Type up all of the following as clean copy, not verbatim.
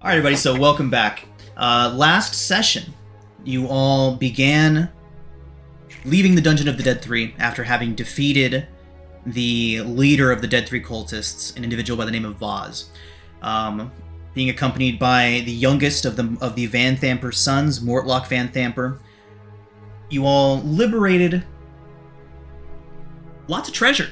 All right, everybody, so welcome back. Last session, you all began leaving the Dungeon of the Dead 3 after having defeated the leader of the Dead 3 cultists, an individual by the name of Vaz. Being accompanied by the youngest of the Van Thamper sons, Mortlock Van Thamper, you all liberated lots of treasure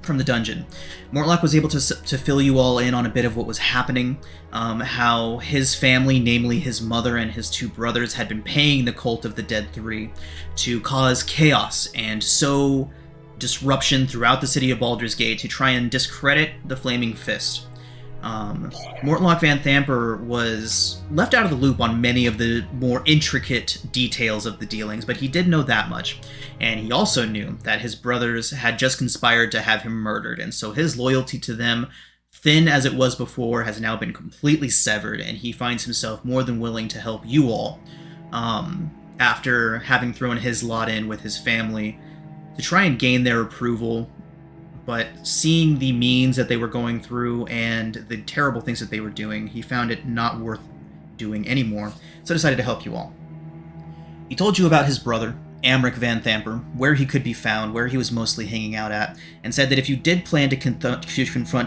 from the dungeon. Mortlock was able to fill you all in on a bit of what was happening, how his family, namely his mother and his two brothers, had been paying the Cult of the Dead 3 to cause chaos and sow disruption throughout the city of Baldur's Gate to try and discredit the Flaming Fist. Mortlock Van Thamper was left out of the loop on many of the more intricate details of the dealings, but he did know that much. And he also knew that his brothers had just conspired to have him murdered, and so his loyalty to them, thin as it was before, has now been completely severed, and he finds himself more than willing to help you all, after having thrown his lot in with his family, to try and gain their approval. But seeing the means that they were going through and the terrible things that they were doing, he found it not worth doing anymore, so decided to help you all. He told you about his brother, Amric Van Thamper, where he could be found, where he was mostly hanging out at, and said that if you did plan to confront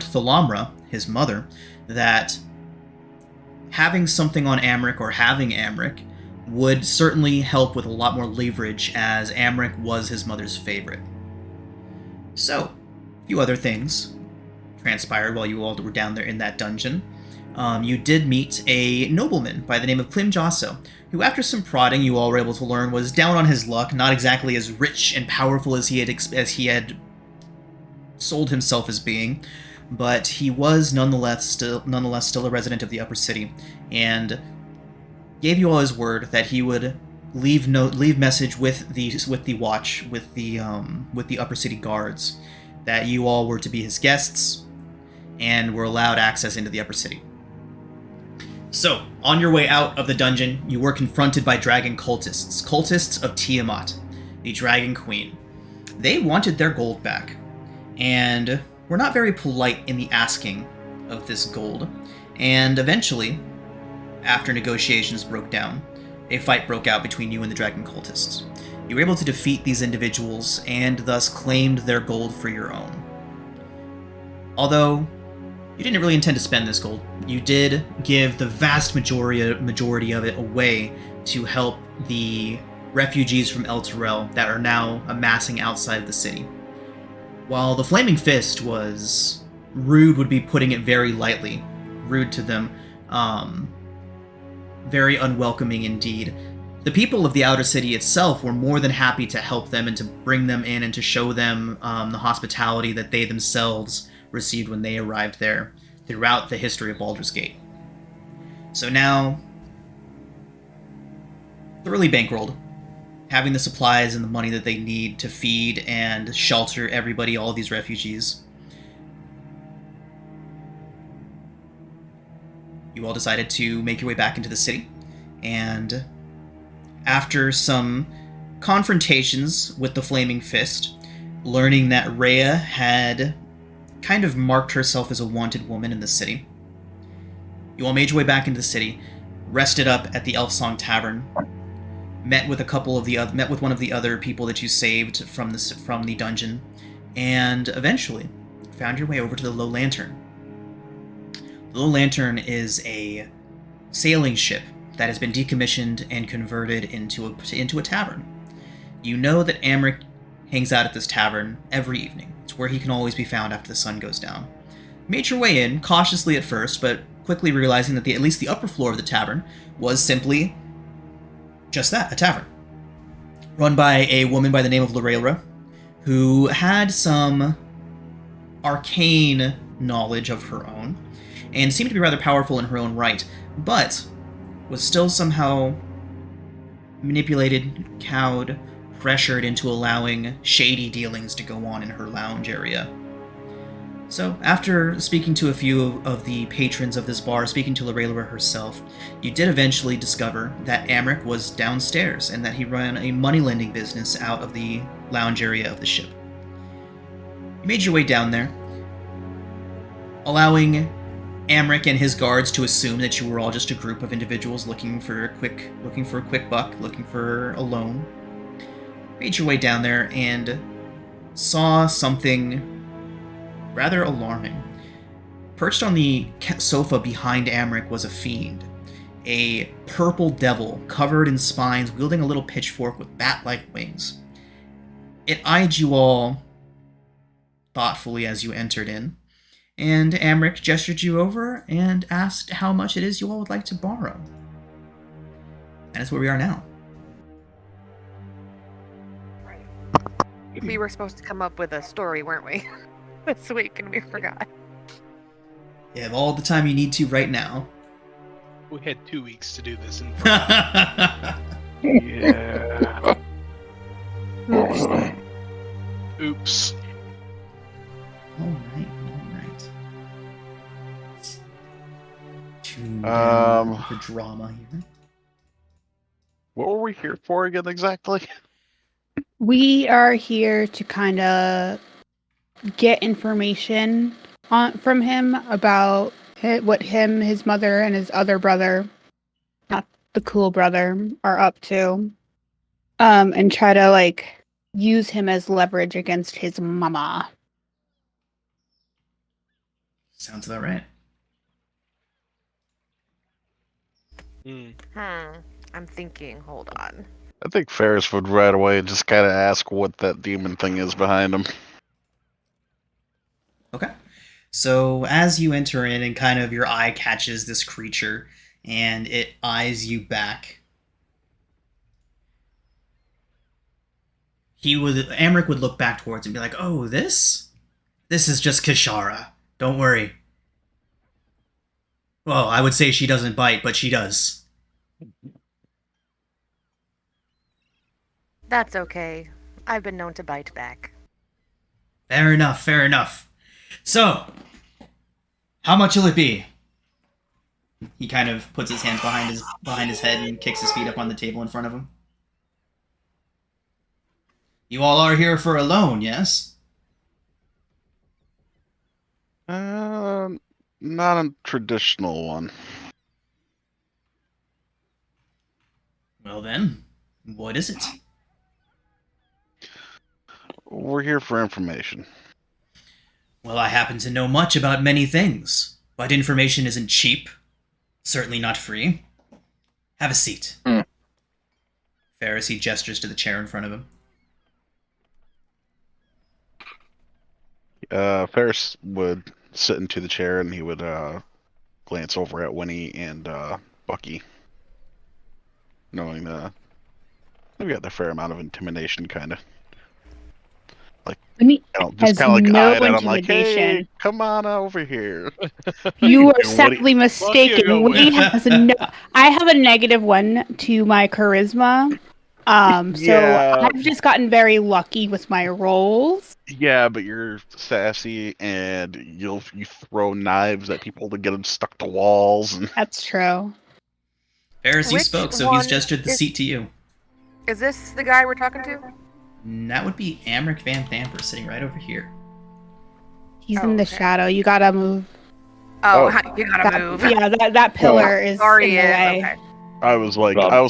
Thalamra, his mother, that having something on Amric or having Amric would certainly help with a lot more leverage, as Amric was his mother's favorite. So, few other things transpired while you all were down there in that dungeon. You did meet a nobleman by the name of Klim Jasso, who after some prodding you all were able to learn was down on his luck, not exactly as rich and powerful as he had sold himself as being, but he was nonetheless still a resident of the upper city, and gave you all his word that he would leave message with the watch, with the upper city guards, that you all were to be his guests and were allowed access into the upper city. So, on your way out of the dungeon, you were confronted by dragon cultists of Tiamat, the Dragon Queen. They wanted their gold back, and were not very polite in the asking of this gold, and eventually, after negotiations broke down, a fight broke out between you and the dragon cultists. You were able to defeat these individuals and thus claimed their gold for your own. Although you didn't really intend to spend this gold, you did give the vast majority of it away to help the refugees from El Terrell that are now amassing outside of the city. While the Flaming Fist was rude, would be putting it very lightly, rude to them, very unwelcoming indeed. The people of the outer city itself were more than happy to help them and to bring them in and to show them the hospitality that they themselves received when they arrived there throughout the history of Baldur's Gate. So now, thoroughly bankrolled, having the supplies and the money that they need to feed and shelter everybody, all of these refugees, you all decided to make your way back into the city, and after some confrontations with the Flaming Fist, learning that Rhea had kind of marked herself as a wanted woman in the city, you all made your way back into the city, rested up at the Elfsong Tavern, met with one of the other people that you saved from the dungeon, and eventually found your way over to the Low Lantern. The Low Lantern is a sailing ship that has been decommissioned and converted into a tavern. You know that Amric hangs out at this tavern every evening. It's where he can always be found after the sun goes down. You made your way in, cautiously at first, but quickly realizing that at least the upper floor of the tavern was simply just that, a tavern. Run by a woman by the name of Lorelra, who had some arcane knowledge of her own, and seemed to be rather powerful in her own right, but was still somehow manipulated, cowed, pressured into allowing shady dealings to go on in her lounge area. So, after speaking to a few of the patrons of this bar, speaking to Lorelra herself, you did eventually discover that Amric was downstairs and that he ran a money-lending business out of the lounge area of the ship. You made your way down there, allowing Amric and his guards to assume that you were all just a group of individuals looking for a quick buck, looking for a loan. Made your way down there and saw something rather alarming. Perched on the sofa behind Amric was a fiend, a purple devil covered in spines, wielding a little pitchfork with bat-like wings. It eyed you all thoughtfully as you entered in, and Amric gestured you over and asked how much it is you all would like to borrow. And that's where we are now. We were supposed to come up with a story, weren't we? This week, and we forgot. You have all the time you need to right now. We had 2 weeks to do this. Yeah. Oops. All right. Tune down the drama here. What were we here for again exactly? We are here to kind of get information from him about what him, his mother, and his other brother, not the cool brother, are up to. And try to, use him as leverage against his mama. Sounds about right. I'm thinking, hold on. I think Ferris would right away just kind of ask what that demon thing is behind him. Okay. So as you enter in and kind of your eye catches this creature and it eyes you back, Amric would look back towards and be like, "Oh, this is just Kishara. Don't worry." Well, I would say she doesn't bite, but she does. That's okay. I've been known to bite back. Fair enough. So, how much will it be? He kind of puts his hands behind his head and kicks his feet up on the table in front of him. You all are here for a loan, yes? Not a traditional one. Well then, what is it? We're here for information. Well, I happen to know much about many things, but information isn't cheap. Certainly not free. Have a seat. Ferris, he gestures to the chair in front of him. Ferris would sit into the chair and he would glance over at Winnie and Bucky, knowing they've got a fair amount of intimidation, kind of. Winnie just has kind of no eyed at him like, intimidation. "Hey, come on over here." You are And sadly mistaken. Winnie has no. I have a -1 to my charisma. So I've just gotten very lucky with my rolls. Yeah, but you're sassy and you throw knives at people to get them stuck to walls. And That's true. Ferris, you spoke, so he's gestured the seat to you. Is this the guy we're talking to? That would be Amric Van Thamper sitting right over here. He's in the shadow. You gotta move. Oh, you gotta move. Yeah, that pillar is in the way. Okay. I was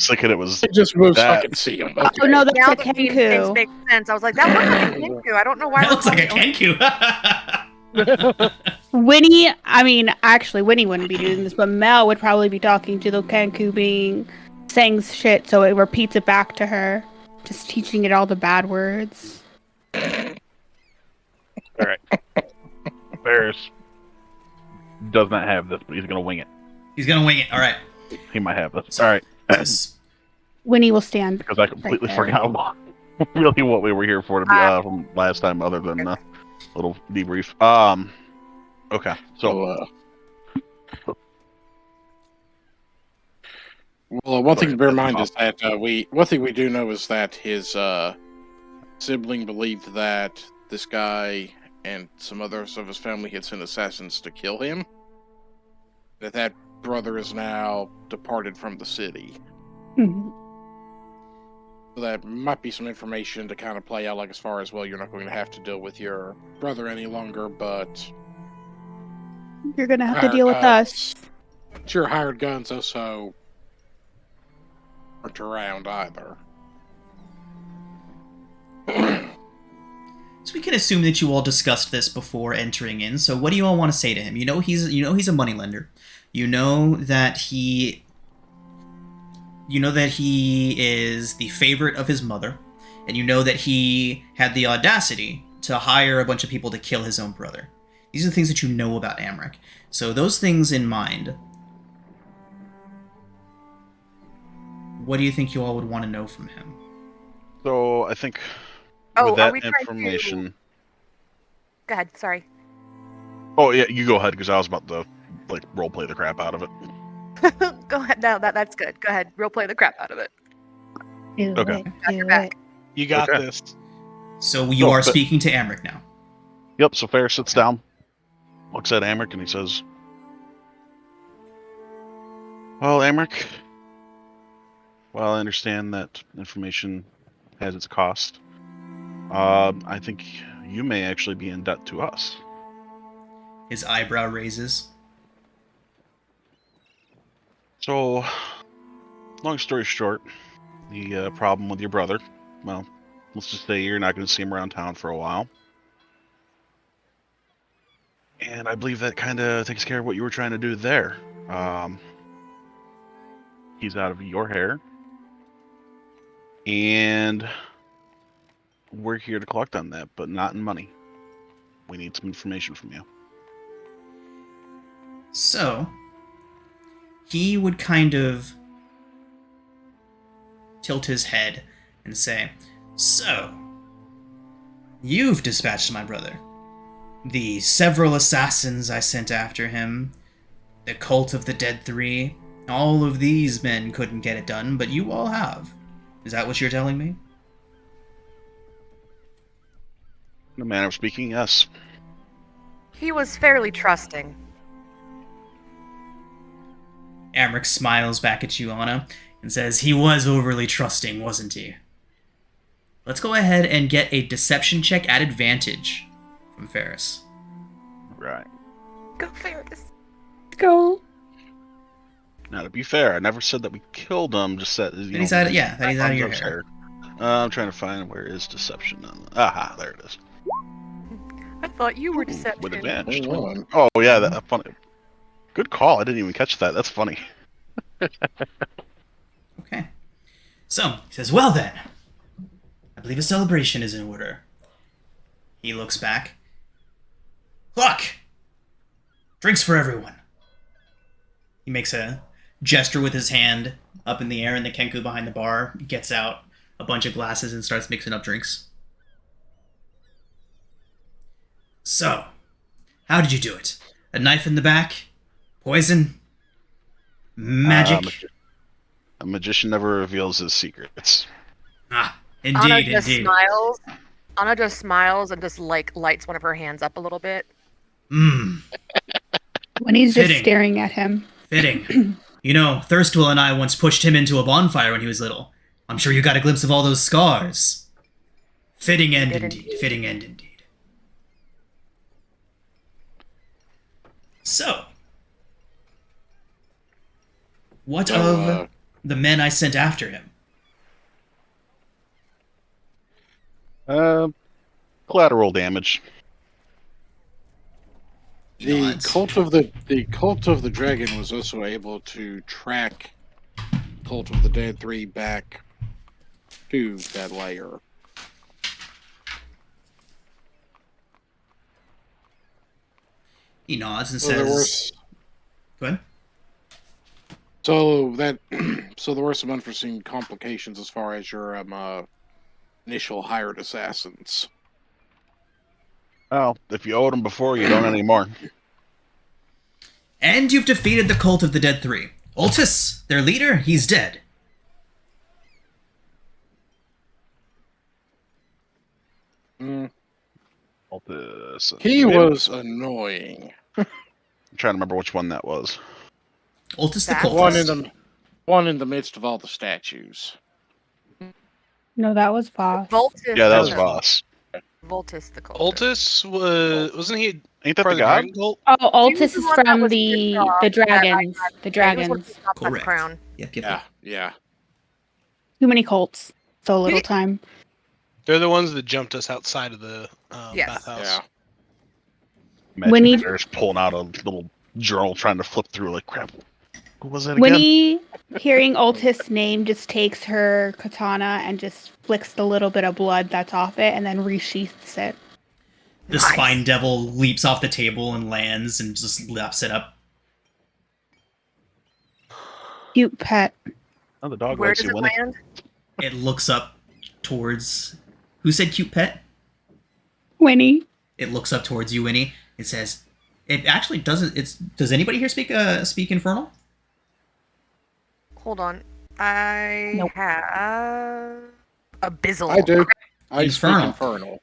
thinking it was. It just moves that. so I can see him. Okay. Oh no, that's Now a that things make Kenku. sense. I was like, that looks like a Kenku. I don't know why. That looks like a Kenku. Winnie, actually, Winnie wouldn't be doing this, but Mel would probably be talking to the Kenku saying shit, so it repeats it back to her. Just teaching it all the bad words. Alright. Ferris does not have this, but he's gonna wing it. He's gonna wing it, alright. He might have this. Alright. Winnie will stand. Because I completely forgot really what we were here for to be from last time, other than a little debrief. Okay, so well, one thing to bear in mind is that one thing we do know is that his sibling believed that this guy and some others of his family had sent assassins to kill him. That brother is now departed from the city. Mhm. So that might be some information to kind of play out, as far as, well, you're not going to have to deal with your brother any longer, but You're gonna have to deal with us. Your hired guns also aren't around either. So we can assume that you all discussed this before entering in. So what do you all want to say to him? You know he's a moneylender. You know that he is the favorite of his mother, and you know that he had the audacity to hire a bunch of people to kill his own brother. These are the things that you know about Amric. So those things in mind, what do you think you all would want to know from him? So I think Oh, with are that we trying to- information. Go ahead. Sorry. Oh yeah, you go ahead because I was about to role play the crap out of it. Go ahead. No, that's good. Go ahead. Real play the crap out of it. Do Okay. it. Got your Do back. it. You got Okay. this. So you Oh, are but- speaking to Amric now. Yep. So Ferris sits down, looks at Amric, and he says, "Well, Amric, while I understand that information has its cost, I think you may actually be in debt to us." His eyebrow raises. So, long story short, the problem with your brother, well, let's just say you're not going to see him around town for a while. And I believe that kind of takes care of what you were trying to do there. He's out of your hair. And we're here to collect on that, but not in money. We need some information from you. So, he would kind of tilt his head and say, "So, you've dispatched my brother. The several assassins I sent after him, the cult of the Dead Three, all of these men couldn't get it done, but you all have. Is that what you're telling me?" In a manner of speaking, yes. He was fairly trusting. Amric smiles back at you, Anna, and says, "He was overly trusting, wasn't he?" Let's go ahead and get a deception check at advantage from Ferris. Right. Go Ferris. Go. Now, to be fair, I never said that we killed him, just said... That he's out of your his hair. I'm trying to find where is deception. Aha, there it is. I thought you were Ooh, deception. with advantage. Oh, wow. Oh, yeah, that funny. Good call. I didn't even catch that. That's funny. Okay. So, he says, "Well then, I believe a celebration is in order." He looks back. "Clock! Drinks for everyone." He makes a gesture with his hand up in the air, and the Kenku behind the bar gets out a bunch of glasses and starts mixing up drinks. "So, how did you do it? A knife in the back? Poison? Magic?" A magician never reveals his secrets. Ah, Anna indeed, just indeed. smiles. Anna just smiles and just lights one of her hands up a little bit. Mmm, When he's just Fitting. staring at him. fitting. You know, Thirstwell and I once pushed him into a bonfire when he was little. I'm sure you got a glimpse of all those scars. Fitting end did indeed. indeed. Fitting end indeed. So, what of the men I sent after him? Collateral damage. The Nods. cult of the dragon was also able to track Cult of the Dead 3 back to that layer. He nods and So there says, was "Go ahead." so there were some unforeseen complications as far as your initial hired assassins. Well, if you owed them before, you don't anymore. "And you've defeated the cult of the Dead Three. Ultis, their leader, he's dead." He was annoying. I'm trying to remember which one that was. Ultis the That's cultist. One in the midst of all the statues. No, that was Voss. Voltus. Yeah, that was Yeah. Voss. Voltus the cultist. Altus wasn't he Ain't that part the of the god? Dragon Cult? Oh, He was Altus the is one that from was the pissed off that dragons. The Yeah, he was one dragons. pissed off about the Correct. crown. Yep. Yeah. Too many cults. So little time. They're the ones that jumped us outside of the Yes. bathhouse. Yeah. Imagine When he- Bear's pulling out a little journal, trying to flip through. Like, crap. What was that again? Winnie, hearing Altus' name, just takes her katana and just flicks the little bit of blood that's off it and then resheaths it. The Nice. spine devil leaps off the table and lands and just laps it up. Cute pet. Oh, the dog Where likes does you, it Winnie. land? It looks up towards. Who said cute pet? Winnie. It looks up towards you, Winnie. It says. It actually doesn't. It's. Does anybody here speak Infernal? Hold on. I Nope. have Abyssal. I do. I Infernal. speak Infernal.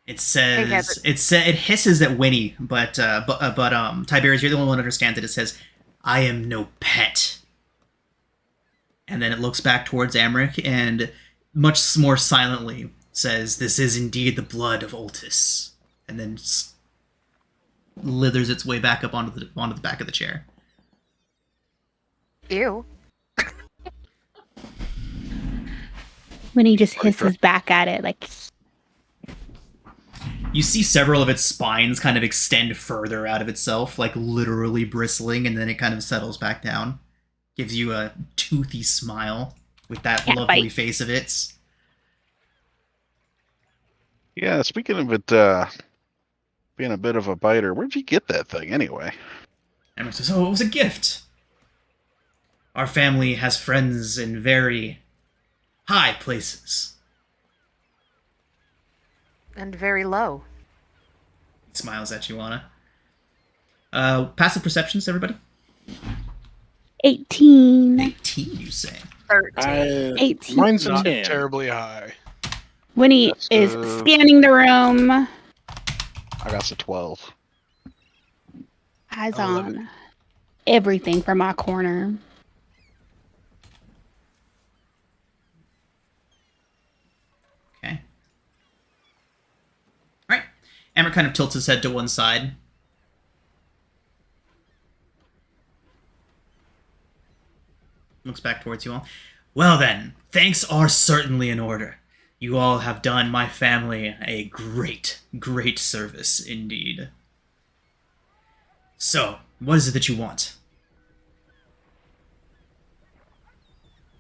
It says. Hey, It hisses at Winnie, but Tiberius, you're the only one who understands it. It says, "I am no pet." And then it looks back towards Amric and much more silently says, "This is indeed the blood of Altus." And then slithers its way back up onto the back of the chair. Ew. Winnie just hisses back at it like, You see several of its spines kind of extend further out of itself, like literally bristling, and then it kind of settles back down. Gives you a toothy smile with that Cat lovely bite. face of its. Yeah, speaking of it being a bit of a biter, where'd you get that thing anyway? Amric says, "Oh, it was a gift. Our family has friends in very high places." And very low. He smiles at you, Anna. Passive perceptions, everybody? 18. 18, you say? 13. 18. Mine's a Not 10. terribly high. Winnie That's, is uh, scanning the room. I got a 12. Eyes 11. on everything from my corner. Okay. Alright. Amber kind of tilts his head to one side. Looks back towards you all. Well then, thanks are certainly in order. You all have done my family a great, great service indeed. So, what is it that you want?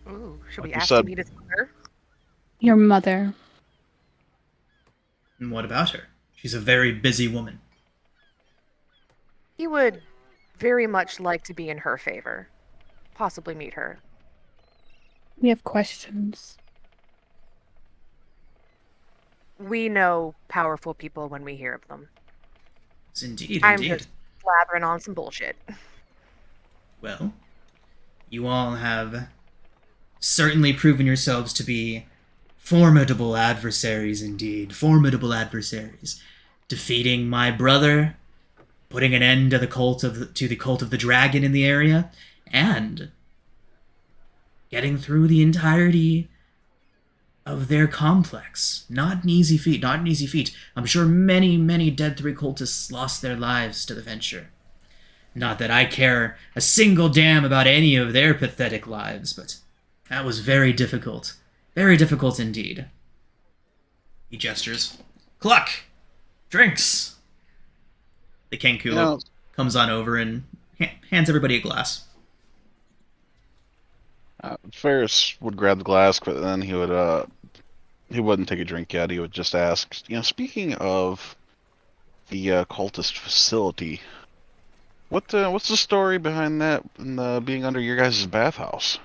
Ooh, should Like we you ask said. to meet his mother? Your mother. And what about her? She's a very busy woman. He would very much like to be in her favor. Possibly meet her. We have questions. We know powerful people when we hear of them. Yes, indeed, I'm indeed. just blathering on some bullshit. Well, you all have certainly proven yourselves to be formidable adversaries indeed. Formidable adversaries. Defeating my brother, putting an end to the cult of the dragon in the area, and getting through the entirety of their complex. Not an easy feat, not an easy feat. I'm sure many, many Dead 3 cultists lost their lives to the venture. Not that I care a single damn about any of their pathetic lives, but that was very difficult. Very difficult indeed. He gestures. Cluck! Drinks! The Kenku Yeah. comes on over and hands everybody a glass. Ferris would grab the glass, but then he wouldn't take a drink yet. He would just ask, speaking of the cultist facility, what's the story behind that and being under your guys' bathhouse?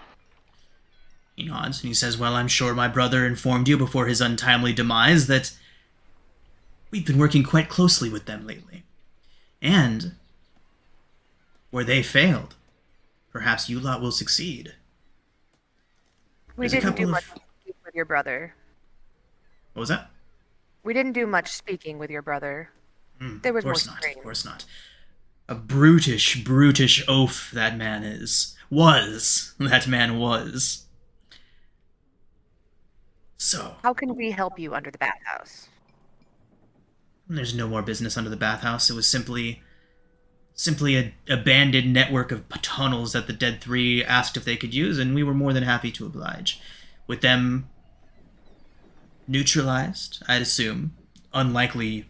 He nods and he says, well, I'm sure my brother informed you before his untimely demise that we've been working quite closely with them lately. And where they failed, perhaps you lot will succeed. We There's a didn't do couple much of- speaking with your brother. What was that? We didn't do much speaking with your brother. There was Of course more not, strain. of course not. A brutish, brutish oaf that man is. That man was. So, How can we help you under the bathhouse? There's no more business under the bathhouse. It was simply an abandoned network of tunnels that the Dead Three asked if they could use, and we were more than happy to oblige. With them neutralized, I'd assume, unlikely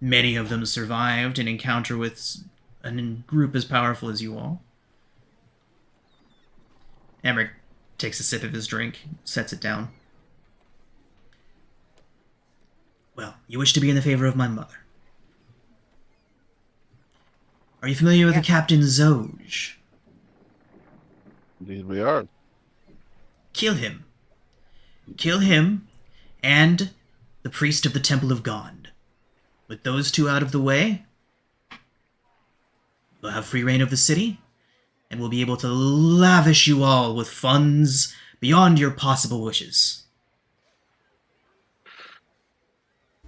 many of them survived an encounter with a group as powerful as you all. Emmerich takes a sip of his drink, sets it down. Well, you wish to be in the favor of my mother. Are you familiar with the Captain Zoj? Indeed, we are. Kill him. Kill him and the priest of the Temple of Gond. With those two out of the way, we'll have free reign of the city, and we'll be able to lavish you all with funds beyond your possible wishes.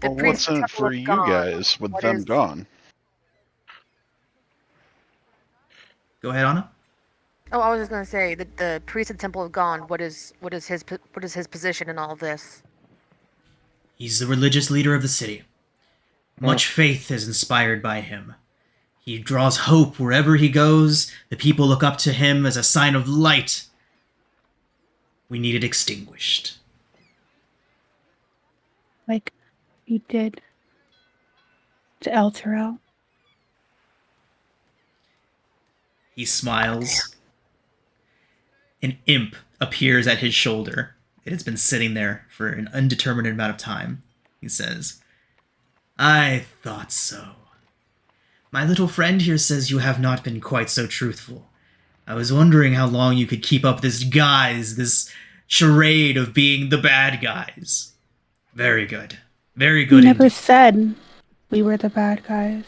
The Well, what's priest in it Temple for of you Gond, guys with what them is- gone? Go ahead, Anna. Oh, I was just gonna say the priest of the Temple of Gond. What is his position in all of this? He's the religious leader of the city. Much faith is inspired by him. He draws hope wherever he goes. The people look up to him as a sign of light. We need it extinguished. Like he did to El Terrell. He smiles. An imp appears at his shoulder. It has been sitting there for an undetermined amount of time. He says, I thought so. My little friend here says you have not been quite so truthful. I was wondering how long you could keep up this guise, this charade of being the bad guys. Very good. Very good We never indeed. said we were the bad guys.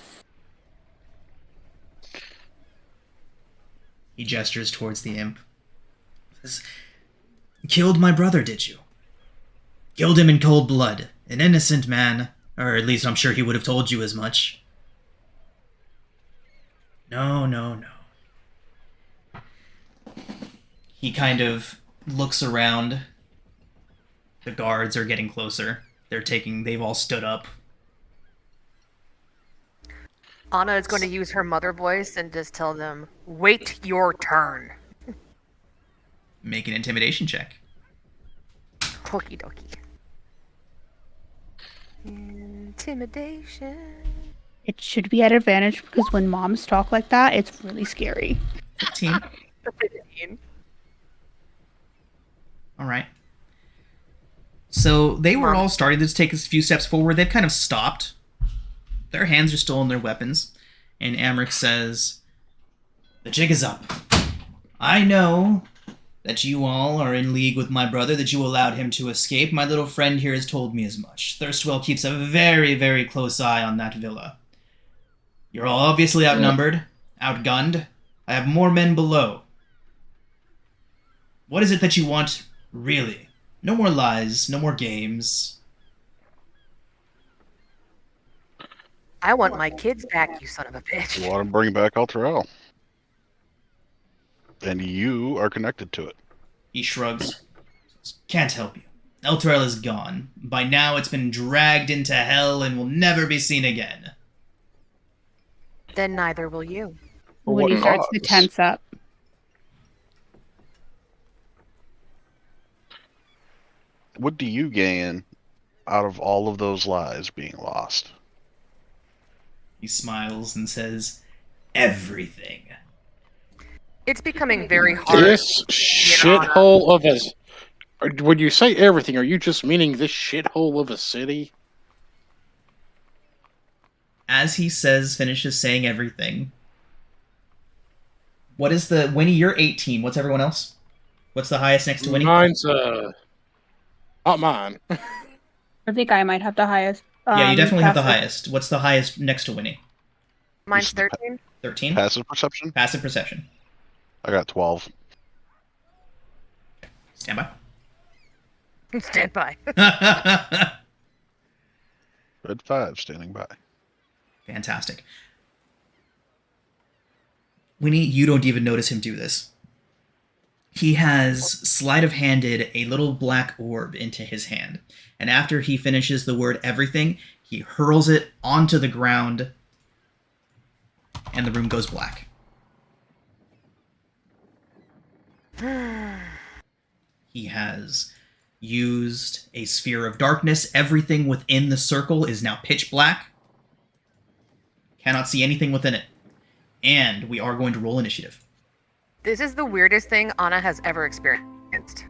He gestures towards the imp. Says, killed my brother, did you? Killed him in cold blood. An innocent man. Or at least I'm sure he would have told you as much. No, no, no. He kind of looks around. The guards are getting closer. They've all stood up. Anna is going to use her mother voice and just tell them, "Wait your turn." Make an intimidation check. Okie dokie. Intimidation. It should be at advantage because when moms talk like that, it's really scary. 15. 15. Alright. So they were Mom. all starting to take a few steps forward. They've kind of stopped. Their hands are still on their weapons. And Amric says, the jig is up. I know that you all are in league with my brother, that you allowed him to escape. My little friend here has told me as much. Thirstwell keeps a very, very close eye on that villa. You're all obviously outnumbered, outgunned. I have more men below. What is it that you want, really? No more lies, no more games. I want my kids back, you son of a bitch. You want to bring back Alterel. And you are connected to it. He shrugs. Can't help you. Elturel is gone. By now it's been dragged into hell and will never be seen again. Then neither will you. For When what he starts to cause? tense up. What do you gain out of all of those lies being lost? He smiles and says, everything. It's becoming very hard. This shithole of a. When you say everything, are you just meaning this shithole of a city? As he finishes saying everything. What is the... Winnie, you're 18. What's everyone else? What's the highest next to Winnie? Mine's, not mine. I think I might have the highest. Yeah, you definitely have the passive. highest. What's the highest next to Winnie? Mine's 13. 13? Passive perception? Passive perception. I got 12. Stand by. Stand by. Red 5 standing by. Fantastic. Winnie, you don't even notice him do this. He has sleight of handed a little black orb into his hand. And after he finishes the word everything, He hurls it onto the ground, and the room goes black. He has used a sphere of darkness. Everything within the circle is now pitch black. Cannot see anything within it. And we are going to roll initiative. This is the weirdest thing Anna has ever experienced.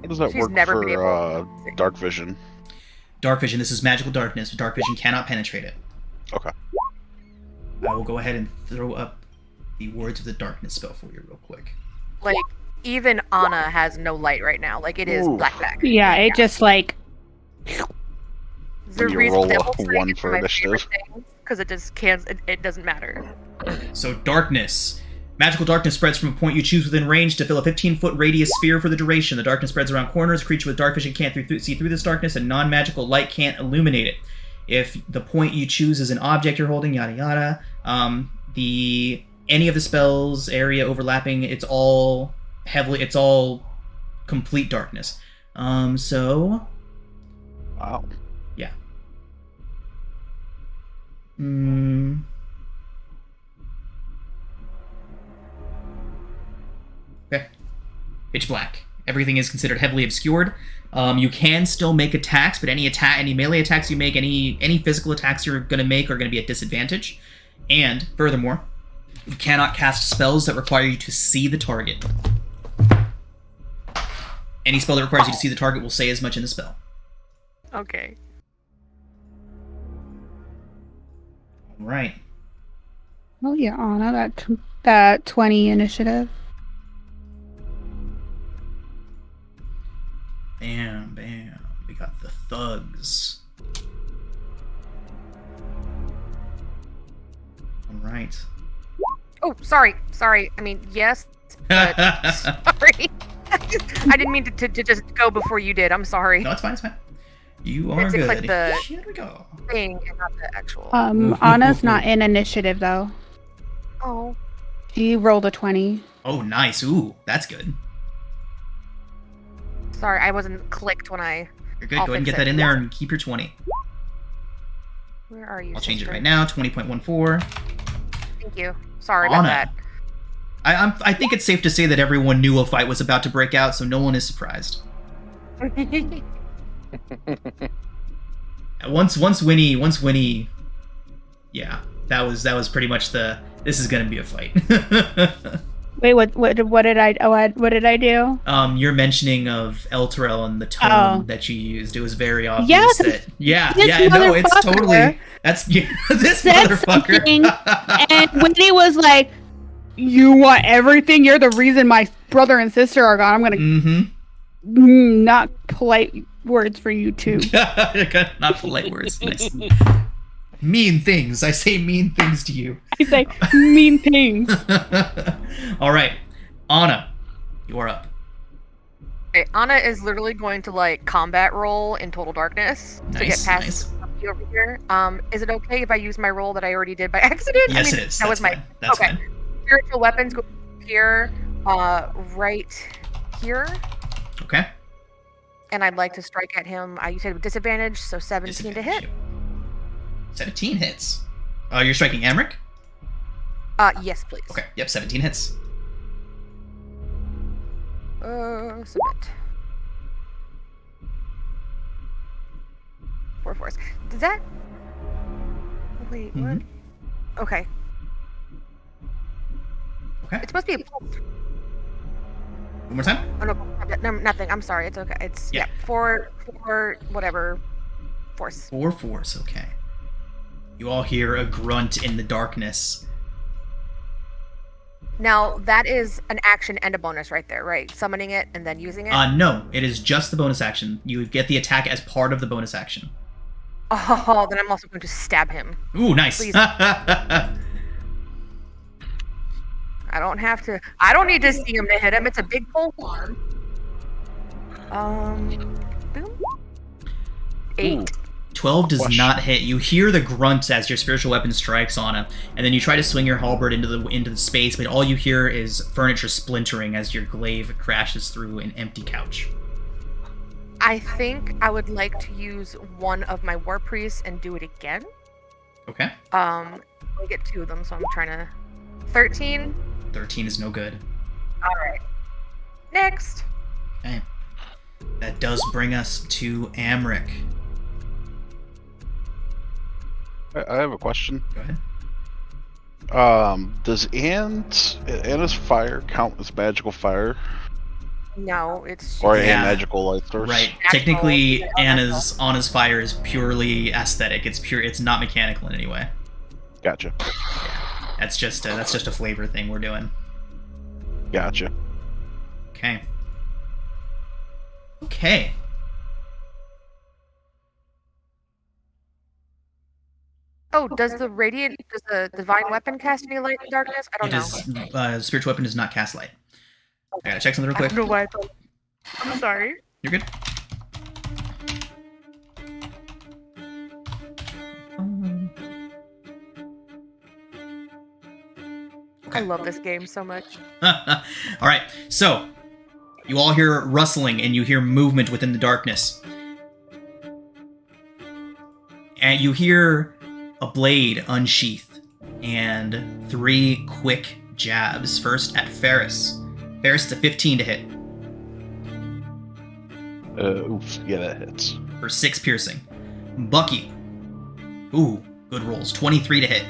How does that She's work never been for able to- dark vision? Dark vision, this is magical darkness. Dark vision cannot penetrate it. Okay. I will go ahead and throw up the Words of the Darkness spell for you real quick. Like, even Anna has no light right now. Like, it is Ooh. black. Yeah, it just like The you reason roll a Devil's Strike 1 is for my favorite initiative. thing, because it just can't. It doesn't matter. So, darkness. Magical darkness spreads from a point you choose within range to fill a 15-foot radius sphere for the duration. The darkness spreads around corners. A creature with dark vision can't see through this darkness, and non-magical light can't illuminate it. If the point you choose is an object you're holding, yada yada, any of the spells area overlapping, it's all complete darkness. So Wow. yeah. Okay. Pitch black. Everything is considered heavily obscured. You can still make attacks, but any melee attacks you make, any physical attacks you're going to make are going to be at disadvantage. And furthermore, you cannot cast spells that require you to see the target. Any spell that requires you to see the target will say as much in the spell. Okay. All right. oh yeah, Anna, that 20 initiative. Bam, bam. We got the thugs. All right. Oh, sorry. I mean, yes, but sorry. I didn't mean to just go before you did. I'm sorry. No, it's fine, it's fine. You I are had to good. click the Here we go. thing and not the actual. Anna's not in initiative though. Oh. She rolled a 20. Oh, nice. Ooh, that's good. Sorry, I wasn't clicked when I. You're good. I'll Go ahead and fix get that it. in there and keep your 20. Where are you? I'll change it sister? right now. 20.14. Thank you. Sorry about Anna. that. I think it's safe to say that everyone knew a fight was about to break out, so no one is surprised. Once Winnie, yeah, that was pretty much this is gonna be a fight. Wait, what did I do? Your mentioning of Elturel and the tone Oh. that you used, it was very obvious Yes, that this no, it's motherfucker totally this said motherfucker. something, and Winnie was like, "You want everything? You're the reason my brother and sister are gone. I'm gonna Mm-hmm. not polite words for you too." Not polite words. Nice. Mean things. I say mean things to you. He's like mean things. All right, Anna, you are up. Okay, Anna is literally going to like combat roll in total darkness to get Nice, past you over here. Is it okay if I use my roll that I already did by accident? Yes, I mean, it is. That was That's my fine. That's okay. fine. Spiritual weapons go here, right here, Okay. and I'd like to strike at him. You said with disadvantage, so 17 to hit. Disadvantage. 17 hits. You're striking Amric? Yes, please. Okay. Yep, 17 hits. Submit. 4 4s. Does that? Wait, what? Mhm. Okay. Okay. It's supposed to be a pulse. One more time. Oh no, nothing. I'm sorry. It's okay. It's Yeah. 4 whatever force. 4 force. Okay. You all hear a grunt in the darkness. Now that is an action and a bonus right there, right? Summoning it and then using it. No, it is just the bonus action. You would get the attack as part of the bonus action. Oh, then I'm also going to stab him. Ooh, nice. Please. I don't have to. I don't need to see him to hit him. It's a big pole arm. Boom. 8. Ooh. 12 does Whoosh. not hit. You hear the grunt as your spiritual weapon strikes on him, and then you try to swing your halberd into the space, but all you hear is furniture splintering as your glaive crashes through an empty couch. I think I would like to use one of my war priests and do it again. Okay. I get 2 of them, so I'm trying to. 13. 13 is no good. All right. Next. Okay. That does bring us to Amric. I have a question. Go ahead. Does Anna's fire count as magical fire? No, it's Or Yeah. a magical light source? Right. Natural. Technically, Yeah, Anna's fire is purely aesthetic. It's pure. It's not mechanical in any way. Gotcha. That's just a flavor thing we're doing. Gotcha. Okay. Okay. Oh, does the divine weapon cast any light in darkness? I don't know. Spiritual weapon does not cast light. I gotta check something real I quick. don't know why I thought. I'm sorry. You're good. I love this game so much. All right, so you all hear rustling and you hear movement within the darkness. And you hear a blade unsheath and 3 quick jabs. First at Ferris. Ferris, it's a 15 to hit Oof. Yeah, that hits. for 6 piercing. Bucky. Ooh, good rolls. 23 to hit.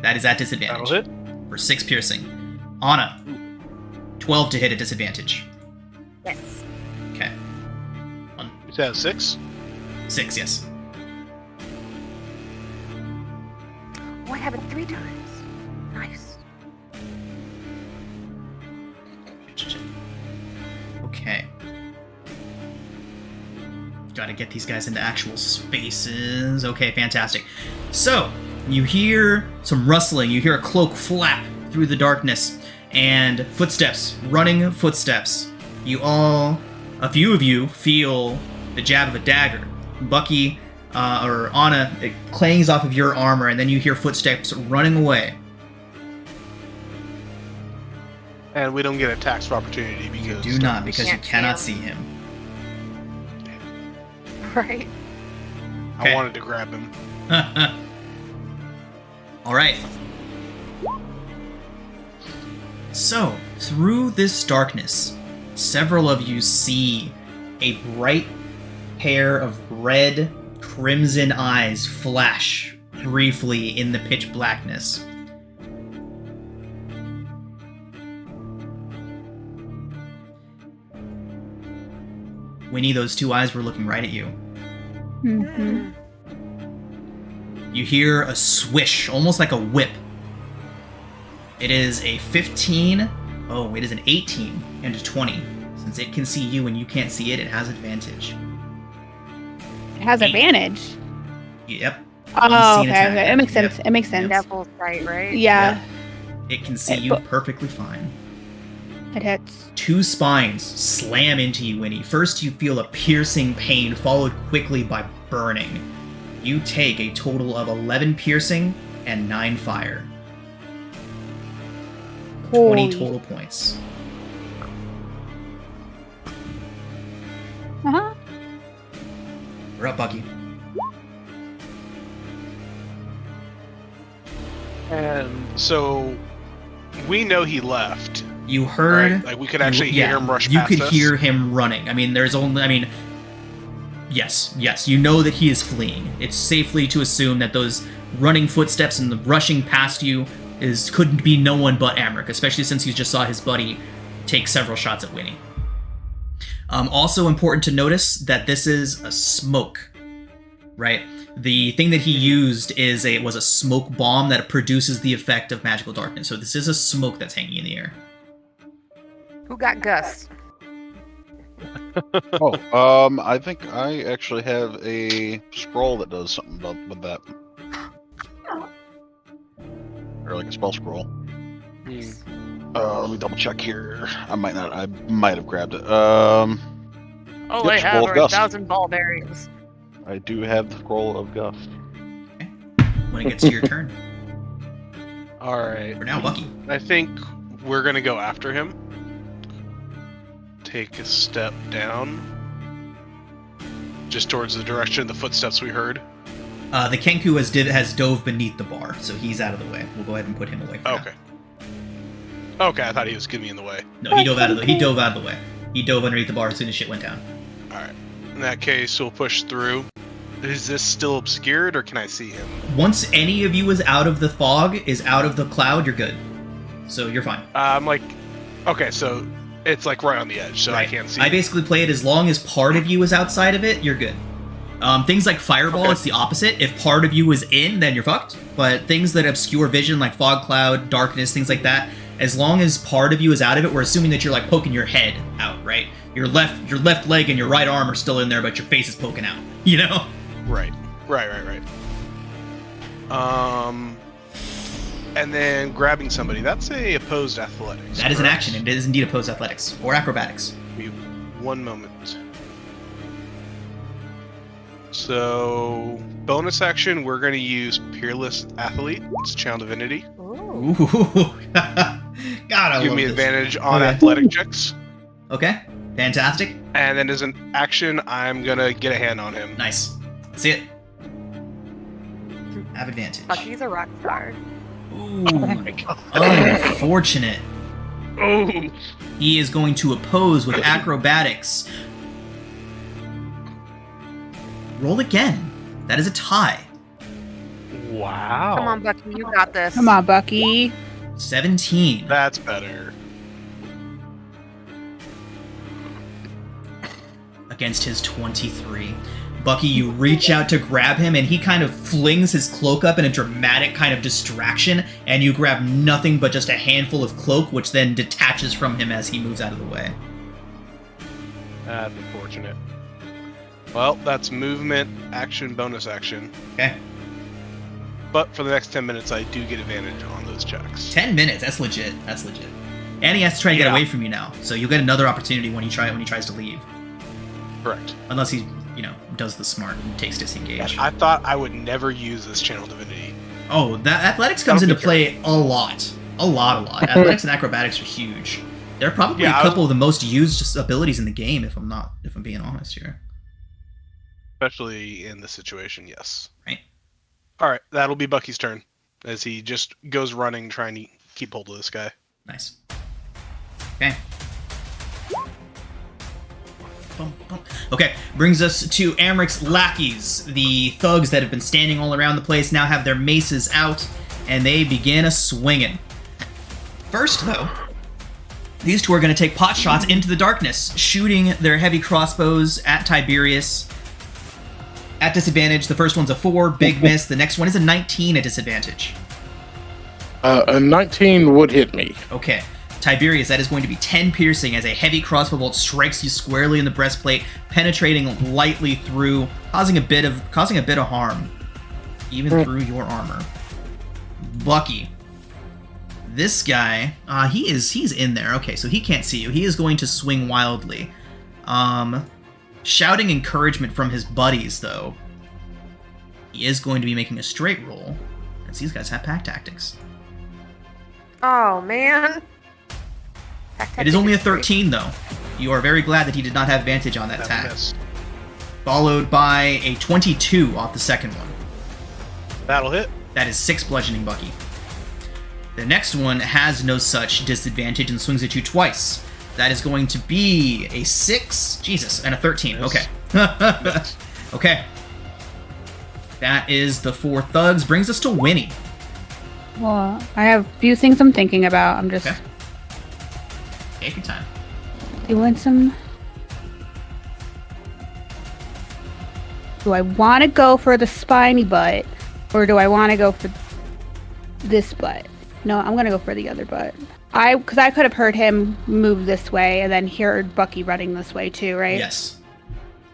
That is at disadvantage. That'll hit. For 6 piercing. Anna. 12 to hit at disadvantage. Yes. Okay. Is that 6? 6, yes. Oh, I have it 3 times. Nice. Okay. Gotta get these guys into actual spaces. Okay, fantastic. So, you hear some rustling, you hear a cloak flap through the darkness, and footsteps, running footsteps. A few of you feel the jab of a dagger. Bucky, or Anna, it clangs off of your armor, and then you hear footsteps running away. And we don't get attacks of opportunity because Do not, because you Can't cannot see see him. Right. Okay. I wanted to grab him. All right. So, through this darkness, several of you see a bright pair of red crimson eyes flash briefly in the pitch blackness. Winnie, those 2 eyes were looking right at you. Mm-hmm. You hear a swish, almost like a whip. It is a 15. Oh, it is an 18 and a 20. Since it can see you and you can't see it, it has advantage. It has advantage. Yep. Oh, Unseen okay, attack. okay. It makes Yep. sense. It makes sense. Devil's sight, right? Yeah, It can see It- you but- perfectly fine. it hits. 2 spines slam into you, Winnie. First, you feel a piercing pain, followed quickly by burning. You take a total of 11 piercing and 9 fire. 20 Holy- total points. Uh-huh. We're up, Bucky. And so we know he left. You heard. Right? Like we could actually yeah, hear him rush you past could us. hear him running. I mean, yes, you know that he is fleeing. It's safely to assume that those running footsteps and the rushing past you couldn't be no one but Amric, especially since you just saw his buddy take several shots at Winnie. Also important to notice that this is a smoke, right? The thing that he used was a smoke bomb that produces the effect of magical darkness. So this is a smoke that's hanging in the air. Who got Gus? I think I actually have a scroll that does something with that. Or like a spell scroll. Let me double check here. I might have grabbed it. All Yep, I have scroll of are Gus. 1,000 ball bearings. I do have the scroll of Gus. When it gets to your turn. All right. For now, Bucky. I think we're gonna go after him. Take a step down. Just towards the direction of the footsteps we heard. The Kenku has dove beneath the bar, so he's out of the way. We'll go ahead and put him away. For Okay. Okay, I thought he was giving me in the way. No, he dove out of the way. He dove underneath the bar as soon as shit went down. All right. In that case, we'll push through. Is this still obscured, or can I see him? Once any of you is out of the fog, is out of the cloud, you're good. So you're fine. I'm like, okay, so it's like right on the edge, so Right. I can't see. I basically play it as long as part of you is outside of it, you're good. Things like Fireball, Okay. it's the opposite. If part of you is in, then you're fucked. But things that obscure vision, like fog cloud, darkness, things like that, as long as part of you is out of it, we're assuming that you're like poking your head out, right? Your left leg and your right arm are still in there, but your face is poking out. You know? Right. And then grabbing somebody, that's a opposed athletics. That is an correct? action. It is indeed opposed athletics or acrobatics. Give me 1 moment. So, bonus action, we're going to use Peerless Athlete. It's Channel Divinity. Ooh. Ooh. God, I Give love me this. advantage on Okay. athletic checks. Okay, fantastic. And then as an action, I'm going to get a hand on him. Nice. See it. Have advantage. Bucky's a rock star. Ooh, Oh my god. unfortunate. Oh. He is going to oppose with acrobatics. Roll again. That is a tie. Wow. Come on, Bucky, you got this. Come on, Bucky. 17. That's better. Against his 23. Bucky, you reach out to grab him, and he kind of flings his cloak up in a dramatic kind of distraction, and you grab nothing but just a handful of cloak, which then detaches from him as he moves out of the way. That's unfortunate. Well, that's movement, action, bonus action. Okay. But for the next 10 minutes, I do get advantage on those checks. 10 minutes. That's legit. That's legit. And he has to try to get Yeah. away from you now, so you'll get another opportunity when he tries to leave, Correct. unless he, does the smart and takes disengage. I thought I would never use this Channel Divinity. Oh, that athletics comes Don't into be play a lot. A lot. Athletics and acrobatics are huge. They're probably Yeah, a couple of the most used abilities in the game, if I'm being honest here. Especially in this situation, yes. Right. Alright, that'll be Bucky's turn. As he just goes running, trying to keep hold of this guy. Nice. Okay. Bum, bum. Okay, brings us to Amric's lackeys. The thugs that have been standing all around the place now have their maces out, and they begin a swinging. First, though, these two are going to take pot shots into the darkness, shooting their heavy crossbows at Tiberius. At disadvantage, the first one's a 4, big miss. The next one is a 19 at disadvantage. A 19 would hit me. Okay. Tiberius, that is going to be 10 piercing as a heavy crossbow bolt strikes you squarely in the breastplate, penetrating lightly through, causing a bit of harm, even through your armor. Bucky. This guy, he's in there. Okay, so he can't see you. He is going to swing wildly. Shouting encouragement from his buddies, though. He is going to be making a straight roll, as these guys have pack tactics. Oh, man. It is only a 13, though. You are very glad that he did not have advantage on that That attack. miss. Followed by a 22 off the second one. That'll hit. That is 6 bludgeoning Bucky. The next one has no such disadvantage and swings at you twice. That is going to be a 6, Jesus, and a 13. Miss. Okay. Okay. That is the 4 thugs. Brings us to Winnie. Well, I have a few things I'm thinking about. I'm just Okay. Take your time. doing some. Do I want to go for the spiny butt, or do I want to go for this butt? No, I'm gonna go for the other butt. Because I could have heard him move this way, and then heard Bucky running this way too, right? Yes.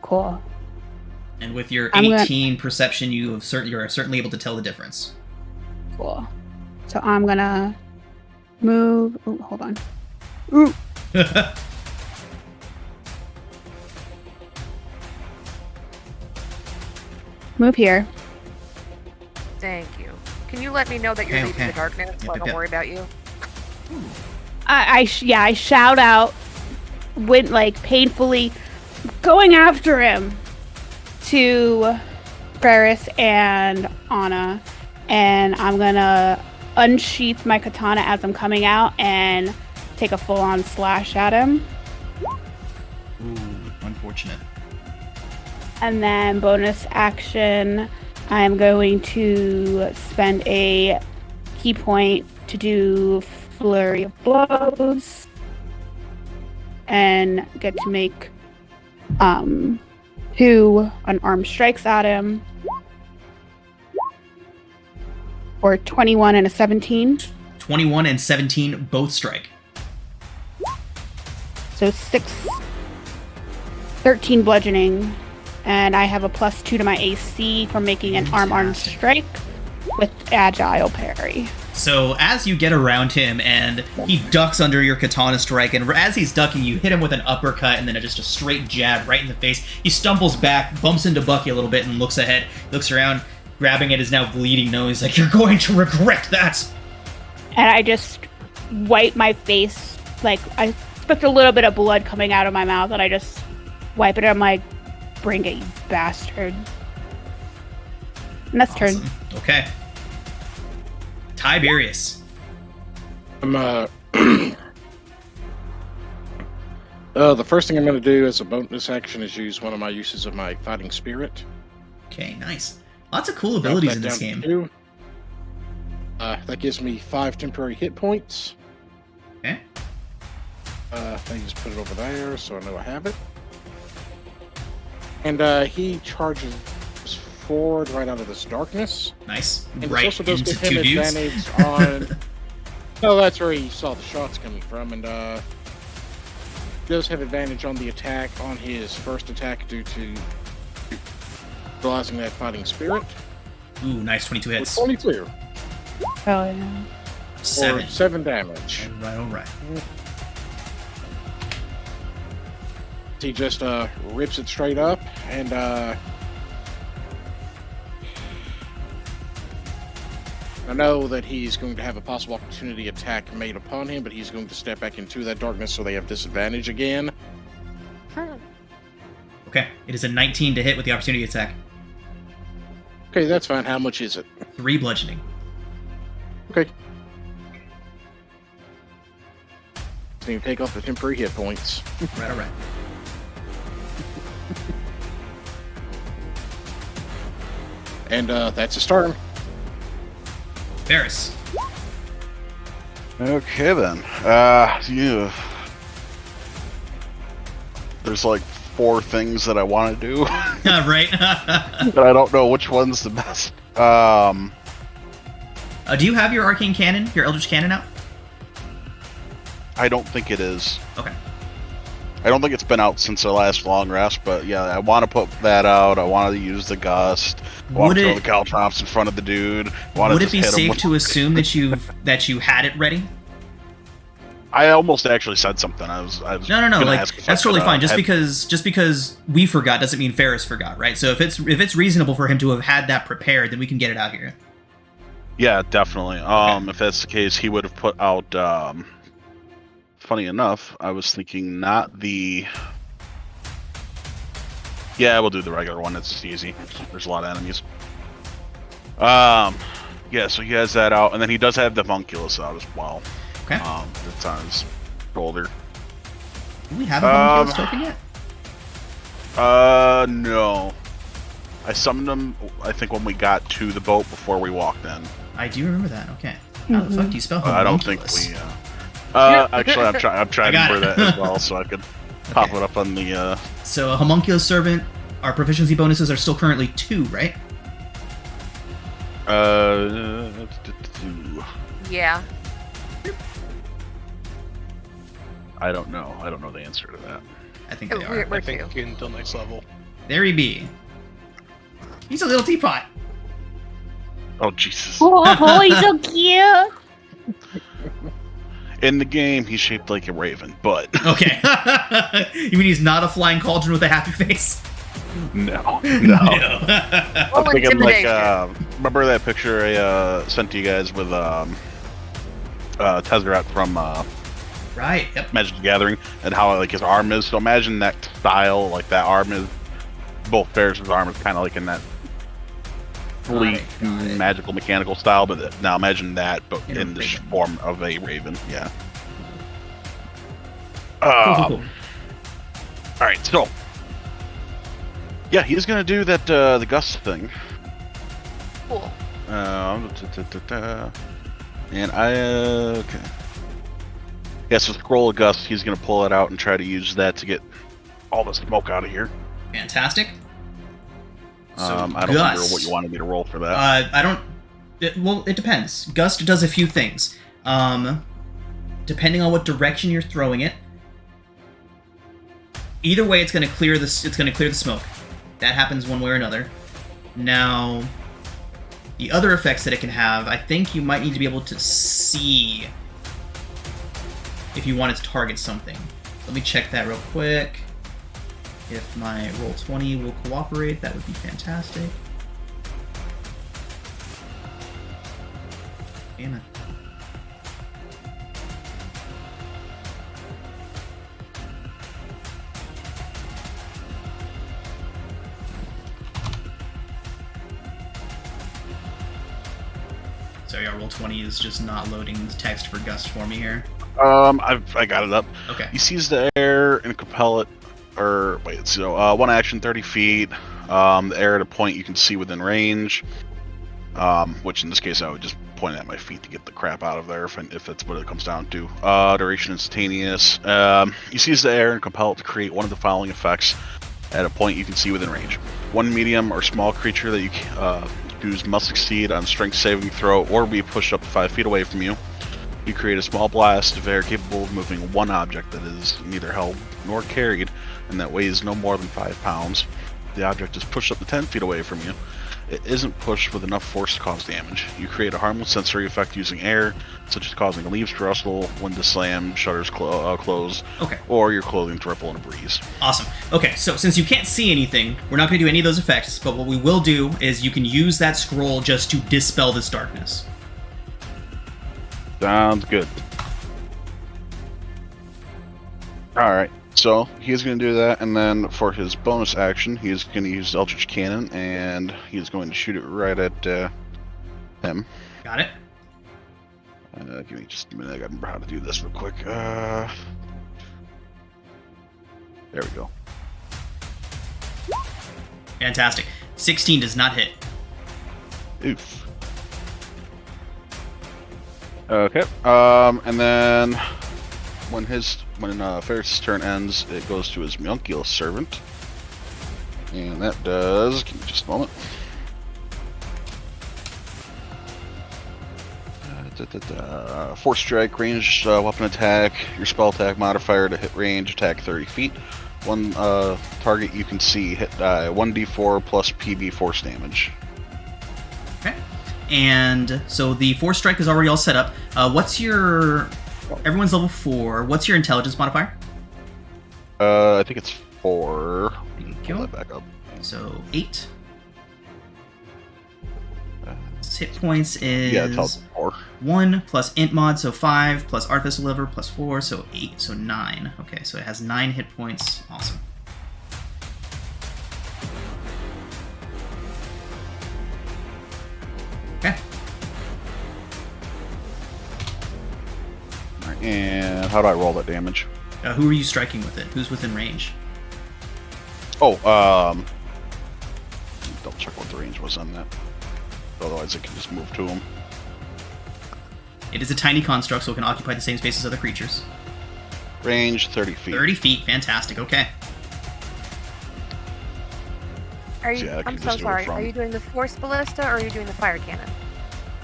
Cool. And with your I'm gonna- 18 perception, you are certainly able to tell the difference. Cool. So I'm gonna move. Oh, hold on. Ooh. Move here. Thank you. Can you let me know that you're Okay, leaving okay. the darkness so I Yep, don't yep. worry about you? I shout out, went like painfully, going after him. to Ferris and Anna, and I'm gonna unsheath my katana as I'm coming out and take a full-on slash at him. Ooh, unfortunate. And then bonus action, I'm going to spend a key point to do flurry of blows and get to make 2 unarmed strikes at him. Or 21 and a 17. 21 and 17 both strike. So 13 bludgeoning. And I have a +2 to my AC for making an arm-armed strike with agile parry. So as you get around him and he ducks under your katana strike, and as he's ducking, you hit him with an uppercut and then just a straight jab right in the face. He stumbles back, bumps into Bucky a little bit, and looks ahead, looks around, grabbing at his now bleeding nose, like, "You're going to regret that!" And I just wipe my face, like, I expect a little bit of blood coming out of my mouth, and I just wipe it, and I'm like, "Bring it, you bastard." And that's turn. Okay. Tiberius. The first thing I'm going to do as a bonus action is use one of my uses of my fighting spirit. Okay, nice. Lots of cool abilities in this game. 2. That gives me 5 temporary hit points. Okay. I just put it over there so I know I have it. And he charges forward right out of this darkness. Nice. And Right this also does into give 2 him dudes. advantage on... No, that's where he saw the shots coming from, and does have advantage on the attack on his first attack due to utilizing that fighting spirit. Ooh, nice. 22 hits. 22. Oh, yeah. 7. Or 7 damage. Alright. He just rips it straight up, and I know that he's going to have a possible opportunity attack made upon him, but he's going to step back into that darkness so they have disadvantage again. Okay. It is a 19 to hit with the opportunity attack. Okay, that's fine. How much is it? 3 bludgeoning. Okay. So you take off the temporary hit points. Alright. And that's a start. Ferris. Okay then. Yeah. There's like 4 things that I want to do, Right. but I don't know which one's the best. Do you have your arcane cannon, your eldritch cannon out? I don't think it is. Okay. I don't think it's been out since the last long rest, but yeah, I want to put that out. I want to use the gust. I want Would to throw it- the caltrops in front of the dude. I want Would to it be just hit him safe with- to assume that you had it ready? I almost actually said something. I was No. gonna Like ask if that's I totally could, fine. Just had- because we forgot doesn't mean Ferris forgot, right? So if it's reasonable for him to have had that prepared, then we can get it out here. Yeah, definitely. If that's the case, he would have put out. Funny enough, I was thinking not the. Yeah, we'll do the regular one. It's just easy. There's a lot of enemies. Yeah, so he has that out, and then he does have the Homunculus out as well. Okay. That's on his shoulder. Do we have a homunculus token yet? No. I summoned him, I think, when we got to the boat before we walked in. I do remember that. Okay. How the fuck do you spell I don't think homunculus? we. Actually, I'm trying to I got remember it. that as well, so I could pop Okay. it up on the. So a homunculus servant, our proficiency bonuses are still currently 2, right? Yeah. I don't know. I don't know the answer to that. I think Oh, they we're are. I two. think until next level. There he be. He's a little teapot. Oh Jesus! Oh, he's so cute. In the game, he's shaped like a raven, but Okay. You mean he's not a flying cauldron with a happy face? no. Roll I'm thinking like, intimidation. remember that picture I sent to you guys with Tezzeret from Right. Yep. Magic the Gathering, and how like his arm is. So imagine that style, like that arm is both pairs of armor, kind of like in that fully Got it. magical mechanical style. But now imagine that, but In a in the raven. form of a raven. Yeah. Cool. All right, so yeah, he's gonna do that the gust thing. Cool. And okay. Yeah, so scroll of gust. He's gonna pull it out and try to use that to get all the smoke out of here. Fantastic. So I don't remember Gust. what you wanted me to roll for that. I don't. Well, it depends. Gust does a few things. Depending on what direction you're throwing it. Either way, it's going to clear the smoke. That happens one way or another. Now, the other effects that it can have, I think you might need to be able to see if you want it to target something. Let me check that real quick. If my roll 20 will cooperate, that would be fantastic. Damn it. Sorry, our roll 20 is just not loading the text for Gust for me here. I got it up. Okay. He sees the air and compel it, or wait, so one action, 30 feet. The air at a point you can see within range. Which in this case I would just point at my feet to get the crap out of there if that's what it comes down to. Duration instantaneous. He sees the air and compel it to create one of the following effects at a point you can see within range. One medium or small creature that you use must succeed on strength saving throw or be pushed up to 5 feet away from you. You create a small blast of air capable of moving one object that is neither held nor carried and that weighs no more than 5 pounds. The object is pushed up to 10 feet away from you. It isn't pushed with enough force to cause damage. You create a harmless sensory effect using air, such as causing leaves to rustle, wind to slam, shutters close, Okay. or your clothing to ripple in a breeze. Awesome. Okay, so since you can't see anything, we're not going to do any of those effects, but what we will do is you can use that scroll just to dispel this darkness. Sounds good. Alright, so he's going to do that, and then for his bonus action, he's going to use Eldritch Cannon, and he's going to shoot it right at him. Got it? Give me just a minute, I gotta remember how to do this real quick. There we go. Fantastic. 16 does not hit. Oof. Okay. And then when Ferris' turn ends, it goes to his Munculus servant, and that does. Give me just a moment. Force strike, ranged weapon attack. Your spell attack modifier to hit range, attack 30 feet. One target you can see hit die 1d4 plus PB force damage. Okay. And so the force strike is already all set up. What's your... Everyone's level 4. What's your intelligence modifier? I think it's 4. Thank Pull you. that back up. So 8. Hit points is Yeah, it's 4. 1 plus int mod, so 5, plus artificer lever, plus 4, so 8, so 9. Okay, so it has 9 hit points. Awesome. Okay. Alright, and how do I roll that damage? Who are you striking with it? Who's within range? Oh, double check what the range was on that. Otherwise, I can just move to him. It is a tiny construct, so it can occupy the same space as other creatures. Range 30 feet. 30 feet, fantastic, okay. Are you? Yeah, I can I'm so just do it sorry. from- Are you doing the force ballista or are you doing the fire cannon?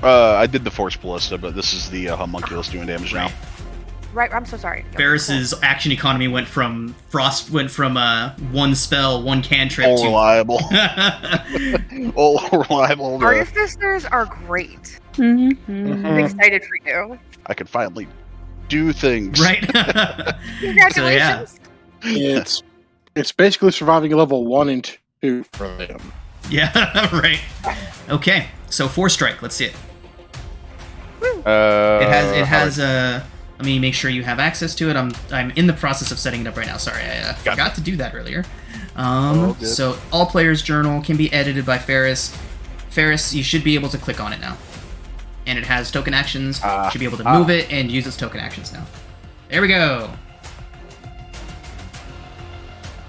I did the force ballista, but this is the homunculus doing damage now. Right. I'm so sorry. Okay, Ferris's action economy went from one spell, one cantrip All to... reliable. All reliable. cool. Artificers are great. Mm-hmm. I'm excited for you. I can finally do things. Right? Congratulations. It's basically surviving level 1 and 2 for them. Yeah, right. Okay, so 4 strike, let's see it. It It has a Let me make sure you have access to it. I'm in the process of setting it up right now. Sorry, I forgot to do that earlier. Good. So all players' journal can be edited by Ferris. Ferris, you should be able to click on it now. And it has token actions. You should be able to move it and use its token actions now. There we go.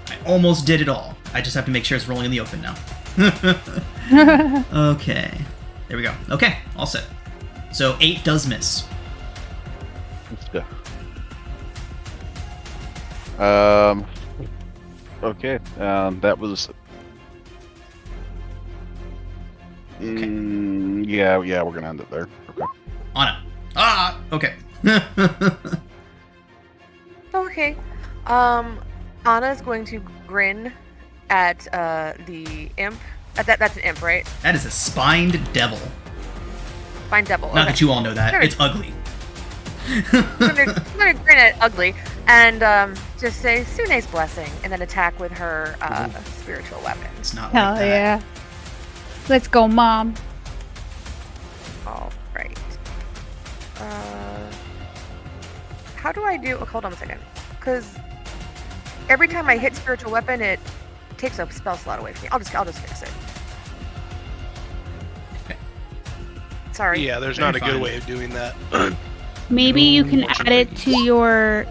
I almost did it all. I just have to make sure it's rolling in the open now. Okay. There we go. Okay, all set. So 8 does miss. Yeah. Okay. That was. Yeah. We're gonna end it there. Okay. Anna. Okay. Okay. Anna's going to grin at the imp. That's an imp, right? That is a spined devil. Spined devil. Not that you all know that. Sure. It's ugly. I'm gonna grin at ugly and just say Sune's blessing, and then attack with her spiritual weapon. It's not Hell like that. yeah. Let's go, Mom. All right. How do I do? Oh, hold on a second, because every time I hit spiritual weapon, it takes a spell slot away from me. I'll just fix it. Okay. Sorry. Yeah, there's Very not a good fine. way of doing that. Maybe you can add it to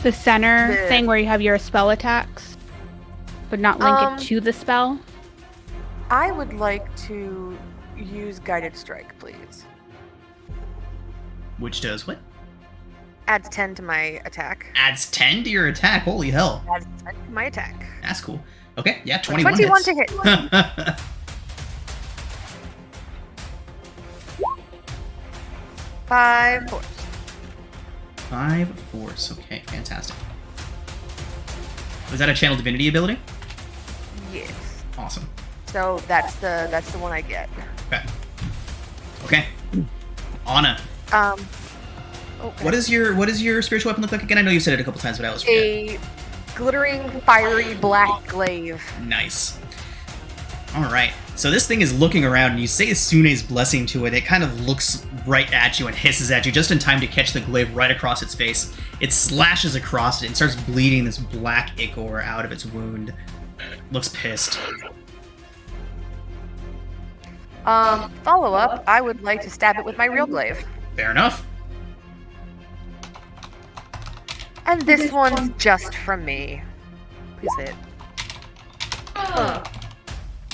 the center The- thing where you have your spell attacks, but not link Um, it to the spell. I would like to use guided strike, please. Which does what? Adds 10 to my attack. Adds 10 to your attack. Holy hell. Adds 10 to my attack. That's cool. Okay, yeah, 21 21 hits. to hit. 5 force. 5 force. Okay, fantastic. Was that a channel divinity ability? Yes. Awesome. So that's the one I get. Okay. Okay. Anna, Okay. what does your spiritual weapon look like again? I know you said it a couple times, but I always forget. A glittering, fiery black glaive. Nice. All right. So this thing is looking around, and you say Sune's blessing to it. It kind of looks right at you and hisses at you, just in time to catch the glaive right across its face. It slashes across it and starts bleeding this black ichor out of its wound. Looks pissed. Follow up. I would like to stab it with my real glaive. Fair enough. And this one's just from me. Please hit.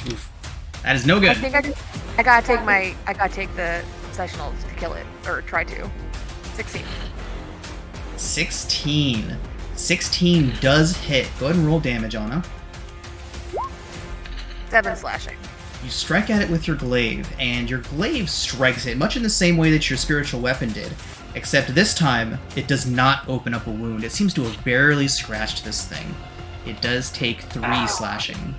Oof. That is no I good. think I gotta take the sessionals to kill it, or try to. 16. 16. 16 does hit. Go ahead and roll damage, Anna. 7 slashing. You strike at it with your glaive, and your glaive strikes it much in the same way that your spiritual weapon did, except this time it does not open up a wound. It seems to have barely scratched this thing. It does take 3 slashing.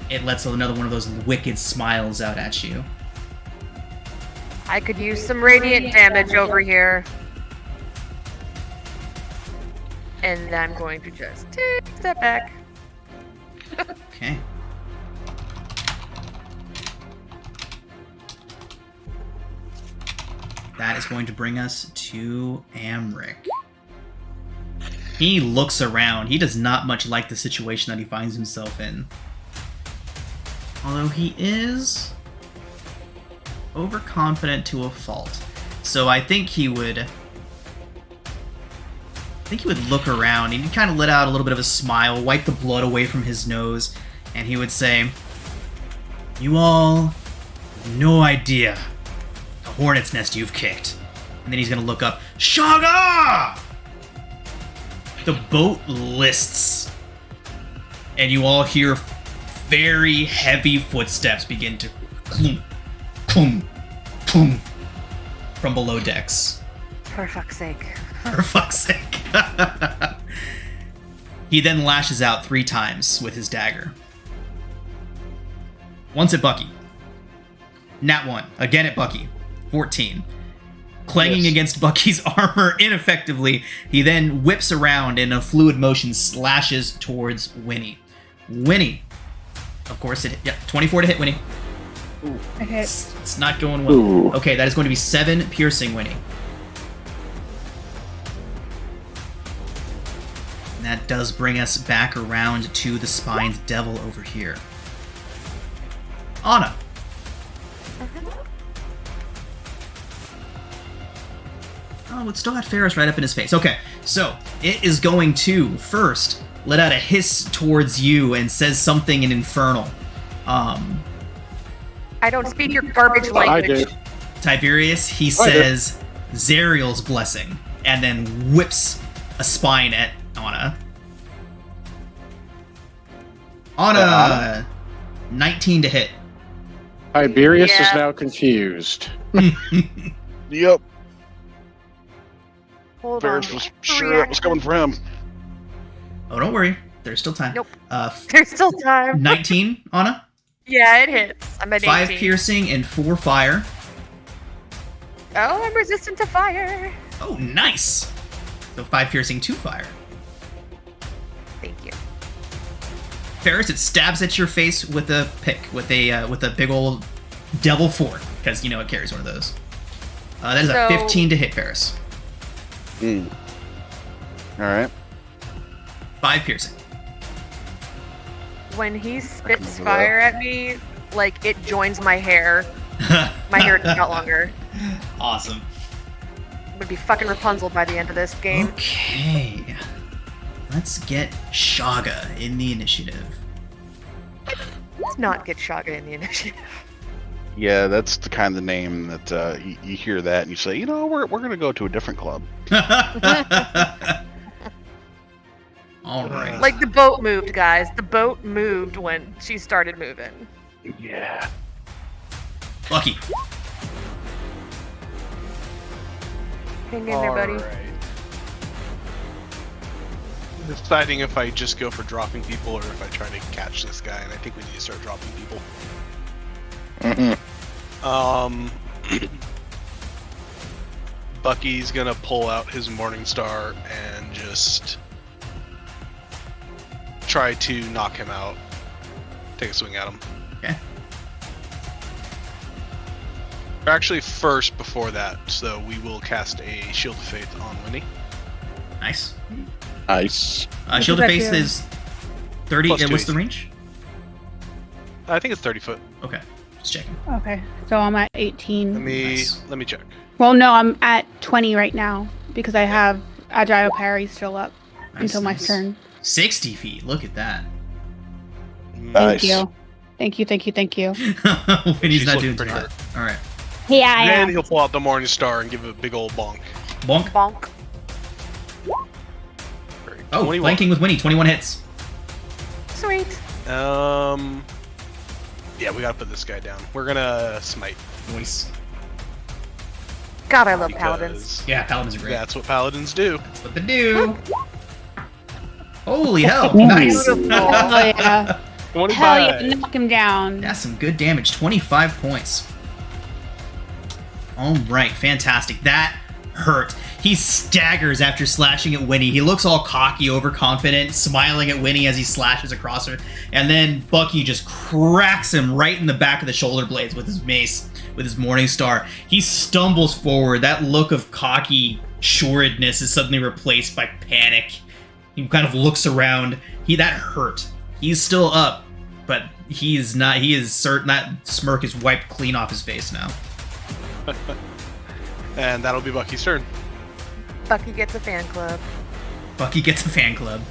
It lets another one of those wicked smiles out at you. I could use some radiant damage over here. And I'm going to just take a step back. Okay. That is going to bring us to Amric. He looks around. He does not much like the situation that he finds himself in. Although he is overconfident to a fault. So I think he would look around. He'd kind of let out a little bit of a smile, wipe the blood away from his nose, and he would say, "You all have no idea the hornet's nest you've kicked." And then he's gonna look up, "Shaga!" The boat lists, and you all hear very heavy footsteps begin to clunk, clunk, clunk from below decks. For fuck's sake. For fuck's sake. He then lashes out 3 times with his dagger. Once at Bucky. Nat 1. Again at Bucky. 14. Clanging against Bucky's armor ineffectively, he then whips around in a fluid motion, slashes towards Winnie. Winnie. Of course, 24 to hit Winnie. It hit. It's not going well. Ooh. Okay, that is going to be 7 piercing, Winnie. And that does bring us back around to the spined devil over here. Anna. Oh, it still got Ferris right up in his face. Okay, so it is going to first let out a hiss towards you and says something in Infernal. I don't speak your garbage language. I do. Tiberius, he says Zerial's blessing, and then whips a spine at Anna. Anna, 19 to hit. Tiberius is Yeah. now confused. Yep. Hold Ferris on. was sure that was coming for him. Oh, don't worry. There's still time. Nope. There's still time. 19, Anna. Yeah, it hits. I'm at 5 18. piercing and 4 fire. Oh, I'm resistant to fire. Oh, nice. So 5 piercing, 2 fire. Thank you. Ferris, it stabs at your face with a pick, with a big old devil fork, because you know it carries one of those. That is a So- 15 to hit, Ferris. All right. 5 piercing. When he spits that. fire at me, like it joins my hair. My hair just got longer. Awesome. I'm gonna be fucking Rapunzel by the end of this game. Okay. Let's get Shaga in the initiative. Let's not get Shaga in the initiative. Yeah, that's the kind of name that you hear that and you say, you know, we're gonna go to a different club. All right. Like the boat moved, guys. The boat moved when she started moving. Yeah. Bucky. Hang in there, buddy. Alright. Deciding if I just go for dropping people or if I try to catch this guy, and I think we need to start dropping people. Bucky's gonna pull out his Morning Star and just try to knock him out. Take a swing at him. Okay. Actually, first, before that, so we will cast a Shield of Faith on Winnie. Nice. Nice. Shield of Faith is 30. Plus What's the 2 range? I think it's 30 foot. Okay. Just checking. Okay, so I'm at 18. Nice. Let me check. Well, no, I'm at 20 right now because I have Agile Parry still up until my Nice. turn. 60 feet. Look at that. Nice. Thank you. Thank you, thank you, thank you. when he's She's not looking doing pretty too hurt. hot. All right. Yeah, I Then am. he'll pull out the Morning Star and give it a big old bonk. Bonk. Bonk. Oh, 21. flanking with Winnie. 21 hits. Sweet. Yeah, we gotta put this guy down. We're gonna smite. Nice. God, I love paladins. because Yeah, paladins are great. that's what paladins do. That's what they do. Holy hell. Ooh. Nice. Hell yeah. 25. Hell yeah, knock him down. That's some good damage. 25 points. All right, fantastic. That hurt. He staggers after slashing at Winnie. He looks all cocky, overconfident, smiling at Winnie as he slashes across her. And then Bucky just cracks him right in the back of the shoulder blades with his mace, with his Morning Star. He stumbles forward. That look of cocky sureness is suddenly replaced by panic. He kind of looks around. That hurt. He's still up, but he is not. He is certain that smirk is wiped clean off his face now. And that'll be Bucky's turn. Bucky gets a fan club. Bucky gets a fan club.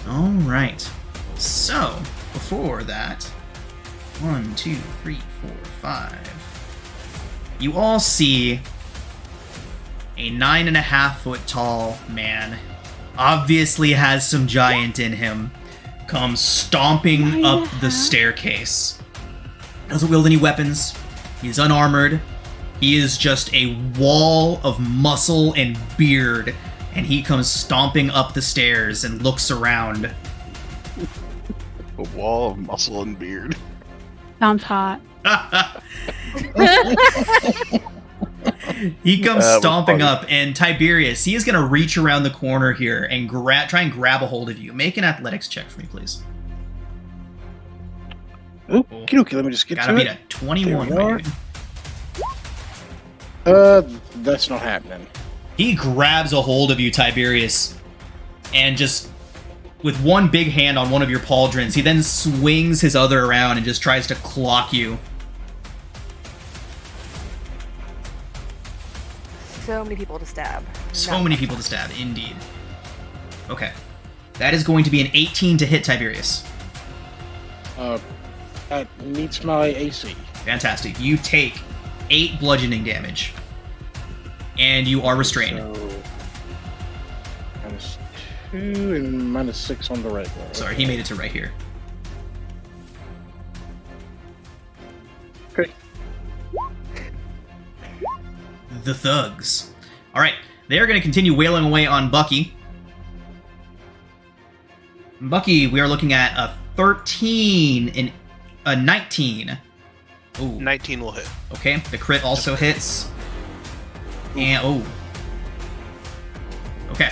All right. So before that, 1, 2, 3, 4, 5. You all see a 9.5-foot tall man. Obviously has some giant in him. Comes stomping up the staircase. Doesn't wield any weapons. He's unarmored. He is just a wall of muscle and beard, and he comes stomping up the stairs and looks around. A wall of muscle and beard. Sounds hot. He comes That was stomping funny. up, and Tiberius, he is going to reach around the corner here and try and grab a hold of you. Make an athletics check for me, please. Okie dokie, let me just get Gotta to beat it. a 21, There we are. baby. That's not happening. He grabs a hold of you, Tiberius, and just with one big hand on one of your pauldrons. He then swings his other around and just tries to clock you. So many people to stab. So many people to stab, indeed. Okay. That is going to be an 18 to hit Tiberius. That meets my AC. Fantastic. You take 8 bludgeoning damage. And you are restrained. So, -2 and -6 on the regular. Sorry, he made it to right here. Okay. The thugs. Alright, they are going to continue wailing away on Bucky. Bucky, we are looking at a 13 and a 19. Ooh. 19 will hit. Okay, the crit also hits. And, oh. Okay,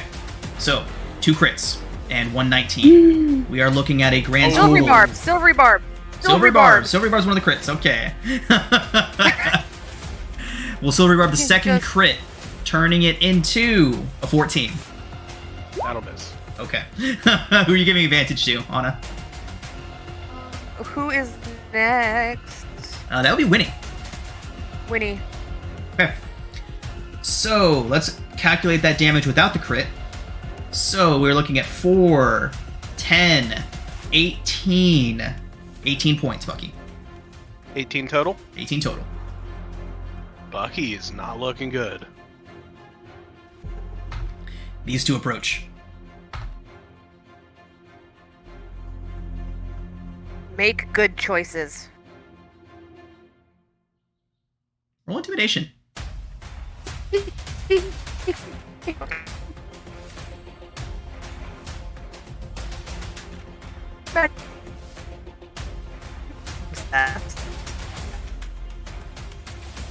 so 2 crits and 119. We are looking at a grand total. Silvery barb. Silvery barb. Silvery barb. Silvery barb's one of the crits. Okay. Well, Silvery barb the second crit, turning it into a 14. That'll miss. Okay. Who are you giving advantage to, Anna? Who is next? That would be Winnie. Winnie. Okay. So, let's calculate that damage without the crit. So, we're looking at 4, 10, 18. 18 points, Bucky. 18 total? 18 total. Bucky is not looking good. These two approach. Make good choices. Roll intimidation.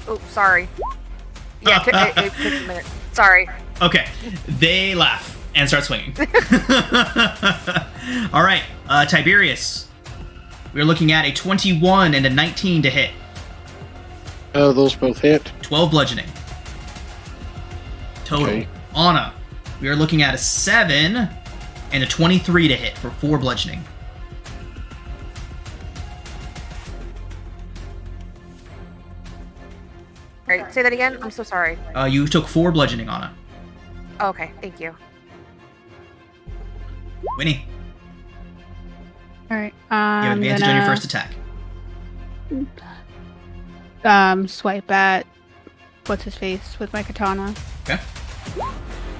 Oh, sorry. Yeah, it took a minute. Sorry. Okay. They laugh and start swinging. All right. Tiberius. We're looking at a 21 and a 19 to hit. Those both hit. 12 bludgeoning. Total. Okay. Anna. We are looking at a 7 and a 23 to hit for 4 bludgeoning. All right, say that again. I'm so sorry. You took 4 bludgeoning, Anna. Okay, thank you. Winnie, All right. you have advantage on your first attack. Swipe at what's his face with my katana. Okay.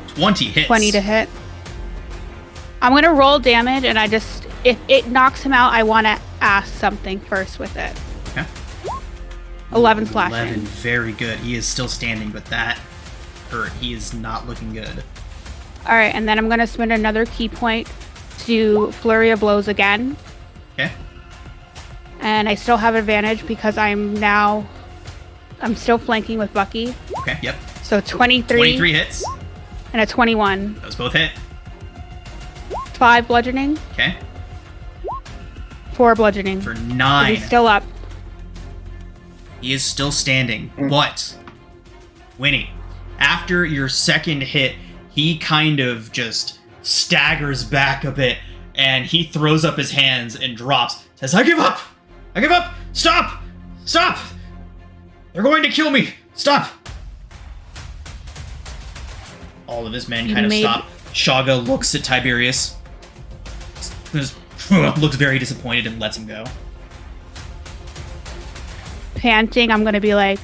20 hits. 20 to hit. I'm gonna roll damage, and if it knocks him out, I want to ask something first with it. Okay. 11 slashing. 11, very good. He is still standing, but that hurt. He is not looking good. All right, and then I'm gonna spend another key point to flurry of blows again, Okay. and I still have advantage because I'm still flanking with Bucky. Okay, yep. So 23, 23 hits. and a 21. Those both hit. 5 bludgeoning, Okay. 4 bludgeoning. For But 9. he's still up. He is still standing. But, Winnie, after your second hit, he kind of just staggers back a bit, and he throws up his hands and drops. Says, I give up! I give up! Stop! Stop! They're going to kill me! Stop! All of his men kind of stop. Shaga looks at Tiberius. Just looks very disappointed and lets him go. Panting, I'm gonna be like,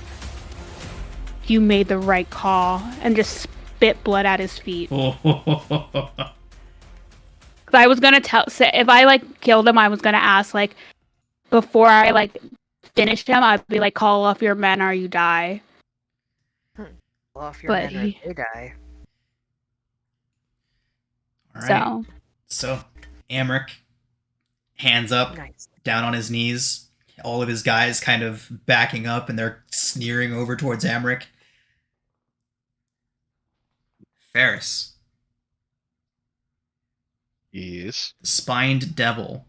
you made the right call, and just spit blood at his feet. 'Cause I was gonna if I killed him, I was gonna ask before I finished him, I'd be like, call off your men or you die. Well, if your men or they die. All right. So, Amric, hands up, Nice. down on his knees. All of his guys kind of backing up, and they're sneering over towards Amric. Ferris, Yes. the spined devil,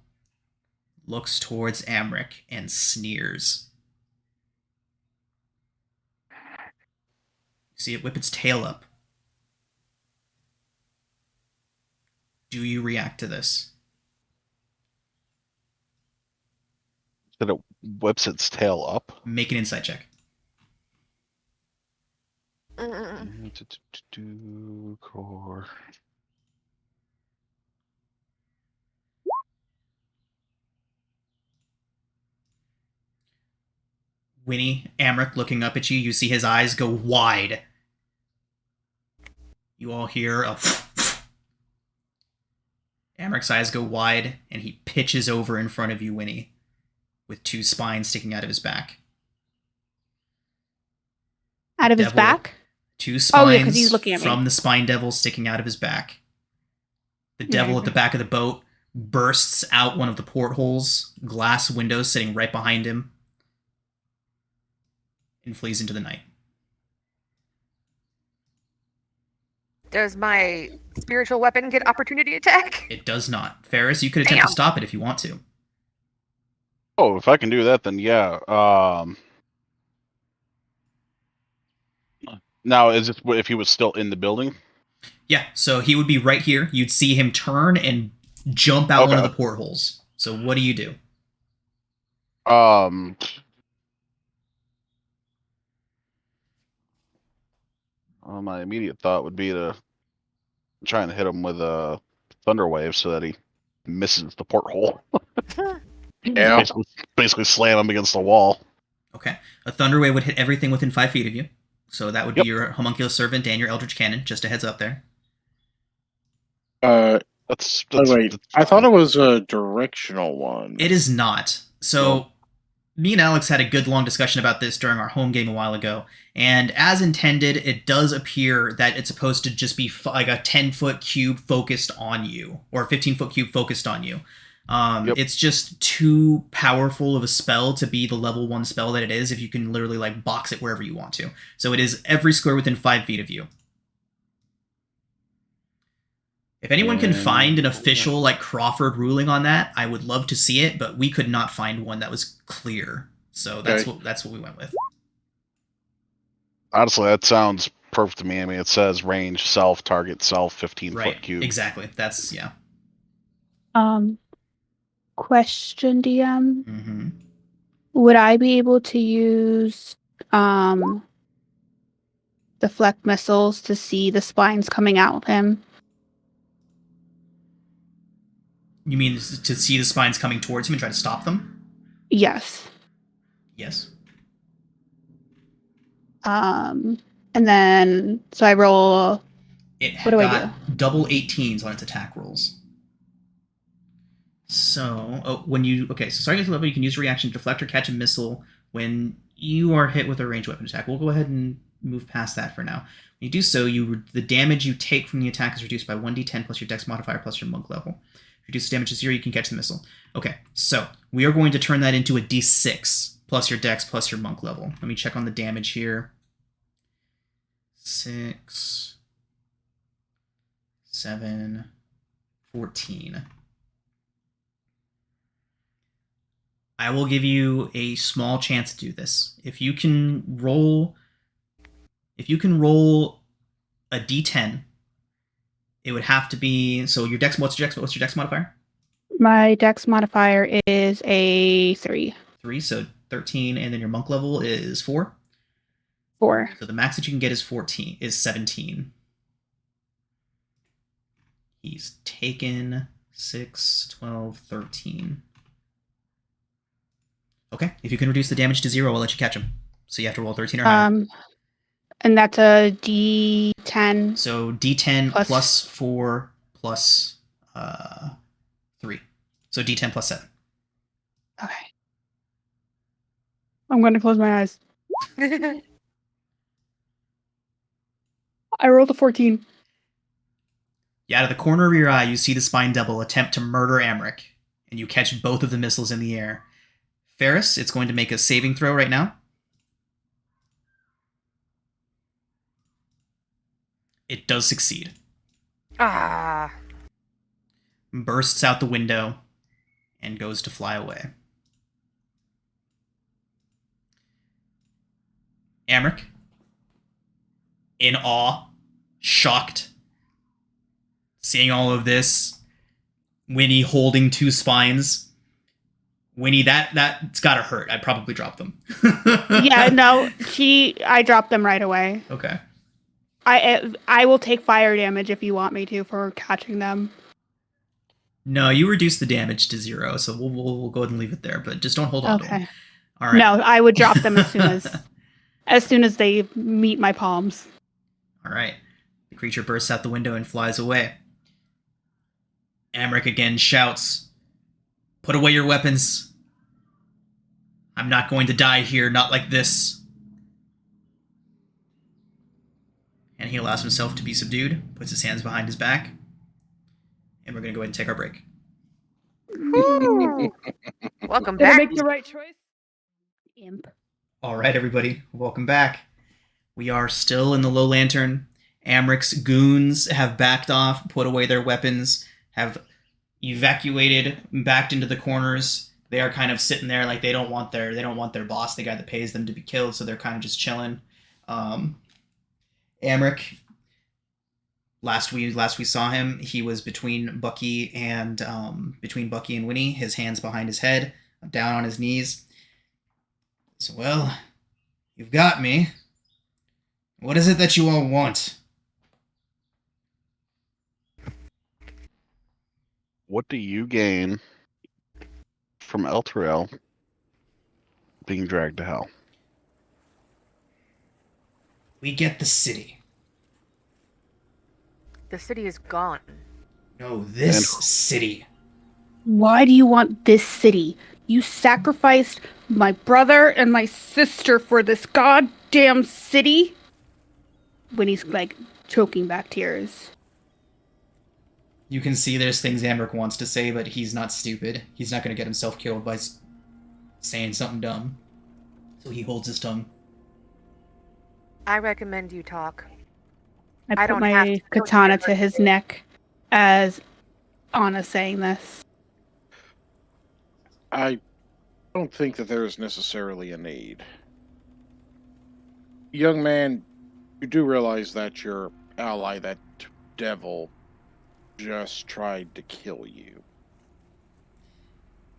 looks towards Amric and sneers. You see it whip its tail up. Do you react to this? That it whips its tail up. Make an insight check. Core. Winnie, Amric looking up at you, you see his eyes go wide. You all hear a Amric's eyes go wide, and he pitches over in front of you, Winnie, with 2 spines sticking out of his back. Out of his Devil. back? 2 spines Oh, yeah, 'cause he's looking at me. from the spine devil sticking out of his back. The devil at the back of the boat bursts out one of the portholes, glass windows sitting right behind him, and flees into the night. Does my spiritual weapon get opportunity attack? It does not. Ferris, you could attempt Damn. to stop it if you want to. Oh, if I can do that, then yeah. Now, is this if he was still in the building? Yeah, so he would be right here. You'd see him turn and jump out one of Okay. the portholes. So what do you do? My immediate thought would be to try and hit him with a thunder wave so that he misses the porthole. Yeah. Basically slam him against the wall. Okay. A thunder wave would hit everything within 5 feet of you. So that would be Yep. your homunculus servant and your eldritch cannon. Just a heads up there. That's Wait. that's I fine. thought it was a directional one. It is not. So Well- me and Alex had a good long discussion about this during our home game a while ago. And as intended, it does appear that it's supposed to just be like a 10-foot cube focused on you, or a 15-foot cube focused on you. Yep. It's just too powerful of a spell to be the level 1 spell that it is if you can literally like box it wherever you want to. So it is every square within 5 feet of you. If anyone can find an official like Crawford ruling on that, I would love to see it, but we could not find one that was clear. So that's Okay. that's what we went with. Honestly, that sounds perfect to me. I mean, it says range, self, target, self, 15-foot Right. cube. Exactly. That's yeah. Question, DM. Mm-hmm. Would I be able to use deflect missiles to see the spines coming out of him? You mean to see the spines coming towards him and try to stop them? Yes. Yes. And then so I roll. It What do I got double 18s on its attack rolls. So, so starting at the level, you can use a reaction to deflect or catch a missile when you are hit with a ranged weapon attack. We'll go ahead and move past that for now. When you do so, the damage you take from the attack is reduced by 1d10 plus your dex modifier plus your monk level. If you reduce damage to 0, you can catch the missile. Okay, so we are going to turn that into a d6 plus your dex plus your monk level. Let me check on the damage here. 6, 7, 14. I will give you a small chance to do this. If you can roll a d10, it would have to be so your dex. What's your dex modifier? My dex modifier is a 3. 3, so 13, and then your monk level is 4. 4. So the max that you can get is 17. He's taken 6, 12, 13. Okay, if you can reduce the damage to 0, I'll let you catch him. So you have to roll 13 or higher. And that's a D10. So D10 plus- plus 4 plus 3. So D10 plus 7. Okay. I'm going to close my eyes. I rolled a 14. Yeah, out of the corner of your eye, you see the spine devil attempt to murder Amric, and you catch both of the missiles in the air. Ferris, it's going to make a saving throw right now. It does succeed. Ah. Bursts out the window and goes to fly away. Amric, in awe, shocked, seeing all of this, Winnie holding two spines. Winnie, that's gotta hurt. I'd probably drop them. Yeah, no, I dropped them right away. Okay. I will take fire damage if you want me to for catching them. No, you reduce the damage to 0, so we'll go ahead and leave it there. But just don't hold on to them. Okay. All right. No, I would drop them as soon as they meet my palms. All right. The creature bursts out the window and flies away. Amric again shouts, "Put away your weapons. I'm not going to die here, not like this." And he allows himself to be subdued, puts his hands behind his back, and we're going to go ahead and take our break. Welcome Did I back. make the right choice? Imp. All right, everybody, welcome back. We are still in the Low Lantern. Amric's goons have backed off, put away their weapons, have evacuated, backed into the corners. They are kind of sitting there like they don't want their boss, the guy that pays them, to be killed, so they're kind of just chilling. Amric, last we saw him, he was between Bucky and Winnie, his hands behind his head, down on his knees. So, well, you've got me. What is it that you all want? What do you gain from Elturel being dragged to hell? We get the city. The city is gone. No, this city. Why do you want this city? You sacrificed my brother and my sister for this goddamn city? When he's like choking back tears. You can see there's things Amric wants to say, but he's not stupid. He's not going to get himself killed by saying something dumb. So he holds his tongue. I recommend you talk. I I put don't have my to katana to his neck as Anna saying this. I don't think that there is necessarily a need. Young man, you do realize that your ally, that devil, just tried to kill you.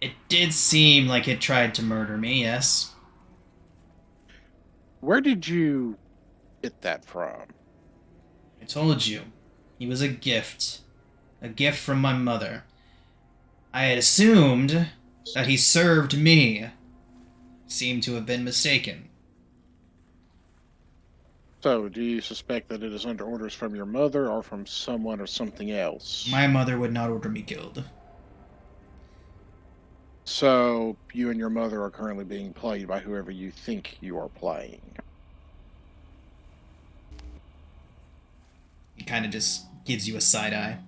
It did seem like it tried to murder me, yes. Where did you get that from? I told you. He was a gift. A gift from my mother. I had assumed that he served me. Seemed to have been mistaken. So, do you suspect that it is under orders from your mother or from someone or something else? My mother would not order me killed. So, you and your mother are currently being played by whoever you think you are playing. He kind of just gives you a side eye.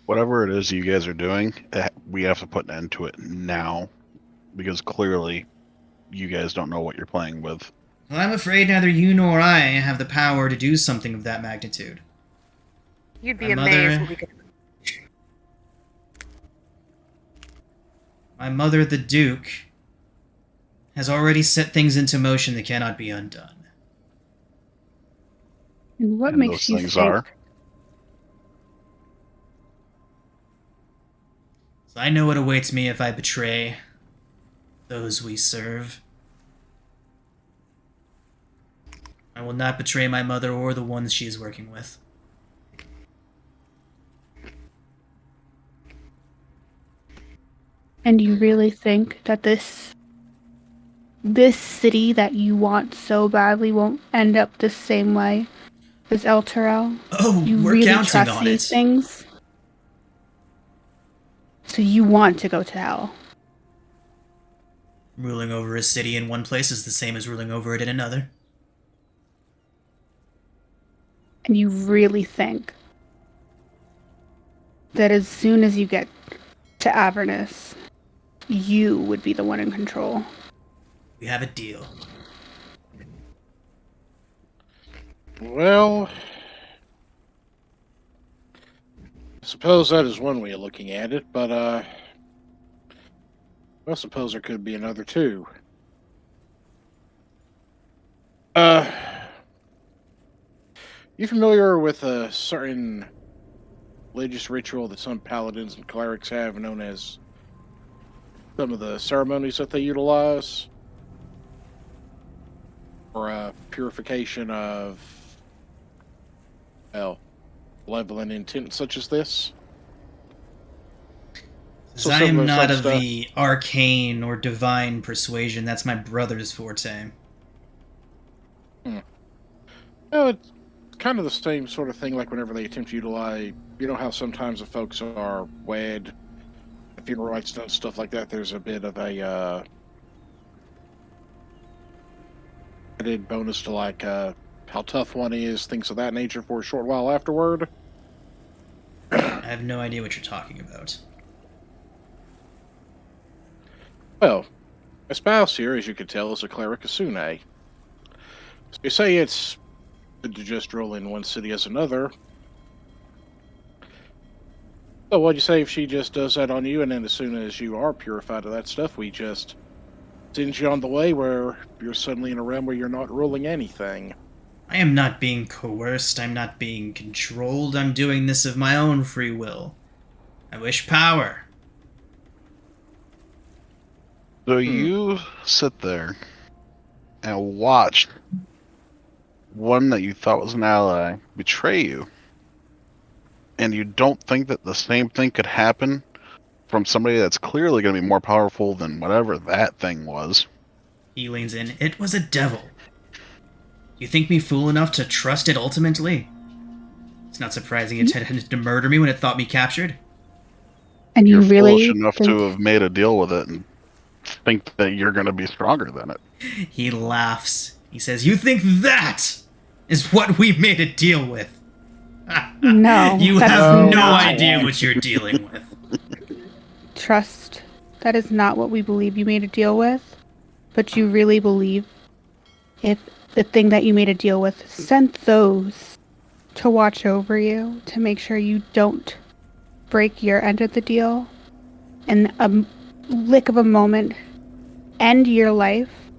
Whatever it is you guys are doing, we have to put an end to it now, because clearly you guys don't know what you're playing with. Well, I'm afraid neither you nor I have the power to do something of that magnitude. You'd be My amazed mother- what we could. My mother, the Duke, has already set things into motion that cannot be undone. And what And makes those you things think are? So I know what awaits me if I betray those we serve. I will not betray my mother or the ones she is working with. And you really think that this city that you want so badly won't end up the same way as El Terrell? Oh, You we're really counting trust on these it. things? So you want to go to hell? Ruling over a city in one place is the same as ruling over it in another. And you really think that as soon as you get to Avernus, you would be the one in control? We have a deal. Well, I suppose that is one way of looking at it, but I suppose there could be another too. You familiar with a certain religious ritual that some paladins and clerics have, known as some of the ceremonies that they utilize for purification of, well, malevolent intent such as this? So I am similar not some of stuff. the arcane or divine persuasion. That's my brother's forte. No, it's kind of the same sort of thing. Like whenever they attempt to utilize, you know how sometimes the folks are wed, funeral rites done, stuff like that. There's a bit of a added bonus to like how tough one is, things of that nature for a short while afterward. I have no idea what you're talking about. Well, my spouse here, as you can tell, is a cleric of Sune. So you say it's good to just roll in one city as another. So what'd you say if she just does that on you, and then as soon as you are purified of that stuff, we just send you on the way where you're suddenly in a realm where you're not rolling anything? I am not being coerced. I'm not being controlled. I'm doing this of my own free will. I wish power. So you sit there and watch one that you thought was an ally betray you, and you don't think that the same thing could happen from somebody that's clearly going to be more powerful than whatever that thing was. He leans in. It was a devil. You think me fool enough to trust it ultimately? It's not surprising it intended to murder me when it thought me captured. And You're you foolish really enough think to have made a deal with it and think that you're going to be stronger than it. He laughs. He says, "You think that is what we made a deal with? no, You that have is no not idea what you're dealing with." trust. That is not what we believe you made a deal with. But you really believe if the thing that you made a deal with sent those to watch over you, to make sure you don't break your end of the deal, in a lick of a moment, end your life,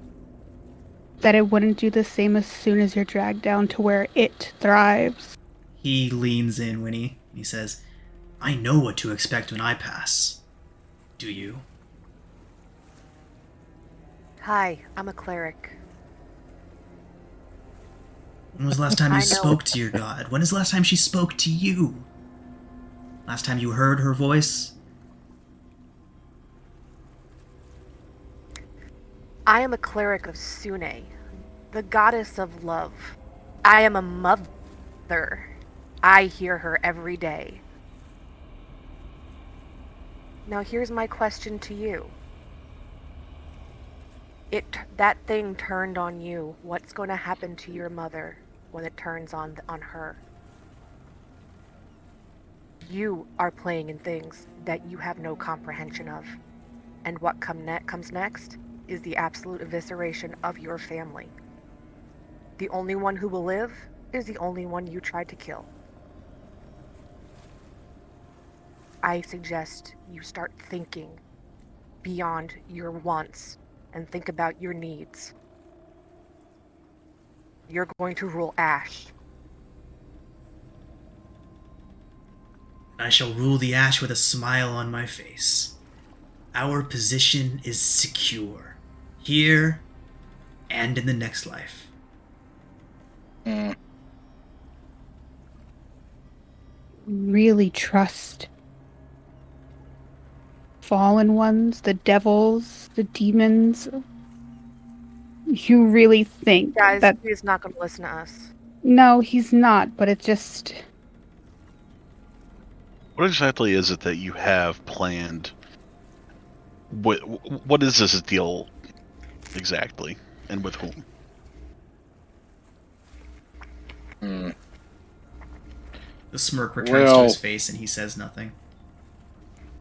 that it wouldn't do the same as soon as you're dragged down to where it thrives. He leans in, Winnie. He says, "I know what to expect when I pass. Do you?" Hi, I'm a cleric. When was the last time you I know. spoke to your god? When is the last time she spoke to you? Last time you heard her voice? I am a cleric of Sune, the goddess of love. I am a mother. I hear her every day. Now here's my question to you. That thing turned on you. What's going to happen to your mother when it turns on her? You are playing in things that you have no comprehension of. And what comes next is the absolute evisceration of your family. The only one who will live is the only one you tried to kill. I suggest you start thinking beyond your wants and think about your needs. You're going to rule Ash. I shall rule the ash with a smile on my face. Our position is secure. Here and in the next life. Really trust fallen ones, the devils, the demons. You really think Guys, that... he's not going to listen to us. No, he's not, but it just... What exactly is it that you have planned? What is this deal exactly, and with whom? The smirk returns to Well- his face and he says nothing.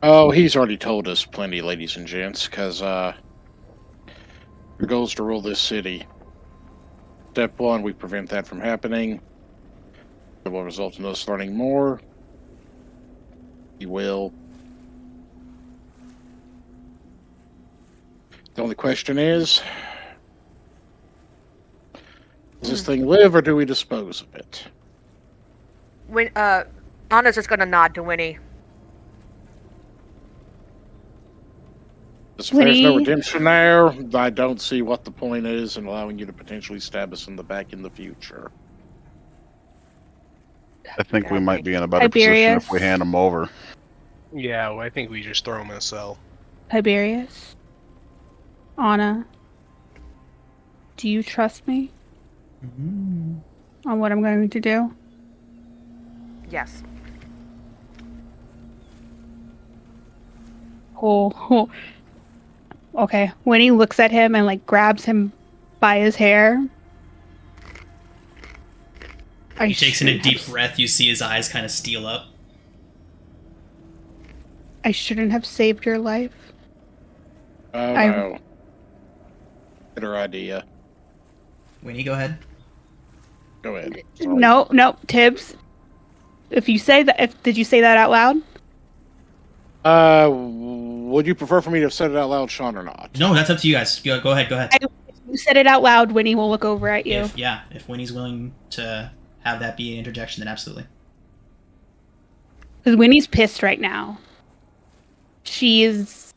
Oh, he's already told us plenty, ladies and gents, because your goal is to rule this city. Step one, we prevent that from happening. It will result in us learning more. You will. The only question is, does this thing live or do we dispose of it? When Anna's just gonna nod to Winnie. If there's no Winnie- redemption there, I don't see what the point is in allowing you to potentially stab us in the back in the future. I think Yeah, we I might think- be in a better position if we Tiberius. hand him over. Yeah, well, I think we just throw him in a cell. Tiberius, Anna, do you trust me Mm. on what I'm going to do? Yes. Oh. Okay. Winnie looks at him and like grabs him by his hair. He takes in a deep breath. You see his eyes kind of steel up. I shouldn't have saved your life. Oh I- no. Better idea. Winnie, go ahead. Go ahead. Sorry. No, Tibbs. If you say that, did you say that out loud? Would you prefer for me to have said it out loud, Sean, or not? No, that's up to you guys. Go ahead. If you said it out loud, Winnie will look over at you. If Winnie's willing to have that be an interjection, then absolutely. Because Winnie's pissed right now. This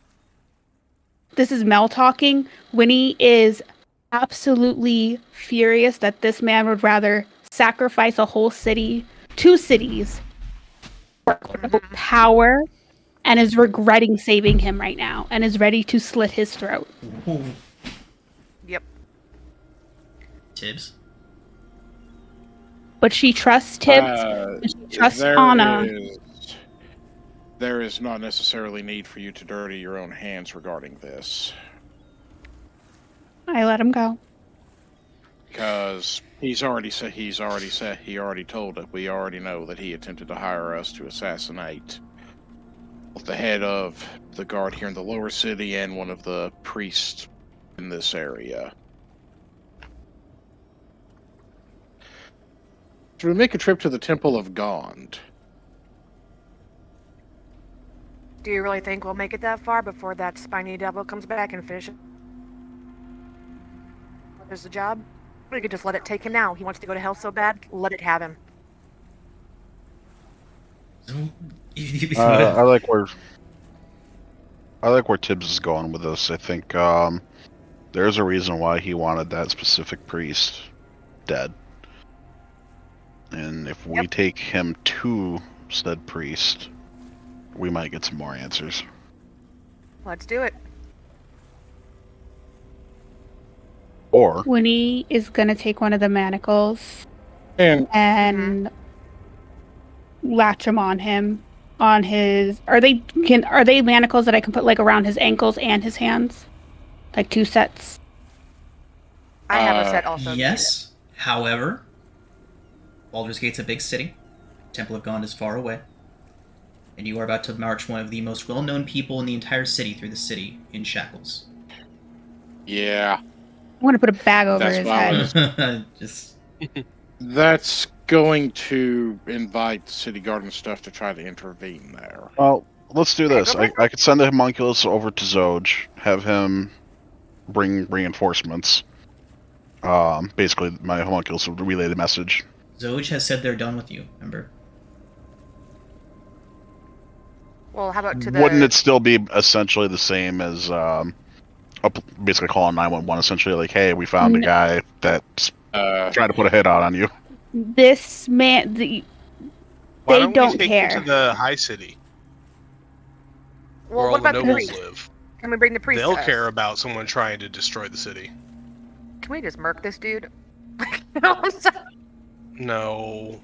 is Mel talking. Winnie is absolutely furious that this man would rather sacrifice a whole city, 2 cities, for power, and is regretting saving him right now, and is ready to slit his throat. Ooh. Yep. Tibbs. But she trusts Tibbs, and she trusts Anna. There is not necessarily need for you to dirty your own hands regarding this. I let him go. Because he already told it. We already know that he attempted to hire us to assassinate both the head of the guard here in the lower city and one of the priests in this area. Should we make a trip to the Temple of Gond? Do you really think we'll make it that far before that spiny devil comes back and finishes the job? We could just let it take him now. He wants to go to hell so bad. Let it have him. I like where Tibbs is going with this. I think there's a reason why he wanted that specific priest dead. And if we take him to said priest, we might get some more answers. Let's do it. Or Winnie is gonna take one of the manacles And and latch them on him. On his, are they manacles that I can put like around his ankles and his hands, like 2 sets? I have a set also. Yes. However, Baldur's Gate's a big city. Temple of Gond is far away. And you are about to march one of the most well-known people in the entire city through the city in shackles. yeah, I'm gonna put a bag over That's his what I head. was- Just that's going to invite city guard and stuff to try to intervene there. well, let's do this. I could send the homunculus over to Zoj, have him bring reinforcements. Basically, my homunculus would relay the message. Zoj has said they're done with you, remember? Well, how about to the... Wouldn't it still be essentially the same as basically calling 911? Essentially, like, hey, we found a guy that's trying to put a hit out on you. This man, Why They don't we take care. him to the high city Well, where what all the about the nobles priest? live? Can we bring the priest They'll to us? care about someone trying to destroy the city. Can we just murk this dude? I'm sorry. No.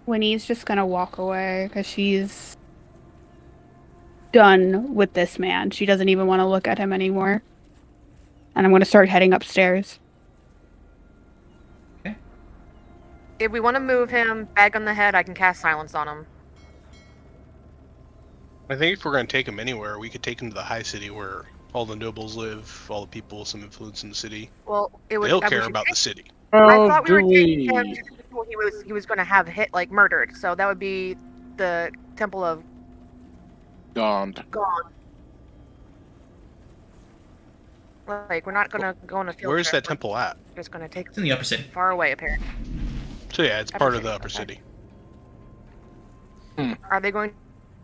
Winnie's just gonna walk away because she's done with this man. She doesn't even want to look at him anymore. And I'm gonna start heading upstairs. If we want to move him, bag on the head, I can cast silence on him. I think if we're going to take him anywhere, we could take him to the high city where all the nobles live, all the people with some influence in the city. Well, it would. They'll we care should about take- the city. I thought we were taking him to the people he was going to have hit like murdered. So that would be the Temple of Gond. Gone. Like, we're not gonna go on a field Where's trip. that temple at? We're just gonna take It's in the upper city. far away, apparently. So yeah, it's Upper part of city, the upper okay. city. Are they going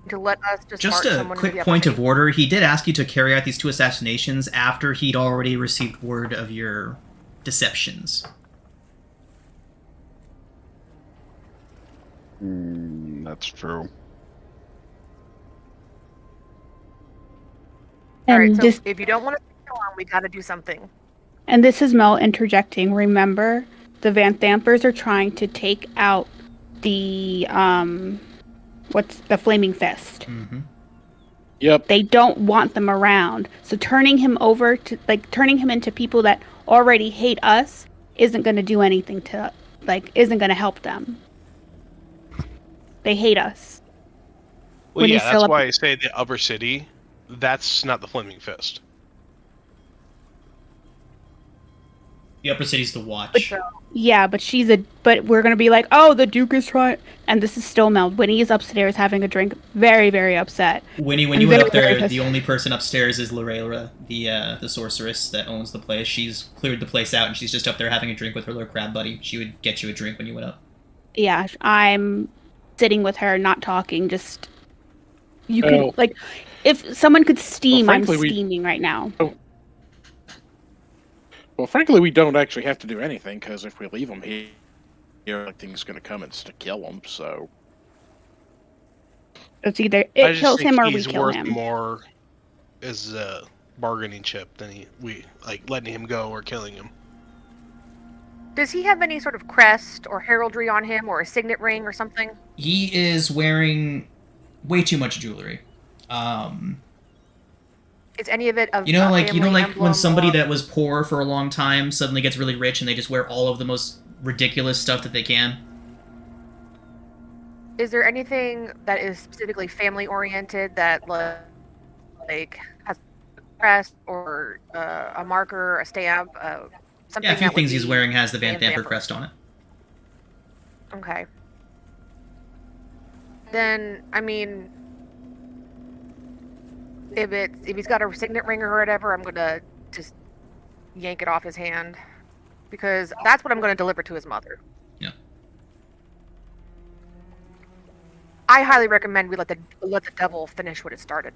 to let us just Just march a someone quick into the upper point city? of order. He did ask you to carry out these 2 assassinations after he'd already received word of your deceptions. That's true. All right, And so this if you don't want to kill him, we gotta do something. and this is Mel interjecting. Remember, the Van Thampers are trying to take out the what's the Flaming Fist. Mm-hmm. Yep. They don't want them around. So turning him into people that already hate us isn't going to do anything isn't going to help them. They hate us. Well, When yeah, he's that's still up- why I say the upper city. That's not the Flaming Fist. The upper city's the Watch. Yeah, but we're going to be like, "Oh, the Duke is trying," and this is still Mel. Winnie is upstairs having a drink, very, very upset. Winnie, when I'm you went very, up there, very the only person upstairs is Lorela, the sorceress that owns the place. She's cleared the place out, and she's just up there having a drink with her little crab buddy. She would get you a drink when you went up. Yeah, I'm sitting with her, not talking, just you could Oh. like if someone could steam, Well, I'm frankly, steaming right now. Well, frankly, we don't actually have to do anything, because if we leave him here, thing's going to come and kill him, so... It's either I it just kills think him or we he's kill worth him. more as a bargaining chip than we letting him go or killing him. Does he have any sort of crest or heraldry on him, or a signet ring or something? He is wearing way too much jewelry. Is any of it of You know, a like family when emblem somebody or- that was poor for a long time suddenly gets really rich and they just wear all of the most ridiculous stuff that they can. Is there anything that is specifically family oriented that like has a crest or a marker, a stamp, something? Yeah, a few that would things he's be wearing has the Van Van Thamper Thamper. crest on it. Okay. Then, I mean, if he's got a signet ring or whatever, I'm gonna just yank it off his hand, because that's what I'm gonna deliver to his mother. Yeah. I highly recommend we let the devil finish what it started.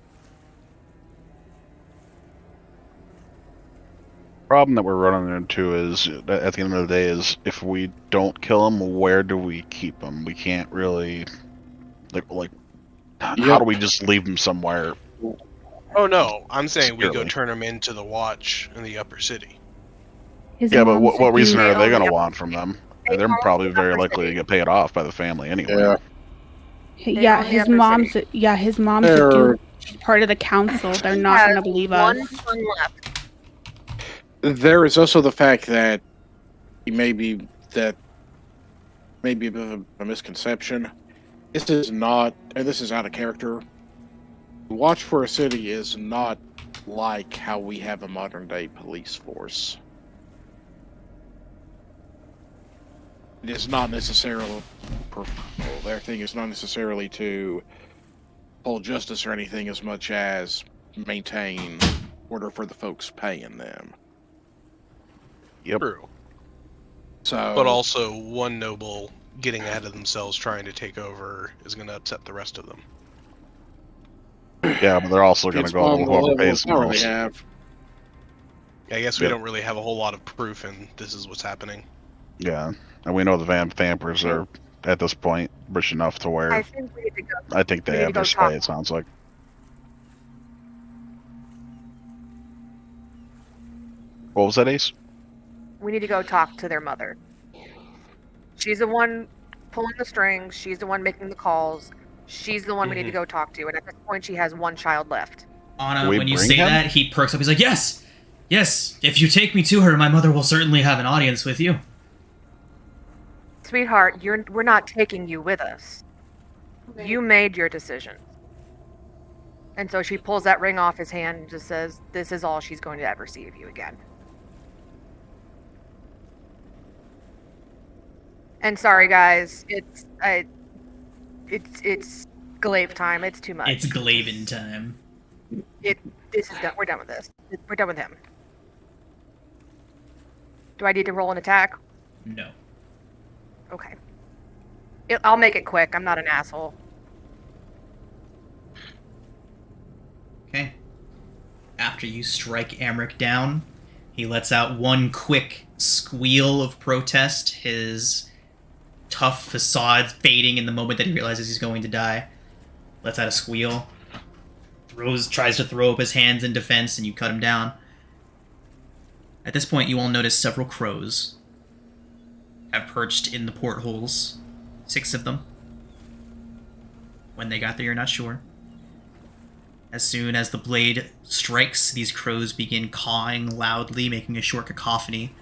Problem that we're running into is, at the end of the day, is if we don't kill him, where do we keep him? We can't really, like, how Yep. do we just leave him somewhere? Oh no, I'm saying we go Securely. turn him into the Watch in the upper city. His Yeah, but mom's what reason abused. are they going only to have- want from them? they They're own probably the very upper likely to city. get paid off by the family anyway. Yeah. Yeah, own the his upper mom's city. his mom's a They're- Duke. She's part of the council. They're He not has going to believe one us. son left. There is also the fact that he may be a bit of a misconception. This is not, and this is out of character. Watch for a City is not like how we have a modern day police force. It is not necessarily their thing is not necessarily to hold justice or anything as much as maintain order for the folks paying them. Yep. True. So, But also, one noble getting ahead of themselves trying to take over is going to upset the rest of them. Yeah, but they're also going to it's go to on the whoever level pays of the power they most. have. I guess we Yep. don't really have a whole lot of proof, and this is what's happening. Yeah, and we know the Van Thampers are, at this point, rich enough to where I think we need to go. I think we they need have to go their talk. say, it sounds like. What was that, Ace? We need to go talk to their mother. She's the one pulling the strings. She's the one making the calls. She's the one we need to go talk to. And at this point, she has one child left. Anna, We when you bring say him? that, he perks up. He's like, yes! Yes! If you take me to her, my mother will certainly have an audience with you. Sweetheart, we're not taking you with us. You made your decision. And so she pulls that ring off his hand and just says, this is all she's going to ever see of you again. And sorry, guys, it's glaive time. It's too much. It's Glaven time. This is done. We're done with this. We're done with him. Do I need to roll an attack? No. Okay. I'll make it quick. I'm not an asshole. Okay. After you strike Amric down, he lets out one quick squeal of protest, his tough facade fading in the moment that he realizes he's going to die. Lets out a squeal. Tries to throw up his hands in defense, and you cut him down. At this point, you all notice several crows have perched in the portholes. 6 of them. When they got there, you're not sure. As soon as the blade strikes, these crows begin cawing loudly, making a short cacophony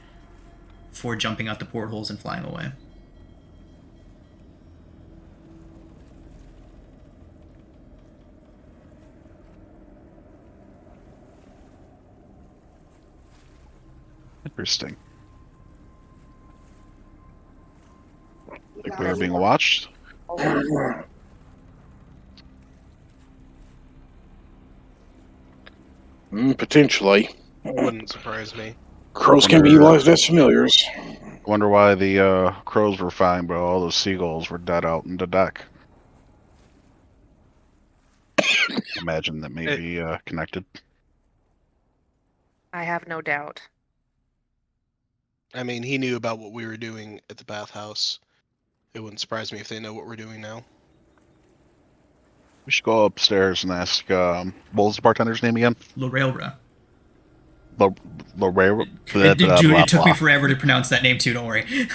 before jumping out the portholes and flying away. Interesting. Like we were being watched. Potentially. Wouldn't surprise me. Crows can be utilized as familiars. Wonder why the crows were fine, but all those seagulls were dead out in the deck. Imagine that may be connected. I have no doubt. I mean, he knew about what we were doing at the bathhouse. It wouldn't surprise me if they know what we're doing now. We should go upstairs and ask, what was the bartender's name again? Lorelra. Lorelra? It took me forever to pronounce that name too, don't worry. Say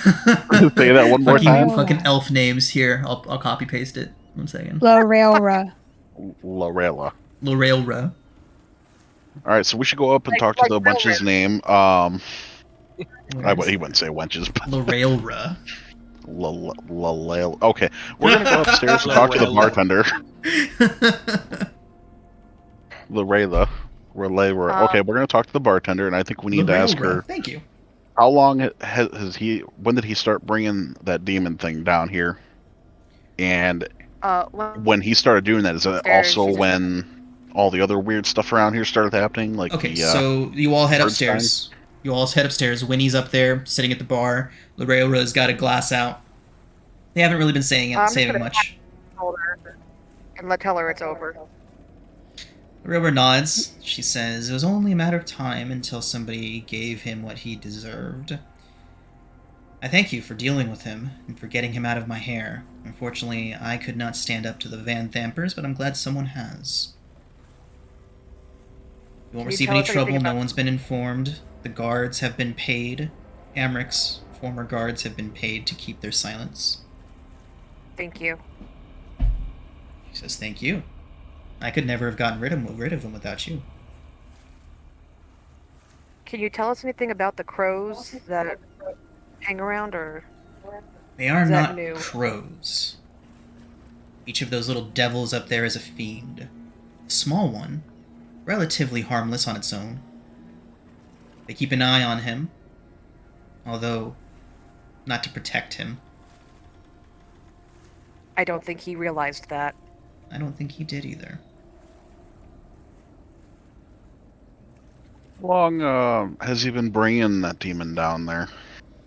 that one more time. Fucking elf names here. I'll copy paste it. 1 second. Lorelra. Lorella. Lorelra. Alright, so we should go up and talk to the wench's name. He wouldn't say wenches, but Lorelra. Okay, we're gonna go upstairs and talk to the bartender. Lorela. Okay, we're gonna talk to the bartender, and I think we need to ask her. Thank you. How long has he? When did he start bringing that demon thing down here? And when he started doing that, is that also when all the other weird stuff around here started happening? Like okay, so you all head upstairs. Winnie's up there, sitting at the bar. Lorelra's got a glass out. They haven't really been saying much. And tell her it's over. Lorelra nods. She says, it was only a matter of time until somebody gave him what he deserved. I thank you for dealing with him and for getting him out of my hair. Unfortunately, I could not stand up to the Van Thampers, but I'm glad someone has. You won't receive any trouble. No one's been informed. The guards have been paid. Amric's former guards have been paid to keep their silence. Thank you. She says, thank you. I could never have gotten rid of him without you. Can you tell us anything about the crows that hang around, or... They are not crows. Each of those little devils up there is a fiend. A small one, relatively harmless on its own. They keep an eye on him, although not to protect him. I don't think he realized that. I don't think he did either. How long has he been bringing that demon down there?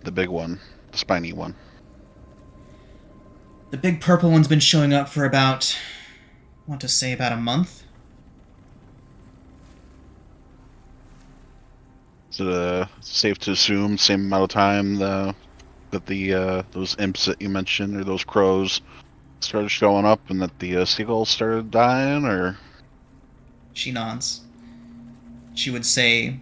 The big one, the spiny one. The big purple one's been showing up for about, I want to say about a month. Is it safe to assume same amount of time that those imps that you mentioned, or those crows, started showing up, and that the seagulls started dying, or? She nods. She would say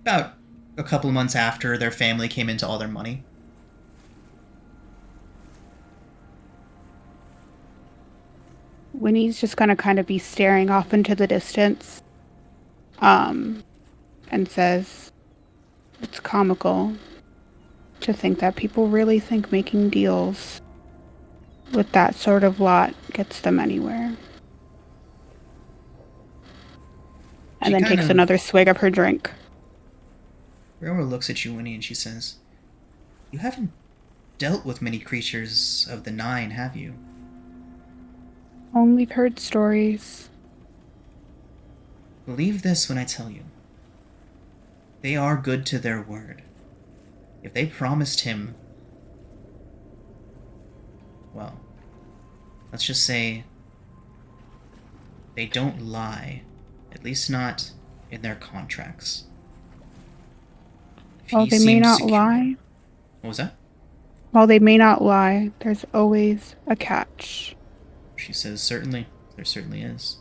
about a couple of months after their family came into all their money. Winnie's just gonna kind of be staring off into the distance, and says, it's comical to think that people really think making deals with that sort of lot gets them anywhere. And then takes another swig of her drink. Railroad looks at you, Winnie, and she says, you haven't dealt with many creatures of the Nine, have you? Only heard stories. Believe this when I tell you. They are good to their word. If they promised him, well, let's just say they don't lie. At least not in their contracts. If While he they may seems not secure. lie, What was that? while they may not lie, there's always a catch. She says, certainly. There certainly is.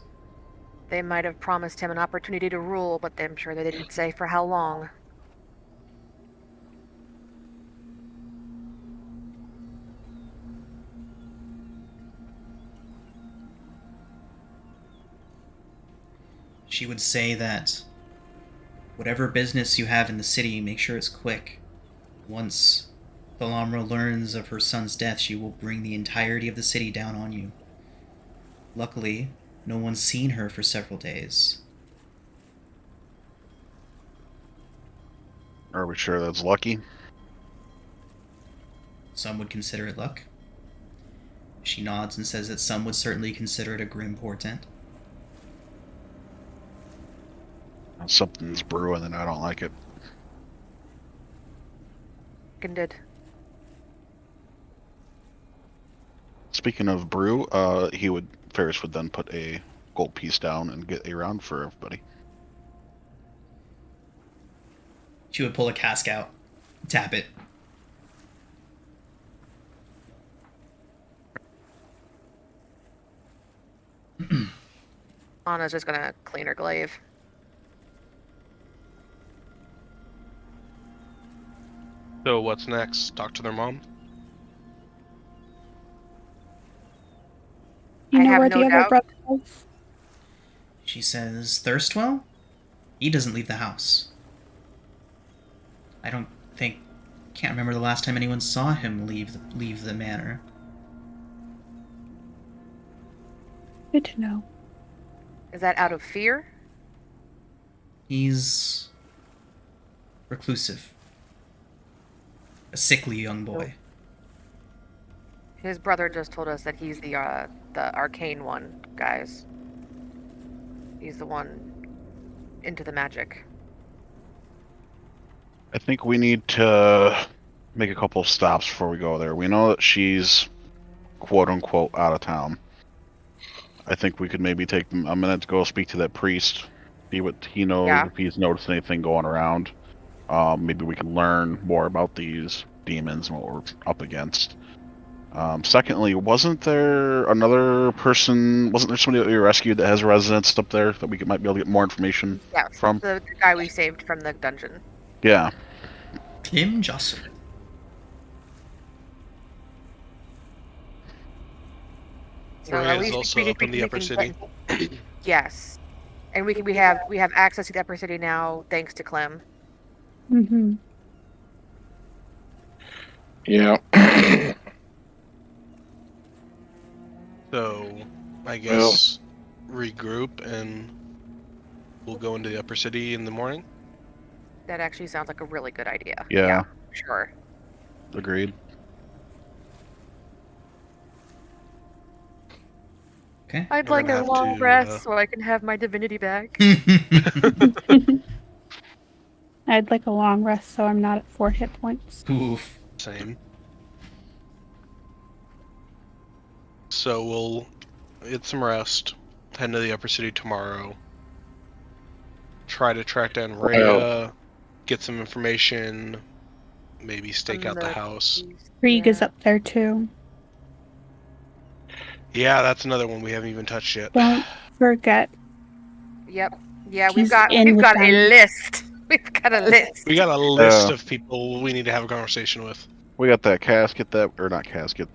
They might have promised him an opportunity to rule, but I'm sure they didn't say for how long. She would say that whatever business you have in the city, make sure it's quick. Once Thalamra learns of her son's death, she will bring the entirety of the city down on you. Luckily, no one's seen her for several days. Are we sure that's lucky? Some would consider it luck. She nods and says that some would certainly consider it a grim portent. Something's brewing and I don't like it. Did. Speaking of brew, Ferris would then put a gold piece down and get a round for everybody. She would pull a cask out, tap it. Anna's just gonna clean her glaive. So what's next? Talk to their mom? You I know have where no the other doubt. brother is? She says, Thirstwell? He doesn't leave the house. I can't remember the last time anyone saw him leave the manor. Good to know. Is that out of fear? He's reclusive. A sickly young boy. His brother just told us that he's the arcane one, guys. He's the one into the magic. I think we need to make a couple of stops before we go there. We know that she's quote unquote out of town. I think we could maybe take a minute to go speak to that priest, see what he knows, Yeah. if he's noticed anything going around. Maybe we can learn more about these demons and what we're up against. Secondly, wasn't there somebody that we rescued that has a residence up there that we might be able to get more information Yes, from? the guy we saved from the dungeon. Yeah. Tim Jossel. So at Rhea's least also we up in the upper can city. Yes, and we have access to the upper city now thanks to Clem. Mm-hmm. Yeah. So, I guess regroup and we'll go into the upper city in the morning. That actually sounds like a really good idea. Yeah. Sure. Agreed. Okay. I'd We're like gonna a have long to, rest so I can have my divinity back. I'd like a long rest so I'm not at 4 hit points. Oof. Same. So we'll get some rest, head to the upper city tomorrow, try to track down Rhea, get some information, maybe stake From out the house. Krieg is up there too. Yeah, that's another one we haven't even touched yet. Don't forget. Yep. Yeah, He's in we've with got them. a list. We've got a list. We got a list of people we need to have a conversation with. We got that casket, not casket,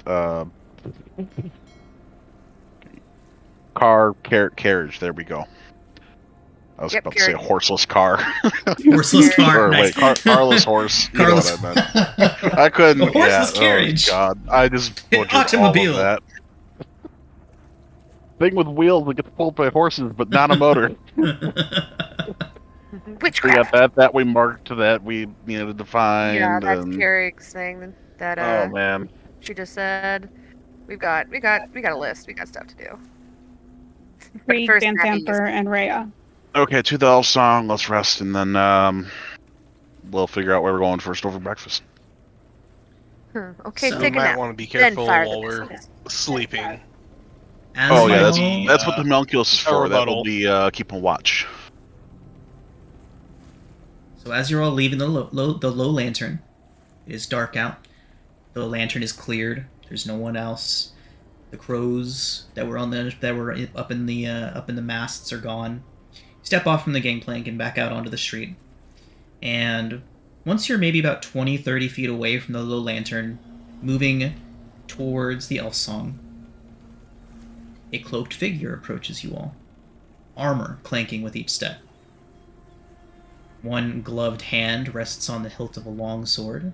carriage, there we go. I was about to say a horseless car. Horseless car. Or Nice. wait, carless horse. You know what I meant. I couldn't. A horseless carriage. Oh God, I just An butchered all automobile. of that. Thing with wheels that gets pulled by horses, but not a motor. Witchcraft. We got that we marked to that we needed to find. Yeah, that's and... Carrick's thing that Oh man. she just said. We got a list. We got stuff to do. Krieg, first, Van Abby, Thamper, and Rhea. Okay, to the elf song. Let's rest and then we'll figure out where we're going first over breakfast. Okay, So- We take a might nap. want to be Then careful fire the while we're pistols. sleeping. As Oh you yeah, all, that's what the homunculus is a for. That will rebuttal. be keeping watch. so as you're all leaving the low lantern, it is dark out. The lantern is cleared. There's no one else. The crows that were up in the masts are gone. You step off from the gangplank and back out onto the street. And once you're maybe about 20, 30 feet away from the low lantern, moving towards the elf song, a cloaked figure approaches you all, armor clanking with each step. One gloved hand rests on the hilt of a long sword,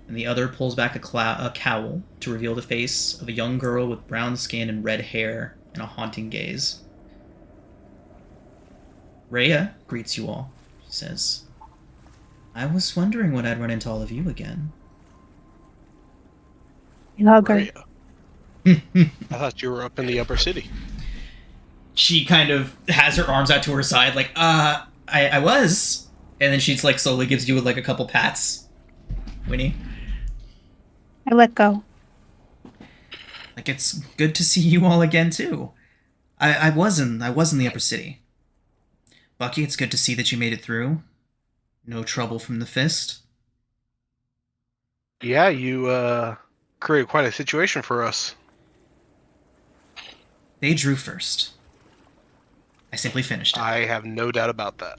and the other pulls back a cowl to reveal the face of a young girl with brown skin and red hair and a haunting gaze. Rhea greets you all. She says, I was wondering when I'd run into all of you again. You hug her. Rhea, I thought you were up in the upper city. She kind of has her arms out to her side, like, I was. And then she's like slowly gives you like a couple pats. Winnie. I let go. Like, it's good to see you all again too. I was in the upper city. Bucky, it's good to see that you made it through. No trouble from the fist. Yeah, you created quite a situation for us. They drew first. I simply finished it. I have no doubt about that.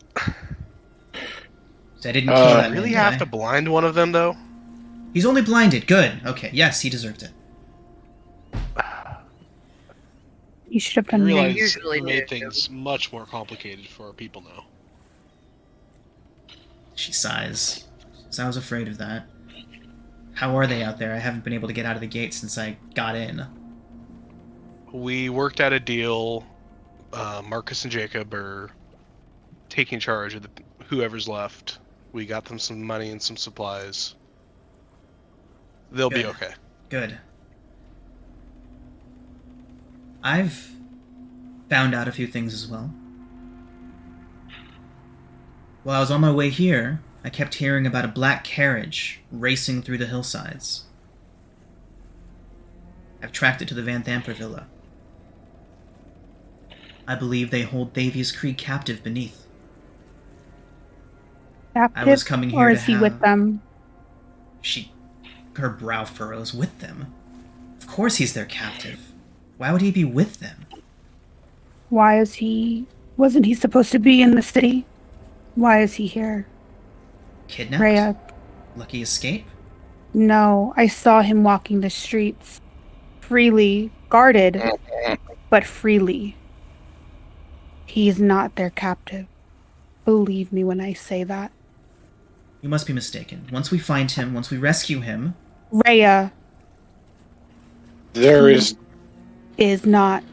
I didn't kill that Really man, have did to I? blind one of them, though? He's only blinded. Good. Okay. Yes, he deserved it. You should have I done realize me. Usually you made do. things much more complicated for our people now. She sighs. She says, I was afraid of that. How are they out there? I haven't been able to get out of the gate since I got in. We worked out a deal. Marcus and Jacob are taking charge of whoever's left. We got them some money and some supplies. They'll be Good. okay. Good. I've found out a few things as well. While I was on my way here, I kept hearing about a black carriage racing through the hillsides. I've tracked it to the Van Thamper Villa. I believe they hold Thavius Krieg captive beneath. Captive, I was coming here or to is he with have- them? Her brow furrows. With them? Of course he's their captive. Why would he be with them? Why is he... Wasn't he supposed to be in the city? Why is he here? Kidnapped? Rhea, Lucky escape? no. I saw him walking the streets. Freely. Guarded. But freely. He's not their captive. Believe me when I say that. You must be mistaken. Once we find him, once we rescue him, Rhea There is is not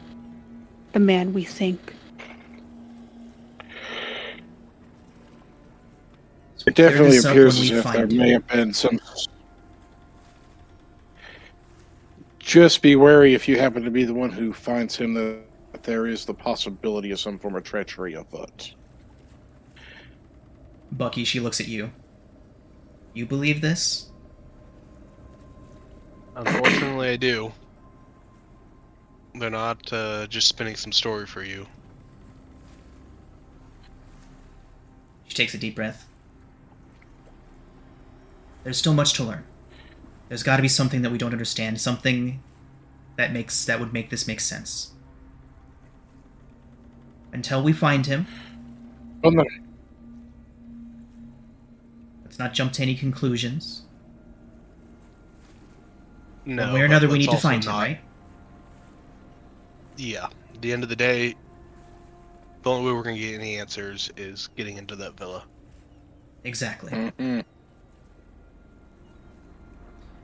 the man we think. It definitely this up appears when as we if there find may him. have been some. Just be wary if you happen to be the one who finds him that there is the possibility of some form of treachery afoot. Bucky, she looks at you. You believe this? Unfortunately, I do. They're not just spinning some story for you. She takes a deep breath. There's still much to learn. There's got to be something that we don't understand, something that would make this make sense. Until we find him, Well, no, let's not jump to any conclusions. No, One way or but another, we let's need to also find him, not- right? Yeah. At the end of the day, the only way we're going to get any answers is getting into that villa. Exactly. mm-mm.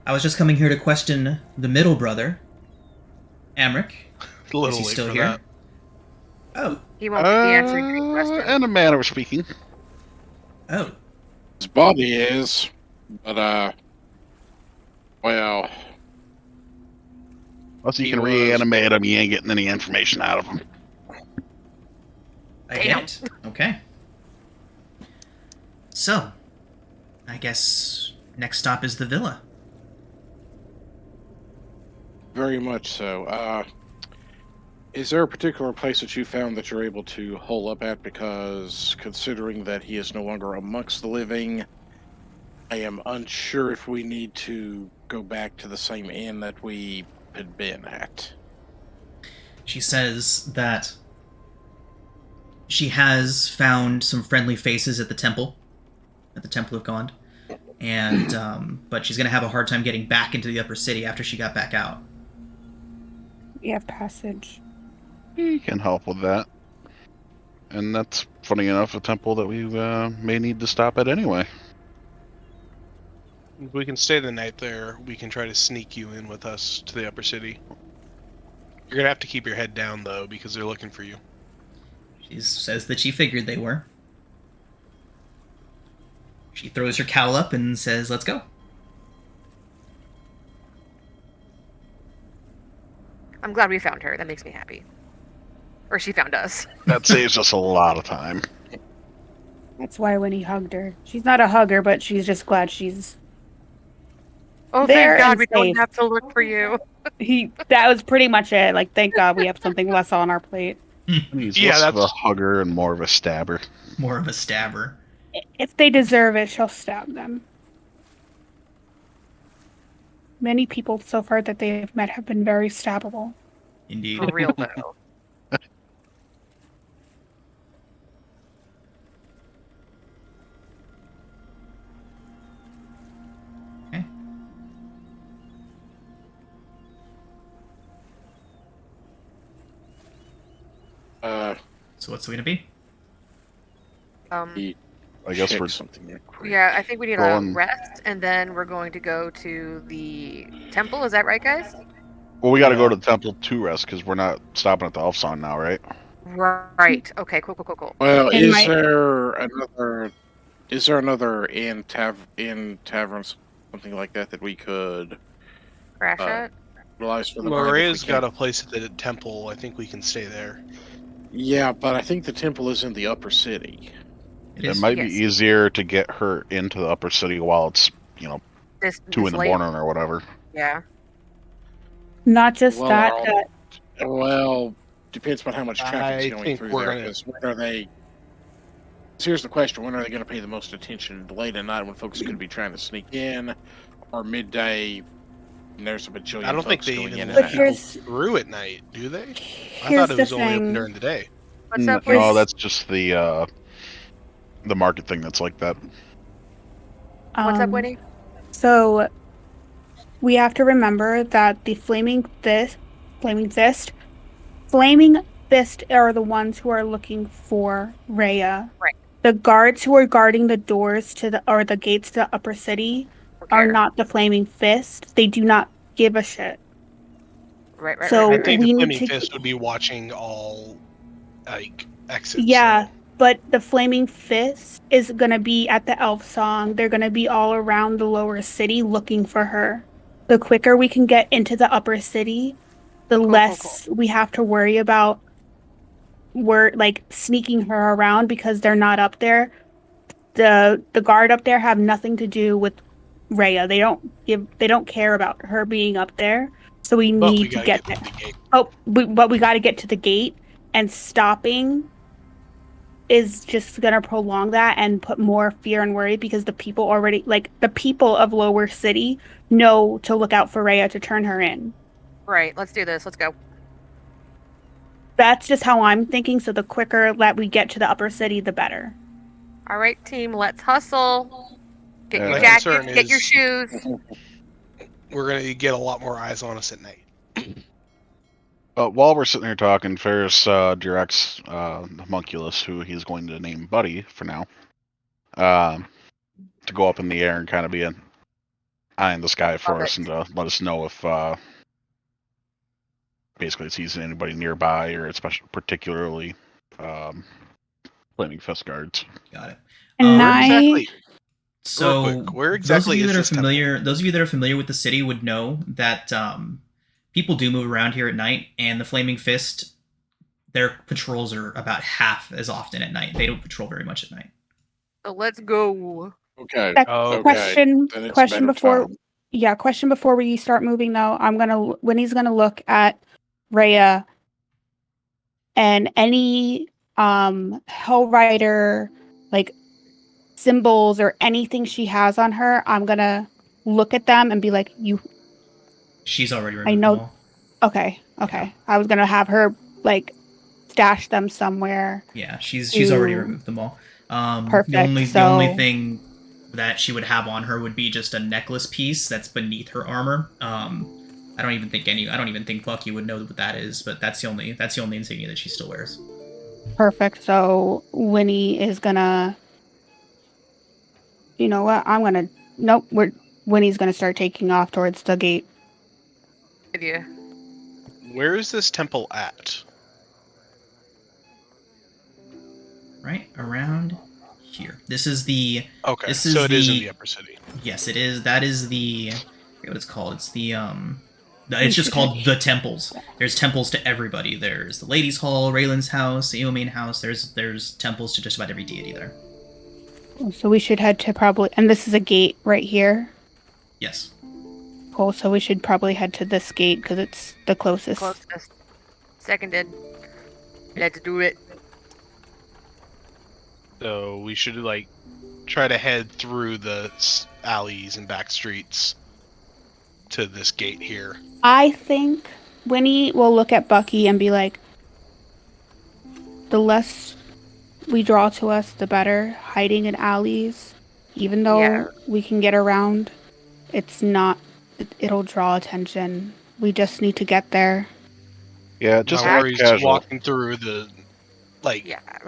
I was just coming here to question the middle brother, Amric. A little Is he late still for here? that. Oh, He won't be answering any questions. In a manner of speaking. oh. His body is, but well, Unless you He can was- reanimate him, you ain't getting any information out of him. I Damn. get it. Okay. So, I guess next stop is the villa. Very much so. Is there a particular place that you found that you're able to hole up at? Because considering that he is no longer amongst the living, I am unsure if we need to go back to the same inn that we had been at. She says that she has found some friendly faces at the Temple of Gond, and but she's gonna have a hard time getting back into the upper city after she got back out. We have passage. He can help with that. And that's, funny enough, a temple that we may need to stop at anyway. If we can stay the night there, we can try to sneak you in with us to the upper city. You're gonna have to keep your head down, though, because they're looking for you. She says that she figured they were. She throws her cowl up and says, "Let's go." I'm glad we found her. That makes me happy. Or she found us. That saves us a lot of time. That's why Winnie hugged her. She's not a hugger, but she's just glad she's Oh, there thank God and we don't safe. have to look for you. That was pretty much it. Like, thank God we have something less on our plate. He's Yeah, less of a that's- hugger and more of a stabber. More of a stabber. If they deserve it, she'll stab them. Many people so far that they've met have been very stabbable. Indeed. For real, though. Okay. So what's it gonna be? I guess check we're something real quick. Yeah, I think we need a Going- rest, and then we're going to go to the temple. Is that right, guys? Well, we got to Yeah. go to the temple to rest because we're not stopping at the Elf Song now, right? Right. Okay, cool. Well, In my- is there another inn tavern, something like that we could Crash it. utilize for the night if we Maria's got can? a place at the temple. I think we can stay there. Yeah, but I think the temple is in the upper city. It might be Yes. easier to get her into the upper city while it's, This 2 in the late- morning or whatever. Yeah. Not just Well, that, I'll- Well, depends on how much traffic's I going think through we're there. gonna- 'Cause when are they? So here's the question: when are they going to pay the most attention? Late at night when folks could be trying to sneak in, or midday? And there's a bajillion I don't think folks they going even in let and people out. Here's- through at night, do they? I here's thought it the was only open thing. during the day. What's up, No, Wiz? that's just the market thing that's like that. What's up, Um, Winnie? So we have to remember that the Flaming Fist are the ones who are looking for Rhea. Right. The guards who are guarding the doors to the gates to the upper city are Okay. not the Flaming Fist. They do not give a shit. Right. So- I think we the need Flaming to- Fist would be watching all exits. Yeah, so- but the Flaming Fist is gonna be at the Elf Song. They're gonna be all around the lower city looking for her. The quicker we can get into the upper city, the Cool. less we have to worry about sneaking her around because they're not up there. The guard up there have nothing to do with Rhea. They don't care about her being up there. So we But we need to gotta get get there. to the gate. But we got to get to the gate, and stopping is just gonna prolong that and put more fear and worry because the people of Lower City know to look out for Rhea to turn her in. Right. Let's do this. Let's go. That's just how I'm thinking. So the quicker that we get to the upper city, the better. All right, team. Let's hustle. Get Yeah. your My jackets. concern Get your is- shoes. We're gonna get a lot more eyes on us at night. While we're sitting here talking, Ferris directs Homunculus, who he's going to name Buddy for now, to go up in the air and kind of be an eye in the sky for Love us it. and to let us know if basically it sees anybody nearby or especially particularly Flaming Fist guards. Got it. And Where I exactly? So Real quick, where exactly is this temple? those of you that are familiar with the city would know that people do move around here at night, and the Flaming Fist, their patrols are about half as often at night. They don't patrol very much at night. So let's go. Okay. That Okay. question Then it's question better before time. question before we start moving though. Winnie's gonna look at Rhea and any Hellrider like symbols or anything she has on her. I'm gonna look at them and be like, She's already I removed know. them all. Okay. I was gonna have her like stash them somewhere. Yeah, she's already to- removed them all. Perfect. The only So- thing that she would have on her would be just a necklace piece that's beneath her armor. I don't even think Bucky would know what that is, but that's the only insignia that she still wears. Perfect. So Winnie is gonna. You know what? Nope. Winnie's gonna start taking off towards the gate. Idea. Where is this temple at? Right around here. This is the. Okay, This so is it is in the- the upper city. Yes, it is. That is the. I forget what it's called. It's the It's just called the temples. There's temples to everybody. There's the Ladies' Hall, Raylan's house, the Eomane house. There's temples to just about every deity there. So we should head to probably, and this is a gate right here. Yes. Cool. So we should probably head to this gate because it's the closest. Closest. Seconded. Let's do it. So we should like try to head through the alleys and back streets to this gate here. I think Winnie will look at Bucky and be like, the less we draw to us, the better. Hiding in alleys, even though we can get around, it'll draw attention. We just need to get there. Yeah, just No act worries, casual. walking through the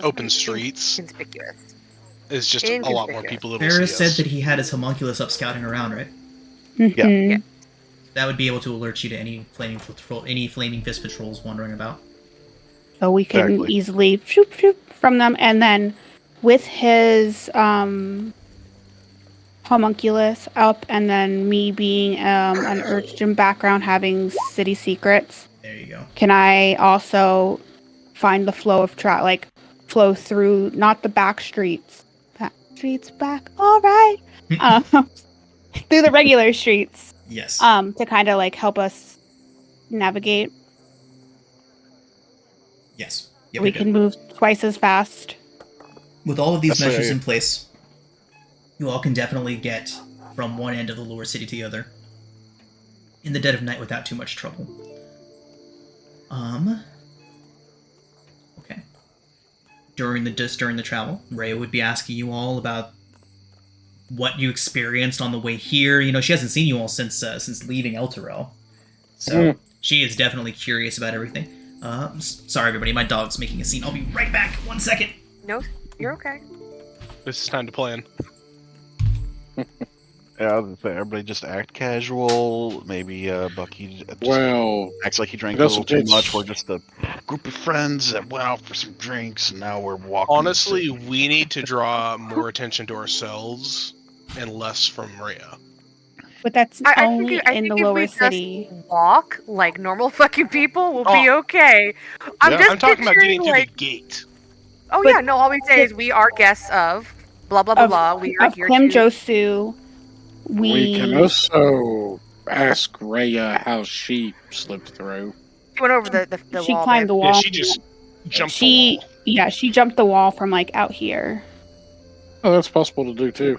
open streets Conspicuous. is just a lot more people that will see Ferris said us. that he had his homunculus up scouting around, right? Mhm. Yeah. That would be able to alert you to any flaming fist patrols wandering about. So we can Exactly. easily shoop from them, and then with his homunculus up, and then me being an urchin background having city secrets. There you go. Can I also find the flow of flow through not the back streets, back? All right, through the regular streets. Yes. To kind of like help us navigate. Yes. Yep, We yep, can yep. move twice as fast. With all of these That's measures right. in place, you all can definitely get from one end of the lower city to the other in the dead of night without too much trouble. Okay. During the travel, Rhea would be asking you all about what you experienced on the way here. You know, she hasn't seen you all since leaving Elturel, so she is definitely curious about everything. Sorry, everybody, my dog's making a scene. I'll be right back. 1 second. No, you're okay. This is time to plan. Yeah, I was gonna say, everybody just act casual. Maybe Bucky just Well, acts like he drank it a little too doesn't- much. We're just a group of friends that went out for some drinks, and now we're walking. Honestly, we need to draw more attention to ourselves and less from Rhea. But that's I only think in the if lower we just city. walk like normal fucking people, we'll be okay. I'm Yeah, just I'm talking about getting picturing, through like, the gate. oh But- yeah, no, all we say is we are guests of blah blah blah blah. We are Of here Kim to. Josu, we can also ask Rhea how she slipped through. She went over the she wall. climbed the babe. wall. Yeah, she just jumped the wall. She jumped the wall from like out here. Oh, that's possible to do too.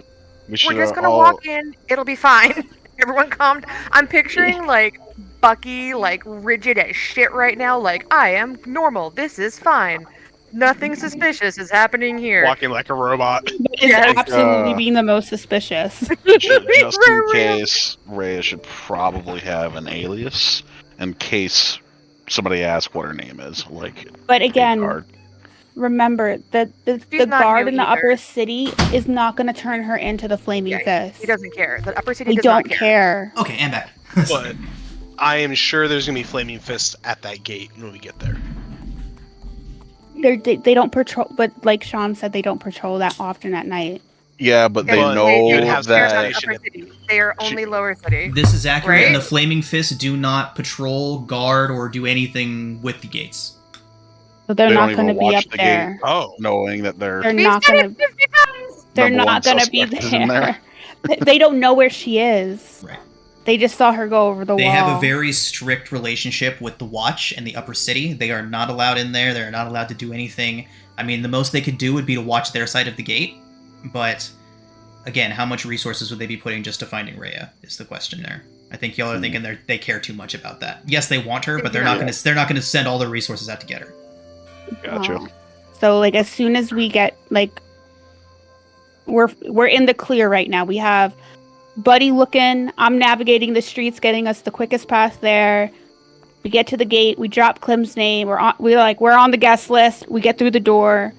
We should We're just gonna all... walk in. It'll be fine. Everyone calm. I'm picturing like Bucky, like rigid as shit right now. Like I am normal. This is fine. Nothing suspicious is happening here. Walking like a robot. Is Yes. absolutely being the most suspicious. Just in For real. case, Rhea should probably have an alias in case somebody asks what her name is. Like, But a again, guard. remember that the She's not guard new in the either. upper city is not going to turn her into the flaming Yeah, fist. he doesn't care. The upper city We does don't not care. Okay, and back. But I am sure there's gonna be flaming fists at that gate when we get there. They don't patrol, but like Sean said, they don't patrol that often at night. Yeah, but they But know you'd have They're not that. station upper city. They are only lower city. This is accurate, and Right? the Flaming Fists do not patrol, guard, or do anything with the gates. So they're They don't not going even to be watch up the there. Oh, knowing that they're. They're We not said going it to. 50 times. they're number one not going to be suspect is in there. there. They don't know where she is. Right. They just saw her go over the They wall. have a very strict relationship with the Watch and the Upper City. They are not allowed in there. They're not allowed to do anything. I mean, the most they could do would be to watch their side of the gate. But, again, how much resources would they be putting just to finding Rhea is the question there. I think y'all are thinking they care too much about that. Yes, they want her, but they're not going to send all their resources out to get her. Gotcha. So, like, as soon as we get, like, we're in the clear right now. We have Buddy looking. I'm navigating the streets, getting us the quickest path there. We get to the gate. We drop Clem's name. We're on the guest list. We get through the door.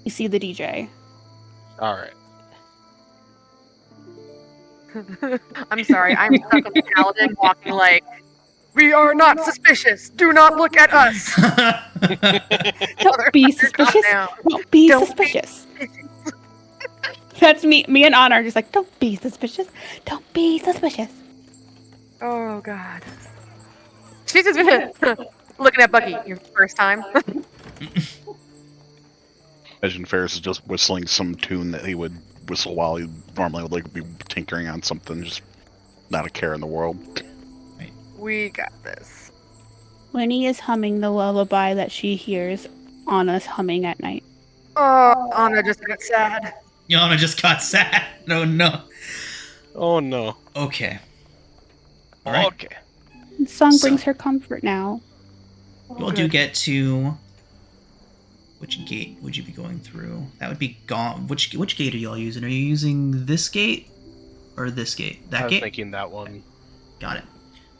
We see the DJ. All right. I'm sorry, I'm stuck on the paladin walking like, we are not suspicious. Do not look at us. Don't be suspicious. Don't be suspicious. That's me. Me and Anna are just like, don't be suspicious. Don't be suspicious. Oh God. She's just been looking at Bucky. Your first time. Imagine Ferris is just whistling some tune that he would whistle while he normally would like be tinkering on something, just not a care in the world. We got this. Winnie is humming the lullaby that she hears Anna's humming at night. Oh, Anna just got sad. Yana just got sad. No, no. Oh no. Okay. All right. Okay. The song So- brings her comfort now. We'll do get to... Which gate would you be going through? That would be gone. Which gate are y'all using? Are you using this gate or this gate? That I was gate? thinking that one. Got it.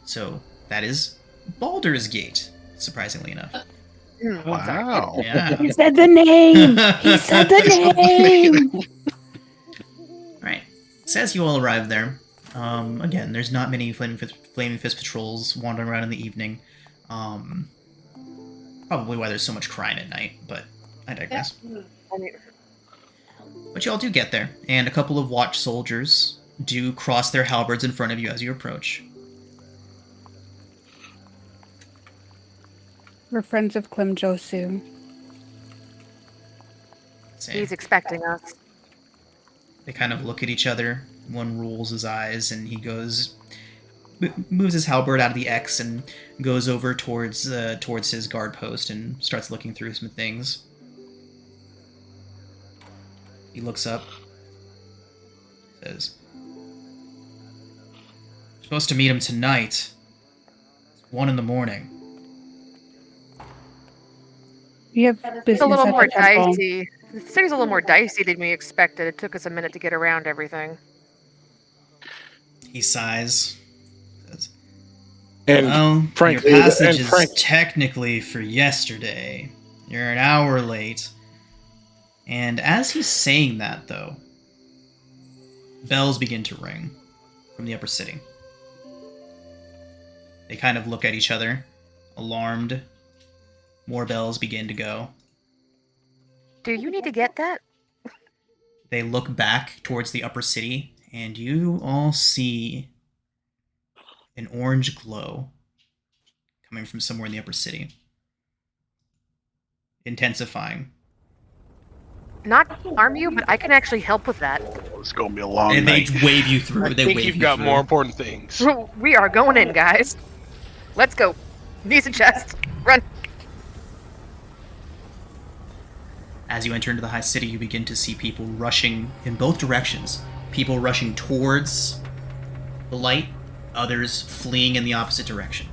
So that is Baldur's Gate, surprisingly enough. Wow. Yeah. He said the name. He said the name. Alright. So as you all arrive there, again, there's not many Flaming Fist patrols wandering around in the evening. Probably why there's so much crime at night, but I digress. But you all do get there, and a couple of watch soldiers do cross their halberds in front of you as you approach. We're friends of Clem Josu. He's expecting us. They kind of look at each other. One rolls his eyes, and he goes, moves his halberd out of the X and goes over towards his guard post and starts looking through some things. He looks up, says, "Supposed to meet him tonight. It's 1 a.m. We have It's business a little at more the temple. dicey. The city's a little more dicey than we expected. It took us a minute to get around everything. He sighs. Says, And "Well, frankly, your passage and is frank- technically for yesterday. You're an hour late." And as he's saying that, though, bells begin to ring from the upper city. They kind of look at each other, alarmed. More bells begin to go. Do you need to get that? They look back towards the upper city, and you all see an orange glow coming from somewhere in the upper city. Intensifying. Not to harm you, but I can actually help with that. It's gonna be a long And they night. wave you through. I They think wave you've you got through. more important things. We are going in, guys. Let's go. Knees and chest. Run. As you enter into the high city, you begin to see people rushing in both directions. People rushing towards the light, others fleeing in the opposite direction.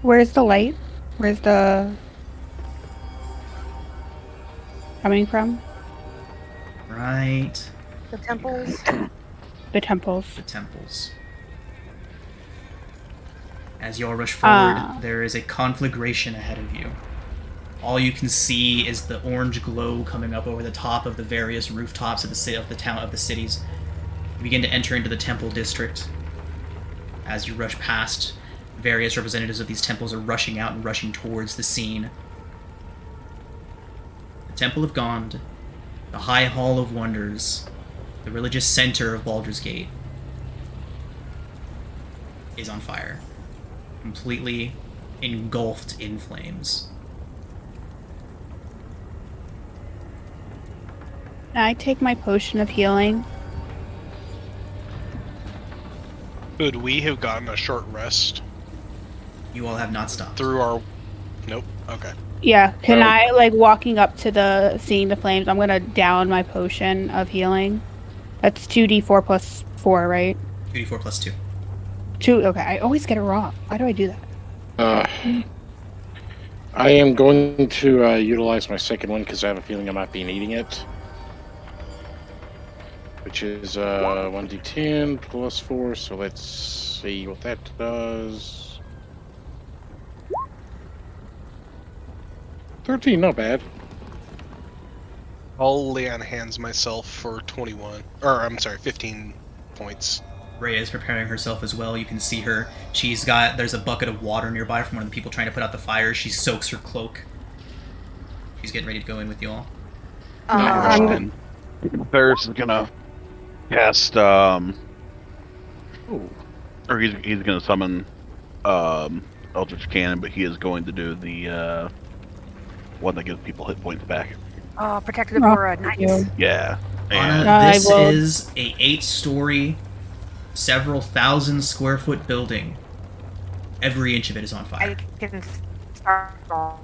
Where's the light? Where's the coming from? Right. The temples. The temples. The temples. As you all rush forward, there is a conflagration ahead of you. All you can see is the orange glow coming up over the top of the various rooftops of the cities. You begin to enter into the temple district. As you rush past, various representatives of these temples are rushing out and rushing towards the scene. The Temple of Gond, the High Hall of Wonders, the religious center of Baldur's Gate, is on fire, completely engulfed in flames. I take my potion of healing? Could we have gotten a short rest You all have not stopped. through our... Nope. Okay. Yeah. Can Well- I, like, walking up to the seeing the flames, I'm gonna down my potion of healing. That's 2d4 plus 4, right? 2d4 plus 2. 2. Okay, I always get it wrong. Why do I do that? I am going to utilize my second one because I have a feeling I might be needing it. Which is 1d10 plus 4, so let's see what that does. 13, not bad. I'll lay on hands myself for 21. Or, I'm sorry, 15 points. Rhea is preparing herself as well. You can see her. There's a bucket of water nearby from one of the people trying to put out the fire. She soaks her cloak. She's getting ready to go in with you all. And Ferris is gonna cast, or he's gonna summon, Eldritch Cannon, but he is going to do the, one that gives people hit points back. Protective aura, nice. Yeah. Anna, And this is a 8-story, several thousand square foot building. Every inch of it is on fire. I can start small.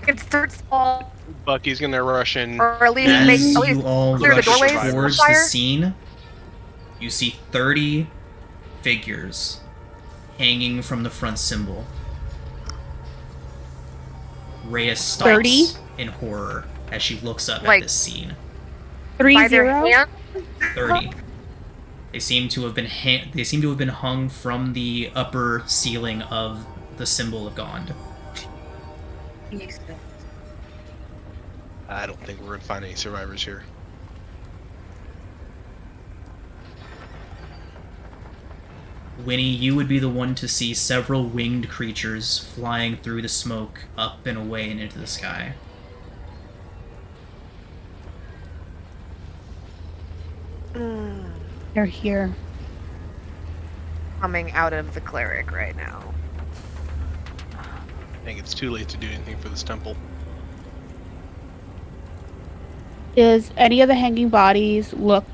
I can start small, Bucky's gonna rush in. or at least As make you all clear the rush doorways towards of the fire. scene, you see 30 figures hanging from the front symbol. Rhea stops 30? in horror as she looks up Like- at this scene. 3 by their 0? hand. 30. They seem to have been hung from the upper ceiling of the symbol of Gond. I don't think we're gonna find any survivors here. Winnie, you would be the one to see several winged creatures flying through the smoke, up and away and into the sky. They're here. Coming out of the cleric right now. I think it's too late to do anything for this temple. Does any of the hanging bodies look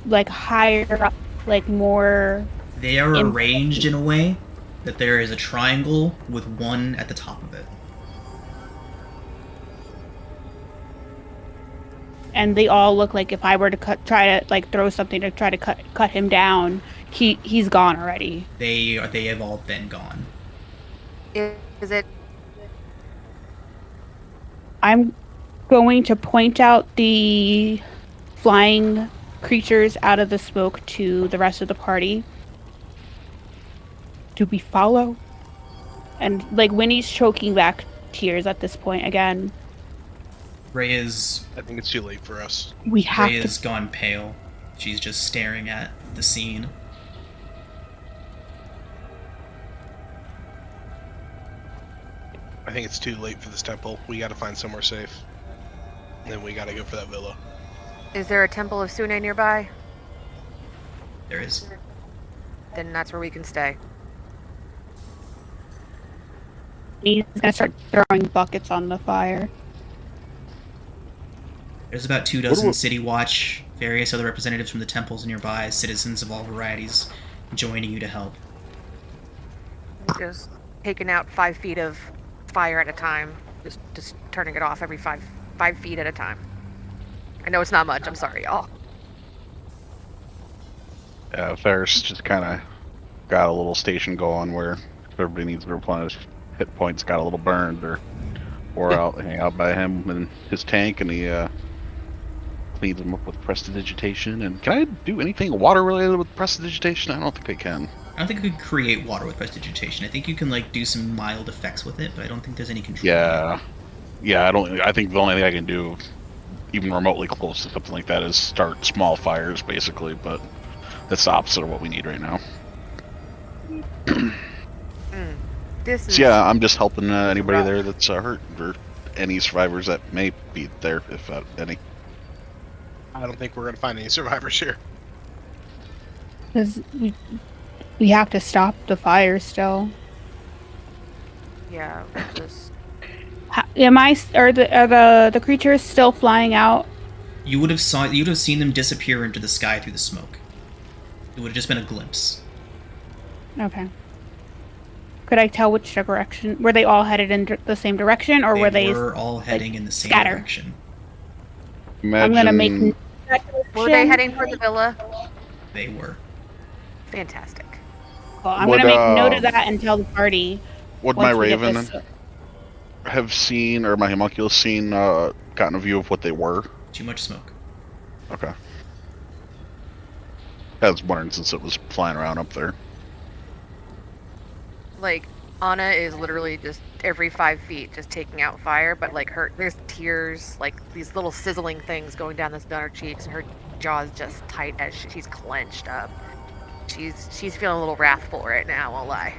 like higher up, like more? They are arranged in a way that there is a triangle with one at the top of it. And they all look like if I were to try to throw something to try to cut him down, he's gone already. They have all been gone. Is it? I'm going to point out the flying creatures out of the smoke to the rest of the party. Do we follow? And like Winnie's choking back tears at this point again. Rhea's I think it's too late for us. We have Rhea's to. gone pale. She's just staring at the scene. I think it's too late for this temple. We gotta find somewhere safe. And then we gotta go for that villa. Is there a temple of Sune nearby? There is. Then that's where we can stay. He's gonna start throwing buckets on the fire. There's about 24 City Watch, various other representatives from the temples nearby, citizens of all varieties, joining you to help. Just taking out 5 feet of fire at a time. Just turning it off every 5 feet at a time. I know it's not much. I'm sorry, y'all. Yeah, Ferris just kind of got a little station going where if everybody needs to replenish hit points, got a little burned or hang out by him in his tank, and he cleans them up with prestidigitation. And can I do anything water related with prestidigitation? I don't think I can. I don't think you could create water with prestidigitation. I think you can like do some mild effects with it, but I don't think there's any control. Yeah. I think the only thing I can do, even remotely close to something like that, is start small fires, basically. But that's the opposite of what we need right now. This is So yeah, I'm just helping anybody there that's hurt, or any survivors that may be there, if any. I don't think we're gonna find any survivors here. Because we have to stop the fire still. yeah. Just Are the creatures still flying out you'd have seen them disappear into the sky through the smoke. It would have just been a glimpse. Okay. Could I tell which direction? Were they all headed in the same direction, or were they all heading in the same scatter? direction. I'm gonna make. Were they heading for the villa? They were. Fantastic. Well, I'm gonna make note of that and tell the party. Would my Raven have seen, or my homunculus seen, gotten a view of what they were? Too much smoke. Okay. I was wondering since it was flying around up there. Like, Anna is literally just every 5 feet just taking out fire, but like there's tears, like these little sizzling things going down her cheeks, and her jaw's just tight as she's clenched up. She's feeling a little wrathful right now, I'll lie.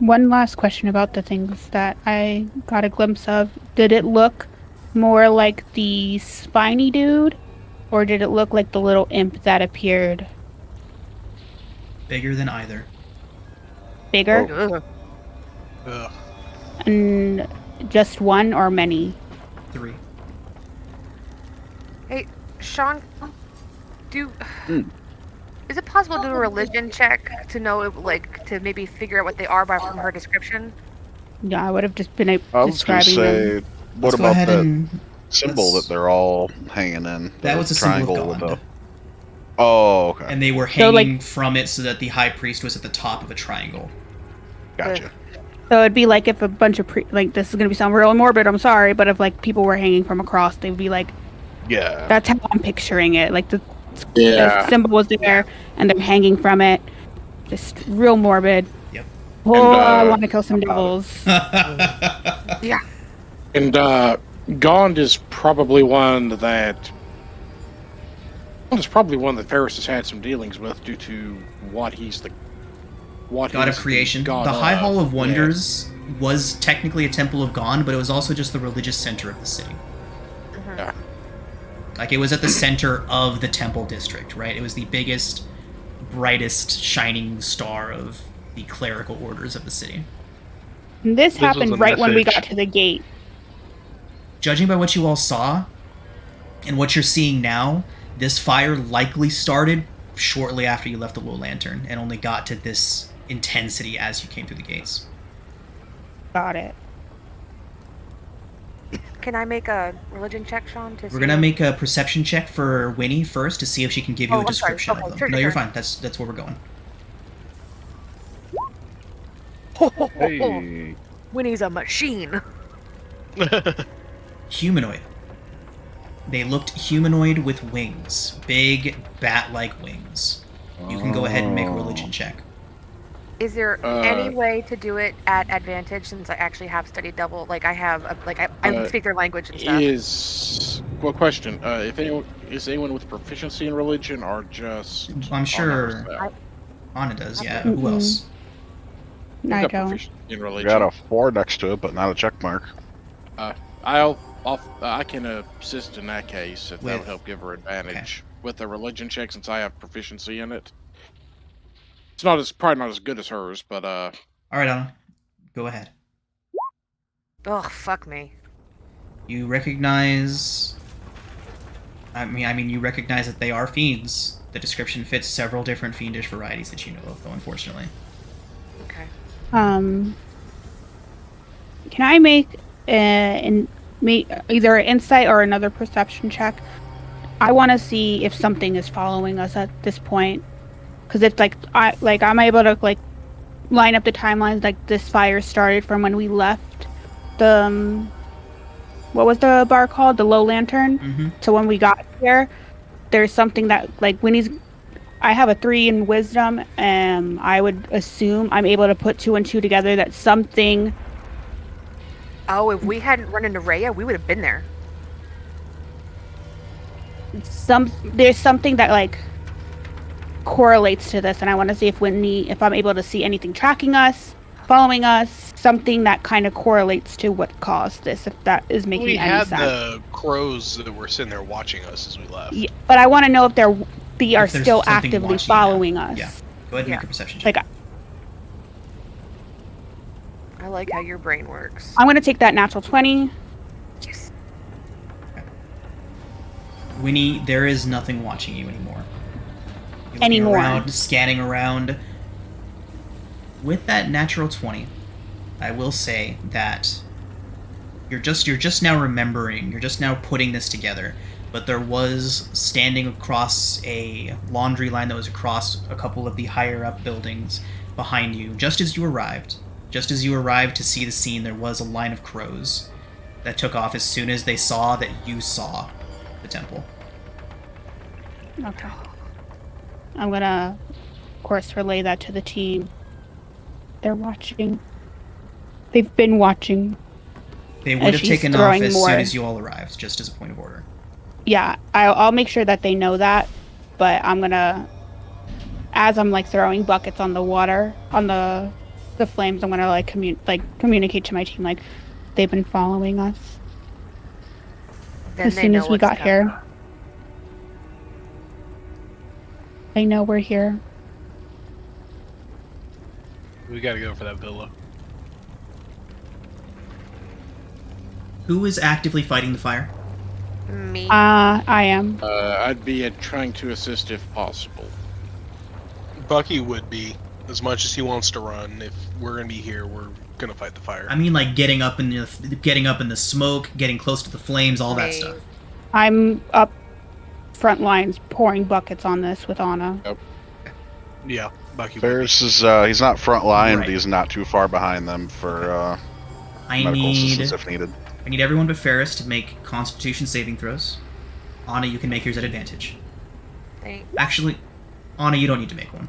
One last question about the things that I got a glimpse of. Did it look more like the spiny dude, or did it look like the little imp that appeared? Bigger than either. Bigger? Ugh. Ugh. And just one or many? 3. Hey, Sean, is it possible to do a religion check to know, like, to maybe figure out what they are from her description? Yeah, I would have just been I was going to describing say, them. what about that symbol that they're all hanging in? That was a symbol of God. Oh, okay. And they were hanging from it so that the high priest was at the top of a triangle. Gotcha. So it'd be like if a bunch of this is gonna sound real morbid. I'm sorry, but if like people were hanging from a cross, they would be like, yeah. That's how I'm picturing it. Like the symbol was there, and they're hanging from it. Just real morbid. Yep. Oh, I want to kill some devils. Yeah. And Gond is probably one that Ferris has had some dealings with due to what he's the God of creation. The High Hall of Wonders was technically a temple of Gond, but it was also just the religious center of the city. Yeah. Like, it was at the center of the temple district, right? It was the biggest, brightest, shining star of the clerical orders of the city. And this happened right when we got to the gate. Judging by what you all saw, and what you're seeing now, this fire likely started shortly after you left the Low Lantern, and only got to this intensity as you came through the gates. Got it. Can I make a religion check, Sean? We're gonna make a perception check for Winnie first to see if she can give you a description of them. Sure, You're fine. That's where we're going. Hey. Winnie's a machine. Humanoid. They looked humanoid with wings. Big, bat-like wings. You can go ahead and make a religion check. Is there any way to do it at advantage, since I actually have studied double? Like, I have, I speak their language and stuff. Question. Is anyone with proficiency in religion, or just... I'm sure Anna does, yeah. Who else? I don't. In religion. Got a 4 next to it, but not a check mark. I can assist in that case, if that'll help give her advantage. With the religion check, since I have proficiency in it. It's probably not as good as hers, but Alright, Anna. Go ahead. Ugh, fuck me. You recognize... you recognize that they are fiends. The description fits several different fiendish varieties that you know of, though, unfortunately. Okay. Can I make either an insight or another perception check? I want to see if something is following us at this point. Because if I'm able to line up the timelines, like this fire started from when we left the what was the bar called, the Low Lantern, to when we got here. There's something that I have a 3 in wisdom, and I would assume I'm able to put 2 and 2 together. That something. Oh, if we hadn't run into Rhea, we would have been there. There's something that correlates to this, and I want to see if I'm able to see anything tracking us, following us, something that kind of correlates to what caused this, if that is making any sense. We had the crows that were sitting there watching us as we left. Yeah, but I want to know if they are still actively following us. Yeah. Go ahead and make a perception check. I like how your brain works. I'm going to take that natural 20. Yes. Winnie, there is nothing watching you anymore. You're looking Anymore. around, scanning around. With that natural 20, I will say that you're just now remembering, you're just now putting this together. But there was, standing across a laundry line that was across a couple of the higher up buildings behind you, just as you arrived to see the scene, there was a line of crows that took off as soon as they saw that you saw the temple. Okay. I'm gonna, of course, relay that to the team. They're watching. They've been watching. They would have she's taken off throwing as more. soon as you all arrived, just as a point of order. Yeah, I'll make sure that they know that, but I'm gonna, as I'm like throwing buckets on the water, on the flames, I'm gonna communicate to my team like they've been following us. Then As they soon know as we what's got coming. here, they know we're here. We gotta go for that villa. Who is actively fighting the fire? Me. I am. I'd be trying to assist if possible. Bucky would be, as much as he wants to run. If we're gonna be here, we're gonna fight the fire. I mean, like getting up in the smoke, getting close to the flames, all that stuff. I'm up front lines pouring buckets on this with Anna. Yep. Yeah, Bucky would be. Ferris is he's not front line, Right. but he's not too far behind them for I medical need assistance if needed. everyone but Ferris to make Constitution saving throws. Anna, you can make yours at advantage. Thanks. Actually, Anna, you don't need to make one.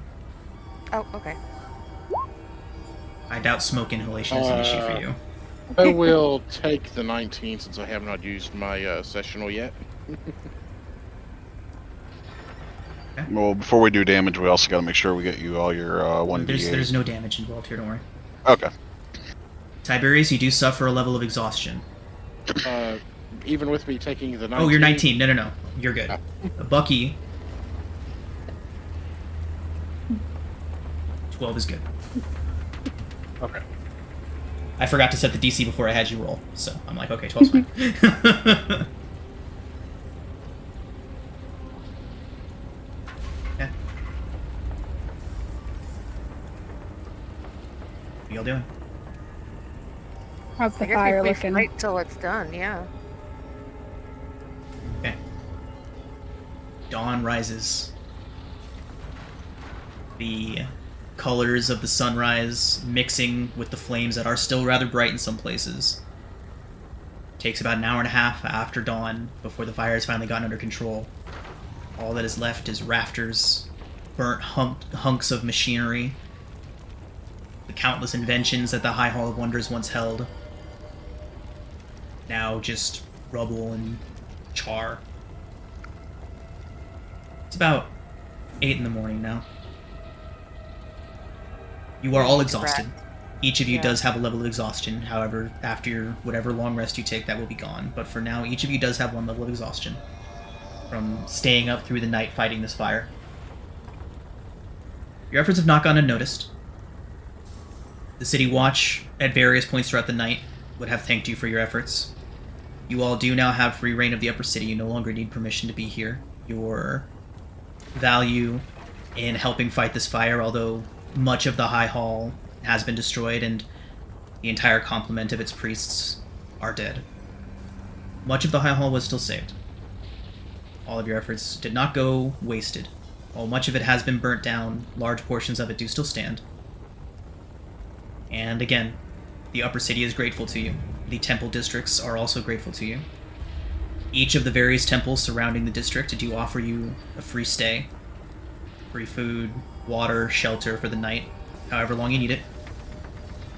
Oh, okay. I doubt smoke inhalation is an issue for you. I will take the 19 since I have not used my sessional yet. Well, before we do damage, we also got to make sure we get you all your 1d8. There's no damage involved here, don't worry. Okay. Tiberius, you do suffer a level of exhaustion. Even with me taking the 19. Oh, you're 19. No. You're good. Bucky. 12 is good. Okay. I forgot to set the DC before I had you roll, so I'm like, okay, 12's fine. Yeah. What y'all doing? How's I the guess fire we looking? fight till it's done. Yeah. Okay. Dawn rises. The colors of the sunrise mixing with the flames that are still rather bright in some places. Takes about an hour and a half after dawn before the fire has finally gotten under control. All that is left is rafters, burnt hunks of machinery, the countless inventions that the High Hall of Wonders once held. Now just rubble and char. It's about 8 in the morning now. You are all exhausted. Each of you does have a level of exhaustion. However, after your whatever long rest you take, that will be gone. But for now, each of you does have one level of exhaustion from staying up through the night fighting this fire. Your efforts have not gone unnoticed. The City Watch, at various points throughout the night, would have thanked you for your efforts. You all do now have free reign of the Upper City. You no longer need permission to be here. Your value in helping fight this fire, although much of the High Hall has been destroyed and the entire complement of its priests are dead. Much of the High Hall was still saved. All of your efforts did not go wasted. While much of it has been burnt down, large portions of it do still stand. And again, the Upper City is grateful to you. The temple districts are also grateful to you. Each of the various temples surrounding the district do offer you a free stay, free food, water, shelter for the night, however long you need it,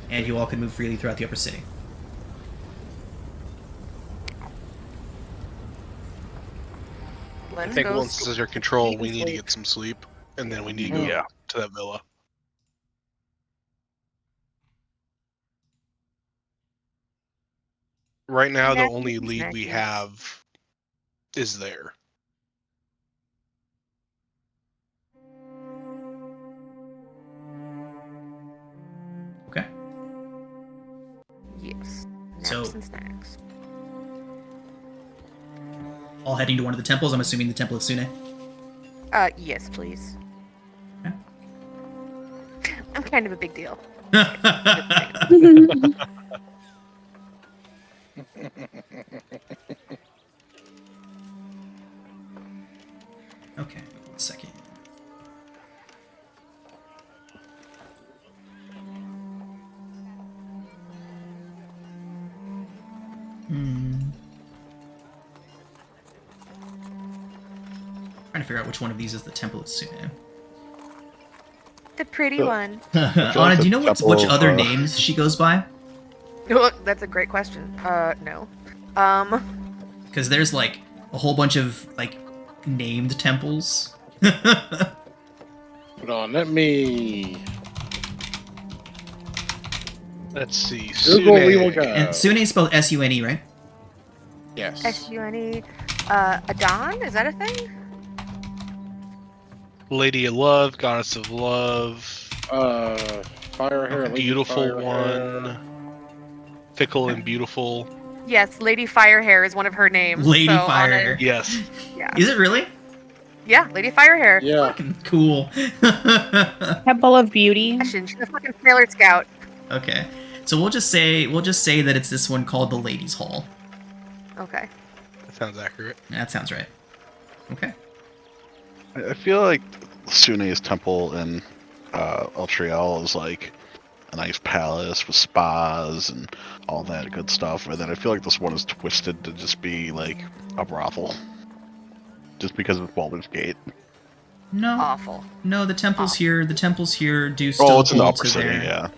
and you all can move freely throughout the Upper City. I think once this is under control, we need to get some sleep, and then we need to go to that villa. Right now, the only lead we have is there. Okay. Yes. Naps So- and snacks. all heading to one of the temples. I'm assuming the Temple of Sune. Yes, please. Okay. I'm kind of a big deal. Okay, 1 second. Trying to figure out which one of these is the Temple of Sune. The pretty So- one. Anna, do you know which Temple of, other names she goes by? Oh, that's a great question. No. Because there's like a whole bunch of like named temples. Hold on, let me Let's see. Google. We will Sune. go. And Sune is spelled S-U-N-E, right? Yes. S-U-N-E. Adon? Is that a thing? Lady of Love, Goddess of Love, Fire hair. Lady Beautiful Fire One, Hair. Fickle and Beautiful. Yes, Lady Firehair is one of her names. Lady so Firehair. Yes. Yeah. Is it really? Yeah, Lady Firehair. Yeah. Fucking cool. Temple of Beauty. She's a fucking Sailor Scout. Okay. So we'll just say that it's this one called the Ladies' Hall. Okay. That sounds accurate. That sounds right. Okay. I feel like Sune's temple in Ultriel is like a nice palace with spas and all that good stuff, and then I feel like this one is twisted to just be like a brothel, just because of Baldur's Gate. No. Awful. No, the temples here. The temples here do still Oh, it's in the hold upper to city, their. yeah.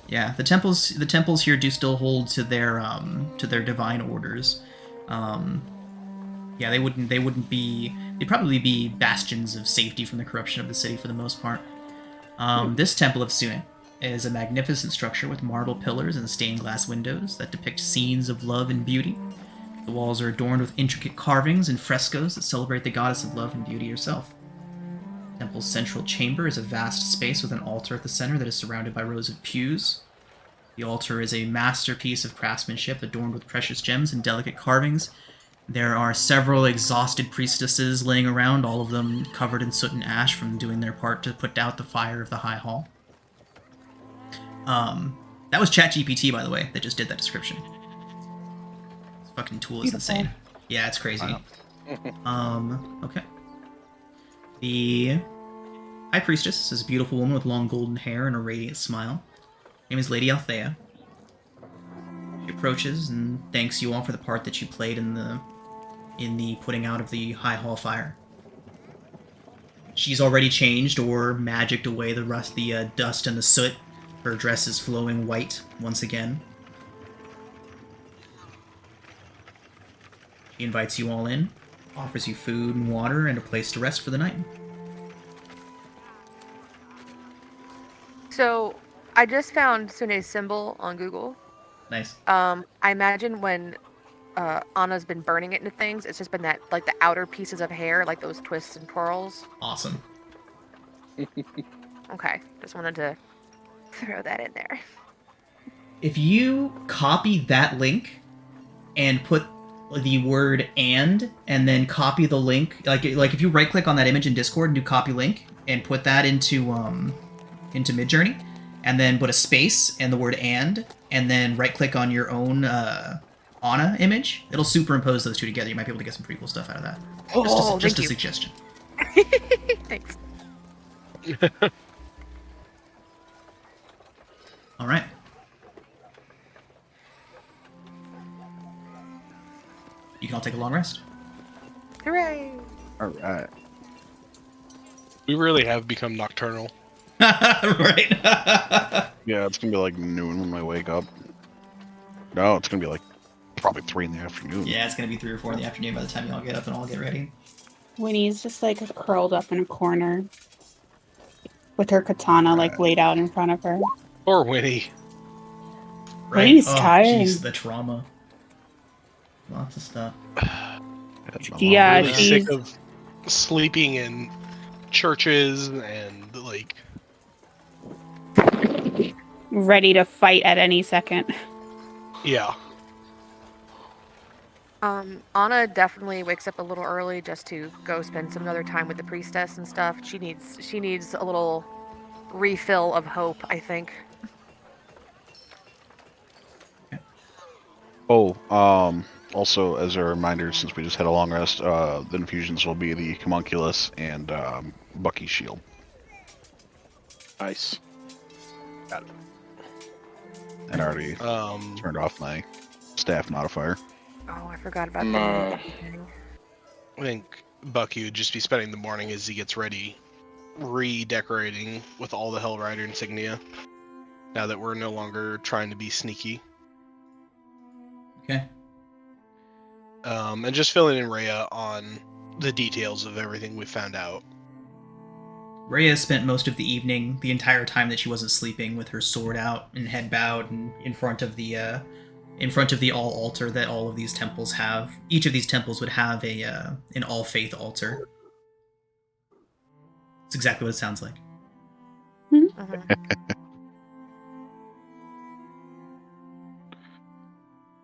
Yeah, the temples here do still hold to their divine orders. Yeah, they wouldn't be. They'd probably be bastions of safety from the corruption of the city for the most part. This Temple of Sune is a magnificent structure with marble pillars and stained glass windows that depict scenes of love and beauty. The walls are adorned with intricate carvings and frescoes that celebrate the goddess of love and beauty herself. The temple's central chamber is a vast space with an altar at the center that is surrounded by rows of pews. The altar is a masterpiece of craftsmanship adorned with precious gems and delicate carvings. There are several exhausted priestesses laying around, all of them covered in soot and ash from doing their part to put out the fire of the High Hall. That was ChatGPT, by the way, that just did that description. This fucking tool is Beautiful. insane. Yeah, it's crazy. Wow. Okay. The High Priestess is a beautiful woman with long golden hair and a radiant smile. Her name is Lady Althea. She approaches and thanks you all for the part that you played in the putting out of the High Hall fire. She's already changed or magicked away the dust and the soot. Her dress is flowing white once again. She invites you all in, offers you food and water and a place to rest for the night. So, I just found Sune's symbol on Google. Nice. I imagine when Anna's been burning it into things, it's just been that, like, the outer pieces of hair, like those twists and twirls. Awesome. Okay, just wanted to throw that in there. If you copy that link and put the word and then copy the link, like if you right click on that image in Discord and do copy link and put that into Midjourney and then put a space and the word and then right click on your own Anna image, it'll superimpose those two together. You might be able to get some pretty cool stuff out of that. Oh, Just a thank you. suggestion. Thanks. All right. You can all take a long rest. Hooray! Alright. We really have become nocturnal. Right. Yeah, it's gonna be like noon when I wake up. No, it's gonna be like probably 3 in the afternoon. Yeah, it's gonna be 3 or 4 in the afternoon by the time you all get up and all get ready. Winnie's just like curled up in a corner with her katana like laid out in front of her. Or Winnie. Right? Winnie's Oh, tired. jeez, the trauma. Lots of stuff. Yeah, Really she's- sick of sleeping in churches and like Ready to fight at any second. yeah. Anna definitely wakes up a little early just to go spend some other time with the priestess and stuff. She needs a little refill of hope, I think. Oh, also as a reminder, since we just had a long rest, the infusions will be the homunculus and Bucky's shield. Nice. Got it. And I already Um, turned off my staff modifier. Oh, I forgot about Uh, the thing. I think Bucky would just be spending the morning as he gets ready, redecorating with all the Hellrider insignia. Now that we're no longer trying to be sneaky. Okay. And just filling in Rhea on the details of everything we found out. Rhea spent most of the evening, the entire time that she wasn't sleeping, with her sword out and head bowed and in front of the all altar that all of these temples have. Each of these temples would have an all faith altar. It's exactly what it sounds like. Mhm.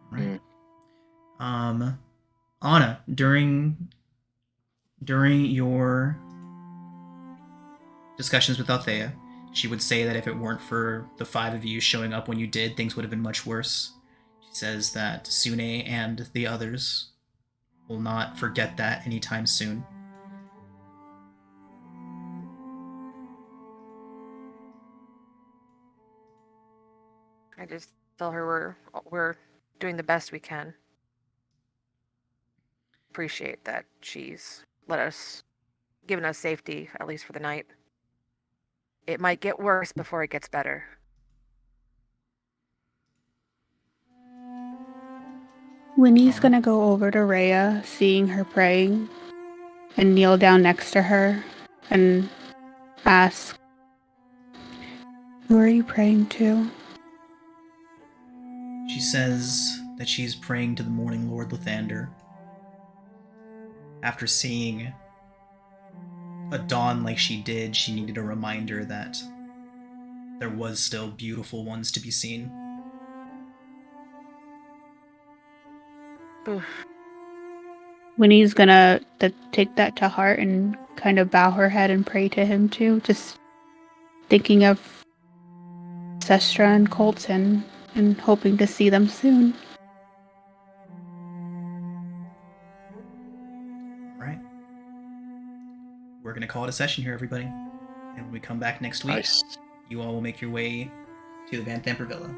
Right. Anna, during your discussions with Althea, she would say that if it weren't for the five of you showing up when you did, things would have been much worse. She says that Sune and the others will not forget that anytime soon. I just tell her we're doing the best we can. Appreciate that she's given us safety, at least for the night. It might get worse before it gets better. Winnie's gonna go over to Rhea, seeing her praying, and kneel down next to her and ask, "Who are you praying to?" She says that she's praying to the Morning Lord Lathander. After seeing a dawn like she did, she needed a reminder that there was still beautiful ones to be seen. Oof. Winnie's gonna take that to heart and kind of bow her head and pray to him too, just thinking of Sestra and Colton and hoping to see them soon. All right. We're going to call it a session here, everybody. And when we come back next week, Nice. you all will make your way to the Van Thamper Villa.